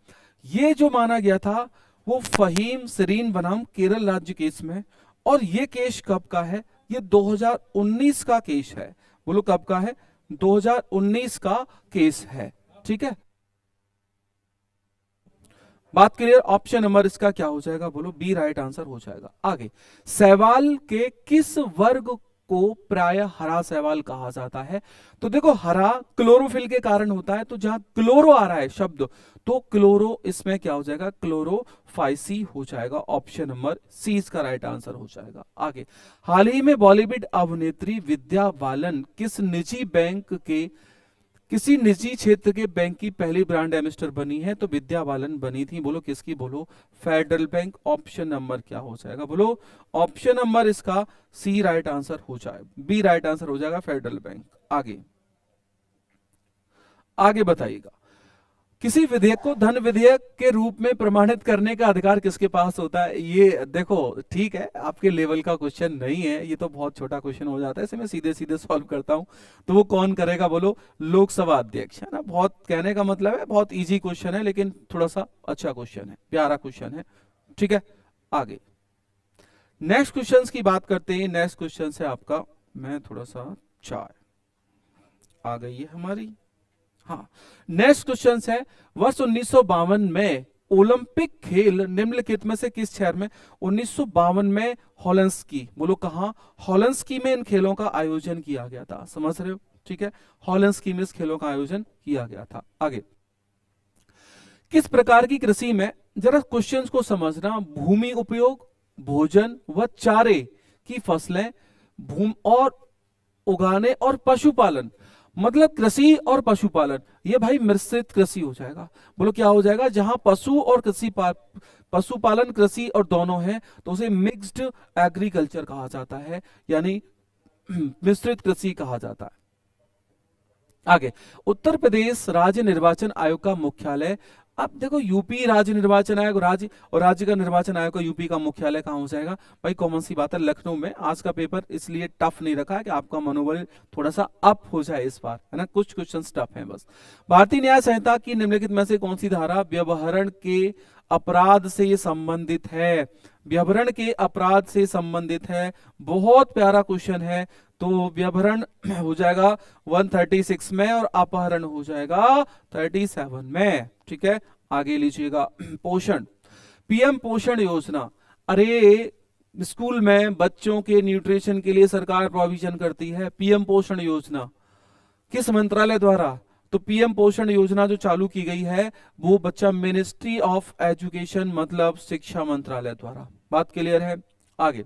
ये जो माना गया था वो फहीम सरीन बनाम केरल राज्य केस में, और ये केस कब का है, ये 2019 का केस है। बोलो कब का है, 2019 का केस है, ठीक है। बात क्लियर। ऑप्शन नंबर इसका क्या हो जाएगा, बोलो बी राइट आंसर हो जाएगा। आगे, शैवाल के किस वर्ग को प्रायः हरा शैवाल कहा जाता है। तो देखो हरा क्लोरोफिल के कारण होता है, तो जहां क्लोरो आ रहा है शब्द, तो क्लोरो इसमें क्या हो जाएगा, क्लोरोफाइसी हो जाएगा। ऑप्शन नंबर सी इसका राइट आंसर हो जाएगा। आगे, हाल ही में बॉलीवुड अभिनेत्री विद्या बालन किसी निजी क्षेत्र के बैंक की पहली ब्रांड एम्बेसडर बनी है। तो विद्या बालन बनी थी, बोलो किसकी, बोलो फेडरल बैंक। ऑप्शन नंबर क्या हो जाएगा, बोलो ऑप्शन नंबर इसका सी राइट आंसर हो जाएगा, बी राइट आंसर हो जाएगा फेडरल बैंक। आगे बताइएगा। किसी विधेयक को धन विधेयक के रूप में प्रमाणित करने का अधिकार किसके पास होता है? ये देखो, ठीक है, आपके लेवल का क्वेश्चन नहीं है, ये तो बहुत छोटा क्वेश्चन हो जाता है, इसे मैं सीधे सीधे सॉल्व करता हूं। तो वो कौन करेगा बोलो? लोकसभा अध्यक्ष, है ना। बहुत कहने का मतलब है बहुत इजी क्वेश्चन है, लेकिन थोड़ा सा अच्छा क्वेश्चन है, प्यारा क्वेश्चन है। ठीक है, आगे नेक्स्ट क्वेश्चन की बात करते हैं। नेक्स्ट क्वेश्चन है आपका, मैं थोड़ा सा चाय आ गई है हमारी। हाँ, नेक्स्ट क्वेश्चन है, वर्ष 1952 में ओलंपिक खेल निम्नलिखित में से किस शहर में? 1952 में होलेंस्की, बोलो कहां? होलेंस्की में इन खेलों का आयोजन किया गया था। समझ रहे हो? ठीक है, होलेंस्की में इस खेलों का आयोजन किया गया था। आगे, किस प्रकार की कृषि में, जरा क्वेश्चंस को समझना, भूमि उपयोग, भोजन व चारे की फसलें, भूमि और उगाने और पशुपालन, मतलब कृषि और पशुपालन, ये भाई मिश्रित कृषि हो जाएगा। बोलो क्या हो जाएगा? जहां पशु और पशुपालन कृषि और दोनों है तो उसे मिक्स्ड एग्रीकल्चर कहा जाता है, यानी मिश्रित कृषि कहा जाता है। आगे, उत्तर प्रदेश राज्य निर्वाचन आयोग का मुख्यालय, अब देखो यूपी राज्य निर्वाचन आयोग, राज्य का निर्वाचन आयोग का यूपी का मुख्यालय कहां हो जाएगा? भाई कॉमन सी बात है, लखनऊ में। आज का पेपर इसलिए टफ नहीं रखा है कि आपका मनोबल थोड़ा सा अप हो जाए इस बार, है ना। कुछ क्वेश्चन टफ हैं बस। भारतीय न्याय संहिता की निम्नलिखित में से कौन सी धारा व्यवहरण के अपराध से संबंधित है? व्यवहरण के अपराध से संबंधित है, बहुत प्यारा क्वेश्चन है। तो व्यवहरण हो जाएगा 136 में और अपहरण हो जाएगा 37 में। ठीक है, आगे लीजिएगा, पोषण, पीएम पोषण योजना। अरे स्कूल में बच्चों के न्यूट्रिशन के लिए सरकार प्रोविजन करती है। पीएम पोषण योजना किस मंत्रालय द्वारा? तो पीएम पोषण योजना जो चालू की गई है वो बच्चा मिनिस्ट्री ऑफ एजुकेशन, मतलब शिक्षा मंत्रालय द्वारा। बात क्लियर है? आगे,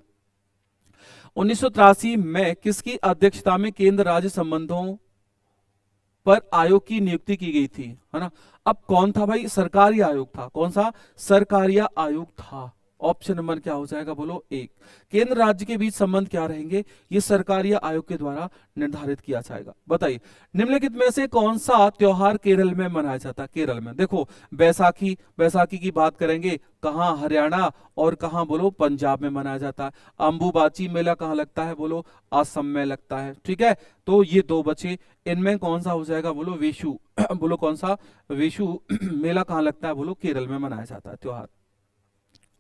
1983 में किसकी अध्यक्षता में केंद्र राज्य संबंधों पर आयोग की नियुक्ति की गई थी, है ना। अब कौन था भाई? सरकारी आयोग था। कौन सा? सरकारी आयोग था। ऑप्शन नंबर क्या हो जाएगा बोलो? 1। केंद्र राज्य के बीच संबंध क्या रहेंगे? ये सरकारी आयोग के द्वारा निर्धारित किया जाएगा। बताइए, निम्नलिखित में से कौन सा त्योहार केरल में मनाया जाता है? केरल में देखो, बैसाखी की बात करेंगे, कहां? हरियाणा, और कहां बोलो? पंजाब में मनाया जाता है। अंबुबाची मेला कहां लगता है बोलो? असम में लगता है। ठीक है, तो ये दो बचे, इनमें कौन सा हो जाएगा बोलो? विशु बोलो कौन सा? विशु मेला कहां लगता है बोलो? केरल में मनाया जाता है त्योहार।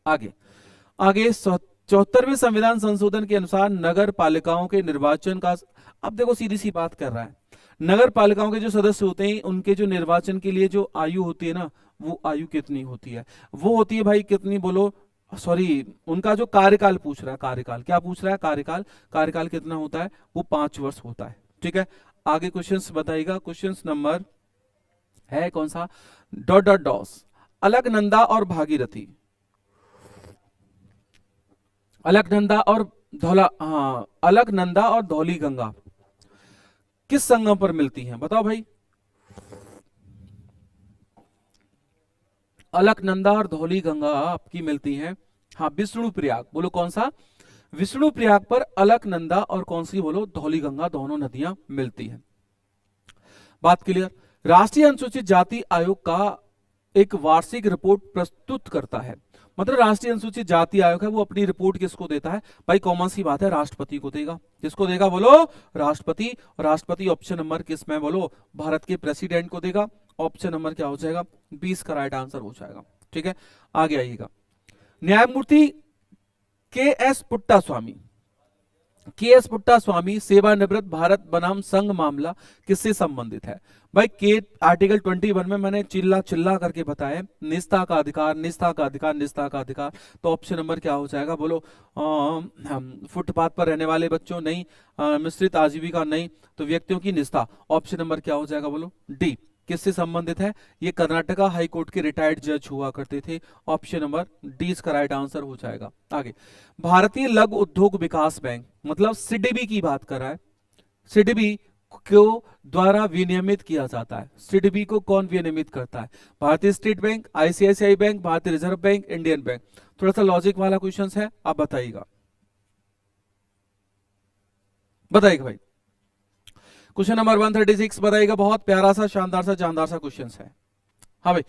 आगे 74वें संविधान संशोधन के अनुसार नगर पालिकाओं के निर्वाचन का, अब देखो सीधी सी बात कर रहा है, नगर पालिकाओं के जो सदस्य होते हैं उनके जो निर्वाचन के लिए जो आयु होती है ना, वो आयु कितनी होती है? वो होती है भाई कितनी बोलो? सॉरी, उनका जो कार्यकाल पूछ रहा है, कार्यकाल क्या पूछ रहा है? कार्यकाल कितना होता है? वो 5 वर्ष होता है। ठीक है, आगे क्वेश्चंस बताइएगा। क्वेश्चंस नंबर है कौन सा? डॉस, अलकनंदा और भागीरथी, अलकनंदा और धौली गंगा किस संगम पर मिलती हैं? बताओ भाई। अलकनंदा और धौली गंगा आपकी मिलती हैं, हाँ, विष्णु प्रयाग। बोलो कौन सा? विष्णु प्रयाग पर अलकनंदा और कौन सी बोलो? धौली गंगा, दोनों नदियां मिलती हैं। बात क्लियर? राष्ट्रीय अनुसूचित जाति आयोग का एक वार्षिक रिपोर्ट प्रस्तुत करता है, मतलब राष्ट्रीय अनुसूचित जाति आयोग है वो अपनी रिपोर्ट किसको देता है? भाई कॉमन सी बात है, राष्ट्रपति को देगा। किसको देगा बोलो? राष्ट्रपति। और राष्ट्रपति ऑप्शन नंबर किस में बोलो? भारत के प्रेसिडेंट को देगा। ऑप्शन नंबर क्या हो जाएगा? 20 का राइट आंसर हो जाएगा। ठीक है, आगे आइएगा। न्यायमूर्ति के.एस. पुट्टा स्वामी सेवानिवृत्त भारत बनाम संघ मामला किससे संबंधित है? भाई के आर्टिकल 21 में मैंने चिल्ला करके बताया, निष्ठा का अधिकार। तो ऑप्शन नंबर क्या हो जाएगा बोलो? फुटपाथ पर रहने वाले बच्चों नहीं, मिश्रित आजीविका नहीं, तो व्यक्तियों की निष्ठा। ऑप्शन नंबर क्या हो जाएगा बोलो? डी। किससे संबंधित है? ये कर्नाटका हाई कोर्ट के रिटायर्ड जज हुआ करते थे। ऑप्शन नंबर डी इसका राइट आंसर हो जाएगा। आगे, भारतीय लघु उद्योग विकास बैंक, मतलब सिडबी की बात कर रहा है। सिडबी को द्वारा विनियमित किया जाता है। सिडबी को कौन विनियमित करता है? भारतीय स्टेट बैंक, आईसीआईसीआई बैंक, भारतीय रिजर्व बैंक, इंडियन बैंक। थोड़ा सा लॉजिक वाला क्वेश्चन है, आप बताइएगा भाई। क्वेश्चन नंबर 136 बताइएगा, बहुत प्यारा सा, शानदार सा, जानदार सा क्वेश्चन है। हाँ भाई,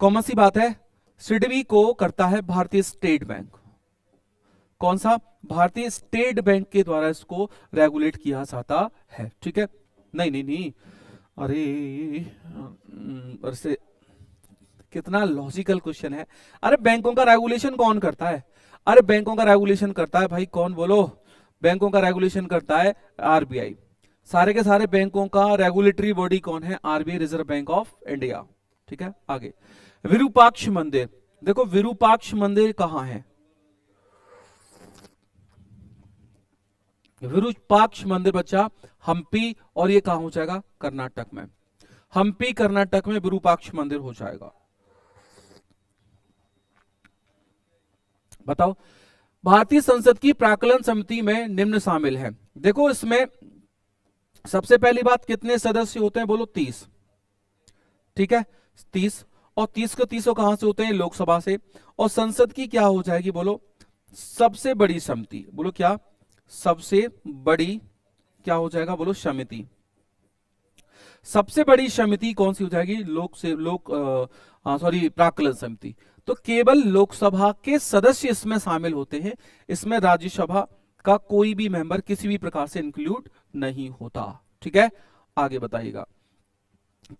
कॉमन सी बात है, सिडबी को करता है भारतीय स्टेट बैंक। कौन सा? भारतीय स्टेट बैंक के द्वारा इसको रेगुलेट किया जाता है। ठीक है, नहीं नहीं नहीं, अरे से कितना लॉजिकल क्वेश्चन है। अरे बैंकों का रेगुलेशन कौन करता है? अरे बैंकों का रेगुलेशन करता है भाई कौन, बोलो? बैंकों का रेगुलेशन करता है आरबीआई। सारे के सारे बैंकों का रेगुलेटरी बॉडी कौन है? RBI, reserve bank of India. ठीक है, आगे विरूपाक्ष मंदिर। देखो विरूपाक्ष मंदिर कहां है? विरूपाक्ष मंदिर बच्चा हम्पी, और ये कहां हो जाएगा? कर्नाटक में। हम्पी कर्नाटक में विरूपाक्ष मंदिर हो जाएगा। बताओ, भारतीय संसद की प्राक्कलन समिति में निम्न शामिल है। देखो इसमें सबसे पहली बात, कितने सदस्य होते हैं? बोलो 30। ठीक है, 30, और 30 के 30 कहां से होते हैं? लोकसभा से। और संसद की क्या हो जाएगी? बोलो सबसे बड़ी समिति। बोलो क्या? सबसे बड़ी क्या हो जाएगा? बोलो समिति। सबसे बड़ी समिति कौन सी हो जाएगी? प्राक्कलन समिति। तो केवल लोकसभा के सदस्य इसमें शामिल होते हैं, इसमें राज्यसभा का कोई भी मेंबर किसी भी प्रकार से इंक्लूड नहीं होता। ठीक है, आगे बताइएगा।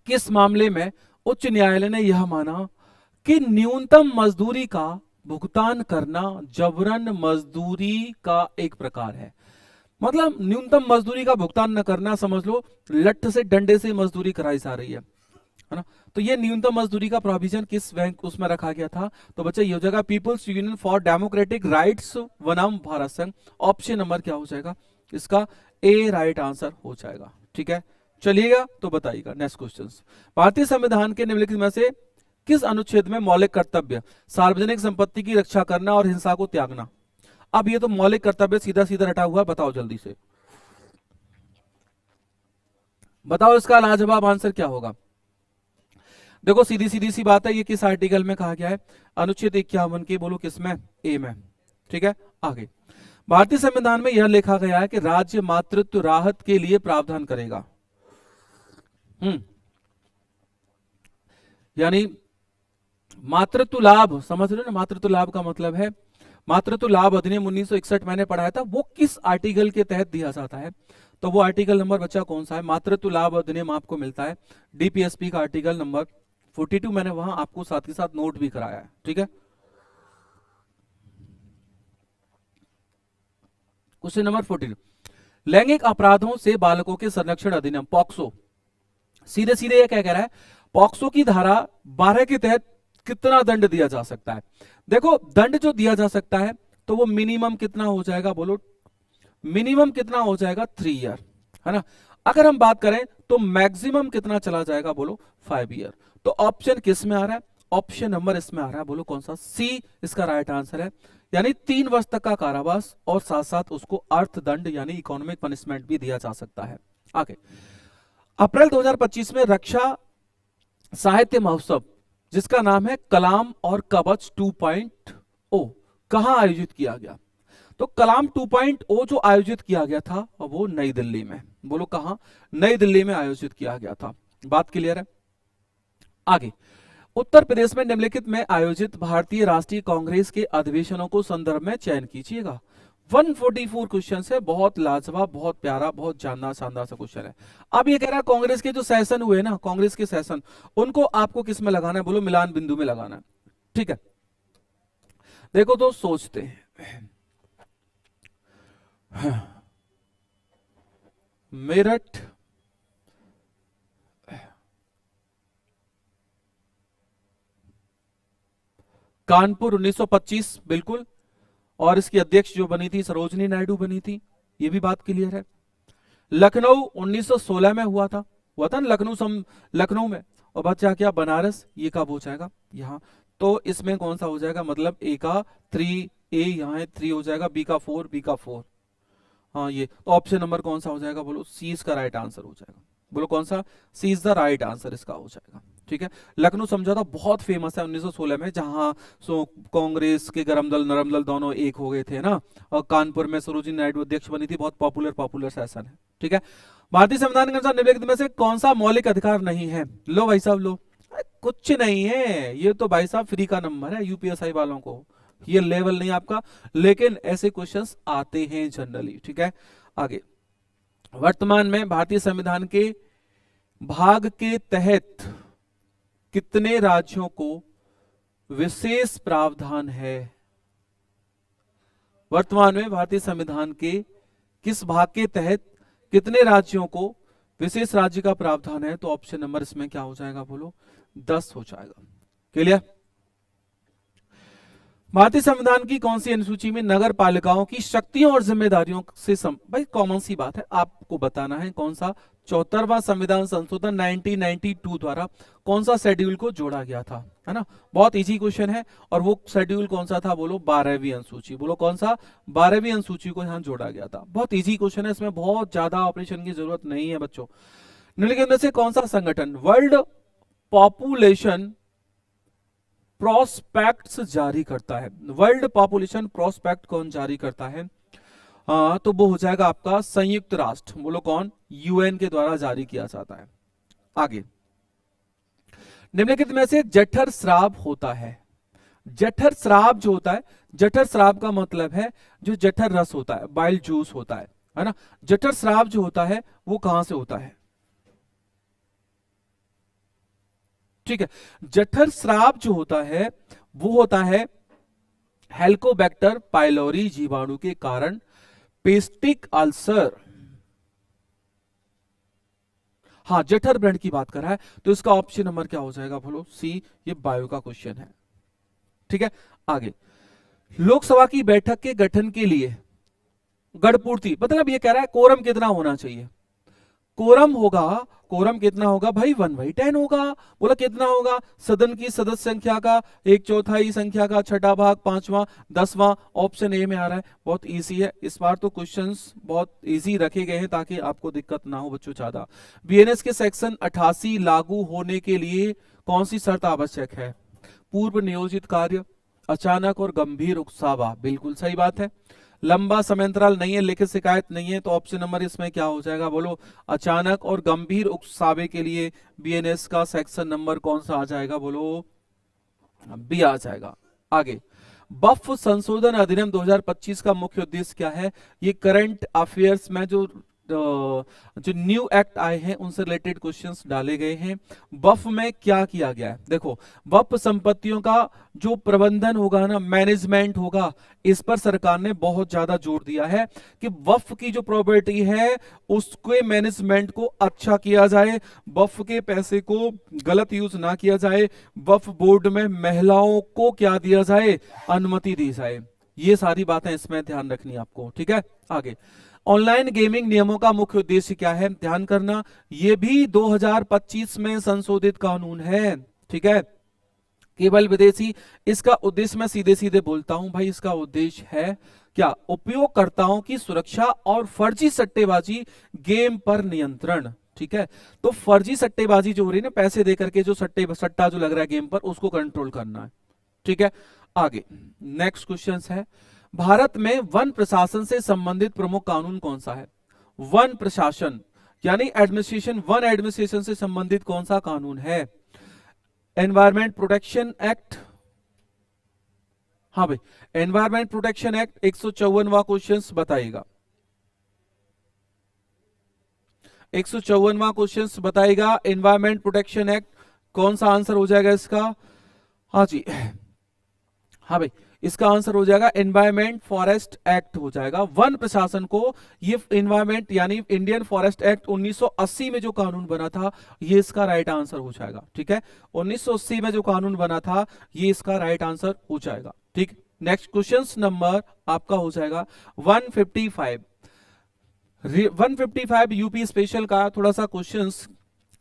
किस मामले में उच्च न्यायालय ने यह माना कि न्यूनतम मजदूरी का भुगतान करना जबरन मजदूरी का एक प्रकार है? मतलब न्यूनतम मजदूरी का भुगतान न करना, समझ लो लठ से डंडे से मजदूरी कराई जा रही है ना? तो ये न्यूनतम मजदूरी का प्रोविजन किस बैंक उसमें रखा गया था? तो बच्चा ये हो जाएगा People's Union for Democratic Rights बनाम भारत संघ। ऑप्शन नंबर क्या हो जाएगा इसका? ए राइट आंसर हो जाएगा। ठीक है, चलिएगा तो बताइएगा नेक्स्ट क्वेश्चन। भारतीय संविधान के निम्नलिखित में से किस अनुच्छेद में मौलिक कर्तव्य सार्वजनिक संपत्ति की रक्षा करना और हिंसा को त्यागना? अब ये तो मौलिक कर्तव्य सीधा सीधा रटा हुआ है, बताओ जल्दी से बताओ, इसका लाजवाब आंसर क्या होगा? देखो सीधी सीधी सी बात है, ये किस आर्टिकल में कहा गया है? अनुच्छेद 51 के। बोलो किसमें? ए में। ठीक है, आगे भारतीय संविधान में यह लिखा गया है कि राज्य मातृत्व राहत के लिए प्रावधान करेगा। यानी मातृत्व लाभ, समझ रहे हो ना? मातृत्व लाभ का मतलब है, मातृत्व लाभ अधिनियम 1961 मैंने पढ़ाया था, वो किस आर्टिकल के तहत दिया जाता है? तो वो आर्टिकल नंबर बच्चा कौन सा है? मातृत्व लाभ अधिनियम आपको मिलता है डीपीएसपी का आर्टिकल नंबर 42। मैंने वहां आपको साथ ही साथ नोट भी कराया है। ठीक है, क्वेश्चन नंबर 42, लैंगिक अपराधों से बालकों के संरक्षण अधिनियम पॉक्सो। सीधे सीधे ये क्या कह रहा है? पॉक्सो की धारा 12 के तहत कितना दंड दिया जा सकता है? देखो दंड जो दिया जा सकता है तो वो मिनिमम कितना हो जाएगा? बोलो मिनिमम कितना हो जाएगा? 3 ईयर, है ना? अगर हम बात करें तो मैक्सिमम कितना चला जाएगा? बोलो 5 ईयर। तो ऑप्शन किस में आ रहा है? ऑप्शन नंबर इसमें आ रहा है, बोलो कौन सा? सी इसका राइट आंसर है। यानी 3 वर्ष तक का कारावास और साथ साथ उसको अर्थदंड यानी इकोनॉमिक पनिशमेंट भी दिया जा सकता है। आगे अप्रैल 2025 में रक्षा साहित्य महोत्सव जिसका नाम है कलाम और कवच 2.0 कहां आयोजित किया गया? तो कलाम 2.0 जो आयोजित किया गया था वो नई दिल्ली में। बोलो कहां? नई दिल्ली में आयोजित किया गया था। बात क्लियर है? आगे उत्तर प्रदेश में निम्नलिखित में आयोजित भारतीय राष्ट्रीय कांग्रेस के अधिवेशनों को संदर्भ में चयन कीजिएगा। 144 क्वेश्चन है, बहुत लाजवाब, बहुत प्यारा, बहुत जानना शानदार सा क्वेश्चन है। अब ये कह रहा है कांग्रेस के जो सेशन हुए ना, कांग्रेस के सेशन, उनको आपको किस में लगाना है? बोलो मिलान बिंदु में लगाना है। ठीक है, देखो तो सोचते हैं, मेरठ, कानपुर 1925 बिल्कुल, और इसकी अध्यक्ष जो बनी थी सरोजनी नायडू बनी थी, ये भी बात क्लियर है। लखनऊ 1916 में हुआ था ना, लखनऊ में। और बच्चा क्या? बनारस, ये कब हो जाएगा? यहाँ। तो इसमें कौन सा हो जाएगा? मतलब ए का 3, ए यहाँ है 3 हो जाएगा, बी का 4, बी का 4। हाँ ये तो ऑप्शन नंबर कौन सा हो जाएगा? बोलो सी इसका राइट आंसर हो जाएगा। बोलो कौन सा? सी इज द राइट आंसर इसका हो जाएगा। ठीक है, लखनऊ समझौता बहुत फेमस है 1916 में, जहां कांग्रेस के गरम दल नरम दल दोनों एक हो गए थे ना, और कानपुर में सरोजिनी नायडू अध्यक्ष बनी थी। बहुत पॉपुलर सेशन है। ठीक है, भारतीय संविधान के अनुसार निम्नलिखित में से कौन सा मौलिक अधिकार नहीं है? लो भाई साहब लो, कुछ नहीं है, ये तो भाई साहब फ्री का नंबर है यूपीएसआई वालों को, ये लेवल नहीं आपका, लेकिन ऐसे क्वेश्चंस आते हैं जनरली। ठीक है, आगे। वर्तमान में भारतीय संविधान के भाग के तहत कितने राज्यों को विशेष प्रावधान है? वर्तमान में भारतीय संविधान के किस भाग के तहत कितने राज्यों को विशेष राज्य का प्रावधान है? तो ऑप्शन नंबर इसमें क्या हो जाएगा बोलो? 10 हो जाएगा। क्लियर? भारतीय संविधान की कौन सी अनुसूची में नगर पालिकाओं की शक्तियों और जिम्मेदारियों से भाई कॉमन सी बात है, आपको बताना है कौन सा 74वां संविधान संशोधन 1992 द्वारा कौन सा शेड्यूल को जोड़ा गया था, है ना। बहुत इजी क्वेश्चन है, और वो शेड्यूल कौन सा था बोलो? 12वीं अनुसूची। बोलो कौन सा? 12वीं अनुसूची को यहां जोड़ा गया था। बहुत इजी क्वेश्चन है, इसमें बहुत ज्यादा ऑपरेशन की जरूरत नहीं है बच्चों। निम्नलिखित में से कौन सा संगठन वर्ल्ड पॉपुलेशन प्रोस्पेक्ट्स जारी करता है? वर्ल्ड पॉपुलेशन प्रोस्पेक्ट कौन जारी करता है? तो वो हो जाएगा आपका संयुक्त राष्ट्र। बोलो कौन? यूएन के द्वारा जारी किया जाता है। आगे, निम्नलिखित में से जठर स्राव होता है? जठर स्राव जो होता है, जठर स्राव का मतलब है जो जठर रस होता है, बाइल जूस होता है ना। जठर स्राव जो होता है वो कहां से होता है? ठीक है, जठर स्राव जो होता है वो होता है हेलिकोबैक्टर पाइलोरी जीवाणु के कारण पेस्टिक अल्सर। हाँ, जठर ब्लड की बात कर रहा है, तो इसका ऑप्शन नंबर क्या हो जाएगा बोलो? सी। ये बायो का क्वेश्चन है। ठीक है, आगे। लोकसभा की बैठक के गठन के लिए गढ़पूर्ति, मतलब ये कह रहा है कोरम कितना होना चाहिए? कोरम होगा, कोरम कितना होगा भाई? 1/10 होगा। बोला कितना होगा? सदन की सदस्य संख्या का 1/4 संख्या का 6वां भाग, 5वां, 10वां। ऑप्शन ए में आ रहा है। बहुत इजी है, इस बार तो क्वेश्चंस बहुत इजी रखे गए हैं ताकि आपको दिक्कत ना हो बच्चों ज्यादा। बीएनएस के सेक्शन 88 लागू होने के लिए कौन सी शर्त आवश्यक है? पूर्व नियोजित कार्य, अचानक और गंभीर उकसावा। बिल्कुल सही बात है। लंबा समयांतराल नहीं है, लिखित शिकायत नहीं है, तो ऑप्शन नंबर इसमें क्या हो जाएगा बोलो? अचानक और गंभीर उकसावे के लिए बीएनएस का सेक्शन नंबर कौन सा आ जाएगा बोलो? बी आ जाएगा। आगे, बफ संशोधन अधिनियम 2025 का मुख्य उद्देश्य क्या है? ये करंट अफेयर्स में जो न्यू एक्ट आए हैं उनसे रिलेटेड क्वेश्चंस डाले गए हैं। बफ में क्या किया गया है? देखो, बफ संपत्तियों का जो प्रबंधन होगा ना, मैनेजमेंट होगा, इस पर सरकार ने बहुत ज्यादा जोर दिया है कि बफ की जो प्रॉपर्टी है उसके मैनेजमेंट को अच्छा किया जाए, बफ के पैसे को गलत यूज ना किया जाए, बफ बोर्ड में महिलाओं को क्या दिया जाए? अनुमति दी जाए। ये सारी बातें इसमें ध्यान रखनी है आपको। ठीक है, आगे। ऑनलाइन गेमिंग नियमों का मुख्य उद्देश्य क्या है? ध्यान करना, ये भी 2025 में संशोधित कानून है। ठीक है, केवल विदेशी। इसका उद्देश्य मैं सीधे सीधे बोलता हूं भाई, इसका उद्देश्य है क्या? उपयोगकर्ताओं की सुरक्षा और फर्जी सट्टेबाजी गेम पर नियंत्रण। ठीक है, तो फर्जी सट्टेबाजी जो हो रही है ना, पैसे देकर के जो सट्टा जो लग रहा है गेम पर, उसको कंट्रोल करना है। ठीक है, आगे नेक्स्ट क्वेश्चन है, भारत में वन प्रशासन से संबंधित प्रमुख कानून कौन सा है? वन प्रशासन यानी एडमिनिस्ट्रेशन, वन एडमिनिस्ट्रेशन से संबंधित कौन सा कानून है? Environment protection act. हाँ भाई, एनवायरमेंट प्रोटेक्शन एक्ट 154वां क्वेश्चन बताइएगा। 154वां क्वेश्चन बताएगा एनवायरमेंट प्रोटेक्शन एक्ट, कौन सा आंसर हो जाएगा इसका? हाँ जी, हाँ भाई, इसका आंसर हो जाएगा एनवायरमेंट फॉरेस्ट एक्ट हो जाएगा। वन प्रशासन को ये एनवायरमेंट यानी इंडियन फॉरेस्ट एक्ट 1980 में जो कानून बना था, ये इसका राइट आंसर हो जाएगा। ठीक है, 1980 में जो कानून बना था, ये इसका राइट आंसर हो जाएगा। ठीक, नेक्स्ट क्वेश्चन नंबर आपका हो जाएगा 155। 155 यूपी स्पेशल का थोड़ा सा क्वेश्चंस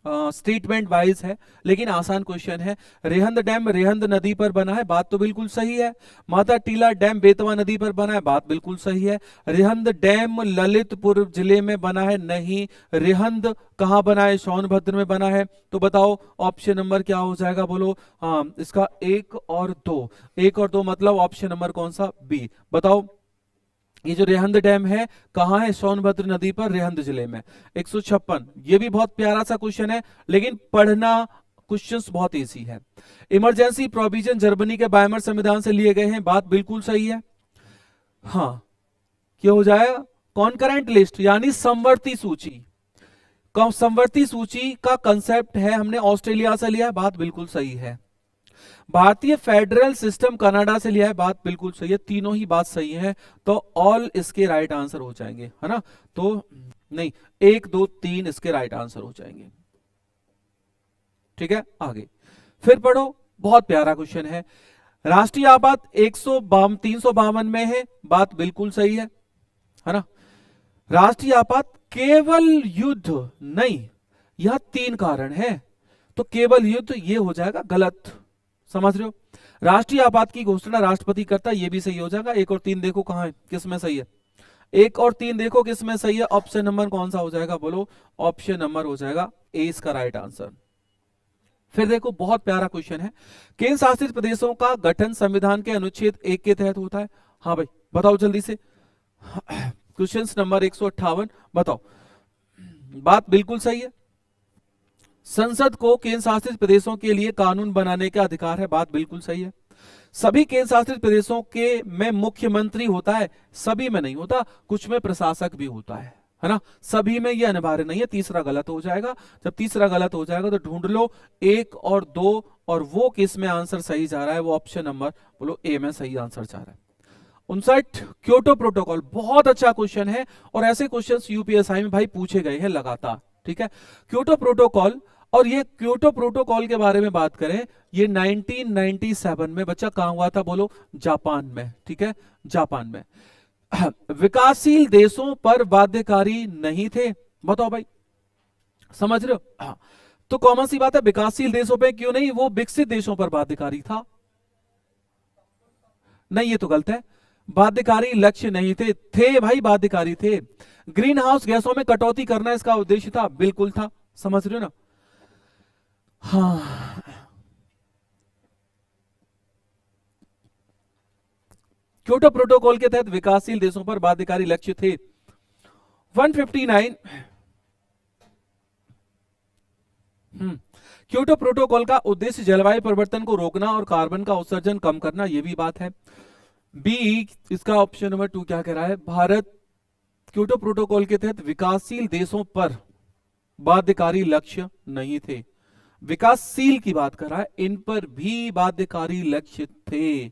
स्टेटमेंट वाइज है, लेकिन आसान क्वेश्चन है। रेहंद डैम रेहंद नदी पर बना है, बात तो बिल्कुल सही है। माता टीला डैम बेतवा नदी पर बना है, बात बिल्कुल सही है। रेहंद डैम ललितपुर जिले में बना है, नहीं। रेहंद कहां बना है? सोनभद्र में बना है। तो बताओ ऑप्शन नंबर क्या हो जाएगा बोलो? हाँ, इसका 1 और 2, 1 और 2 मतलब ऑप्शन नंबर कौन सा? बी। बताओ ये जो रेहंद डैम है कहां है? सोनभद्र नदी पर, रेहंद जिले में। 156, ये भी बहुत प्यारा सा क्वेश्चन है, लेकिन पढ़ना क्वेश्चंस बहुत इजी है। इमरजेंसी प्रोविजन जर्मनी के बायमर संविधान से लिए गए हैं, बात बिल्कुल सही है। हाँ, क्या हो जाएगा? कॉन्करेंट लिस्ट यानी समवर्ती सूची। समवर्ती सूची का कंसेप्ट है हमने ऑस्ट्रेलिया से लिया है, बात बिल्कुल सही है। भारतीय फेडरल सिस्टम कनाडा से लिया है, बात बिल्कुल सही है। तीनों ही बात सही है, तो ऑल इसके राइट आंसर हो जाएंगे, है ना। तो नहीं, 1 2 3 इसके राइट आंसर हो जाएंगे। ठीक है, आगे फिर पढ़ो, बहुत प्यारा क्वेश्चन है। राष्ट्रीय आपात 352 में है, बात बिल्कुल सही है ना। राष्ट्रीय आपात केवल युद्ध नहीं, यह 3 कारण है, तो केवल युद्ध ये हो जाएगा गलत, समझ रहे हो। राष्ट्रीय आपात की घोषणा राष्ट्रपति करता है, ये भी सही हो जाएगा। 1 और 3 देखो कहां है, किस में सही है। 1 और 3 देखो किस में सही है। ऑप्शन नंबर कौन सा हो जाएगा, बोलो। ऑप्शन नंबर हो जाएगा ए इसका राइट आंसर। फिर देखो, बहुत प्यारा क्वेश्चन है। केंद्र शासित प्रदेशों का गठन संविधान के अनुच्छेद 1 के तहत होता है। हाँ भाई, बताओ जल्दी से। क्वेश्चन नंबर 158, बताओ। बात बिल्कुल सही है। संसद को केंद्र शासित प्रदेशों के लिए कानून बनाने का अधिकार है, बात बिल्कुल सही है। सभी केंद्र शासित प्रदेशों के में मुख्यमंत्री होता है, सभी में नहीं होता, कुछ में प्रशासक भी होता है ना। सभी में यह अनिवार्य नहीं है। तीसरा गलत हो जाएगा। जब तीसरा गलत हो जाएगा तो ढूंढ लो 1 और 2, और वो किस में आंसर सही जा रहा है, वो ऑप्शन नंबर बोलो ए में सही आंसर जा रहा है। 59, क्योटो प्रोटोकॉल, बहुत अच्छा क्वेश्चन है, और ऐसे क्वेश्चंस यूपीएसआई में भाई पूछे गए हैं लगातार। ठीक है, क्योटो प्रोटोकॉल, और ये क्योटो प्रोटोकॉल के बारे में बात करें, ये 1997 में बच्चा कहां हुआ था, बोलो। जापान में। ठीक है, जापान में। विकासशील देशों पर बाध्यकारी नहीं थे, बताओ भाई, समझ रहे हो। हाँ, तो कॉमन सी बात है, विकासशील देशों पे क्यों नहीं, वो विकसित देशों पर बाध्यकारी था। नहीं, ये तो गलत है। बाध्यकारी लक्ष्य नहीं थे भाई, बाध्यकारी थे। ग्रीन हाउस गैसों में कटौती करना इसका उद्देश्य था, बिल्कुल था, समझ रहे हो ना। हाँ, क्योटो प्रोटोकॉल के तहत विकासशील देशों पर बाध्यकारी लक्ष्य थे। 159, क्योटो प्रोटोकॉल का उद्देश्य जलवायु परिवर्तन को रोकना और कार्बन का उत्सर्जन कम करना, यह भी बात है। बी इसका ऑप्शन नंबर 2 क्या कह रहा है, भारत क्योटो प्रोटोकॉल के तहत विकासशील देशों पर बाध्यकारी लक्ष्य नहीं थे। विकासशील की बात कर रहा है, इन पर भी बाध्यकारी लक्ष्य थे,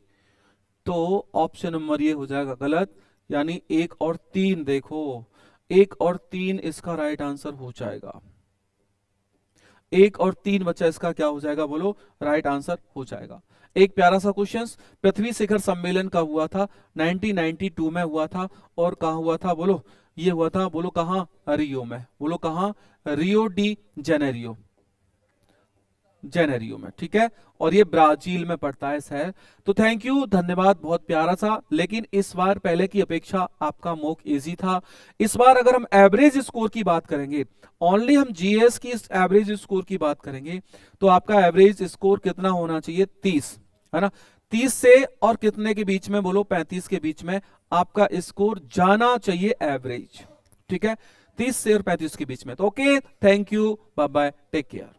तो ऑप्शन नंबर ये हो जाएगा गलत, यानी 1 और 3 देखो, 1 और 3 इसका राइट आंसर हो जाएगा। 1 और 3 बच्चा इसका क्या हो जाएगा, बोलो, राइट आंसर हो जाएगा। एक प्यारा सा क्वेश्चन, पृथ्वी शिखर सम्मेलन का हुआ था, 1992 में हुआ था, और कहां हुआ था, बोलो। ये हुआ था, बोलो कहां, रियो में, बोलो कहां, रियो डी जेनेरियो, जेनेरियो में। ठीक है, और ये ब्राजील में पड़ता है शहर। तो थैंक यू, धन्यवाद, बहुत प्यारा सा। लेकिन इस बार पहले की अपेक्षा आपका मॉक इजी था। इस बार अगर हम एवरेज स्कोर की बात करेंगे, ओनली हम जीएस की एवरेज स्कोर की बात करेंगे, तो आपका एवरेज स्कोर कितना होना चाहिए, 30, है ना। 30 से और कितने के बीच में, बोलो 35 के बीच में आपका स्कोर जाना चाहिए एवरेज। ठीक है, 30 से और 35 के बीच में। तो okay, thank you, bye bye, take care.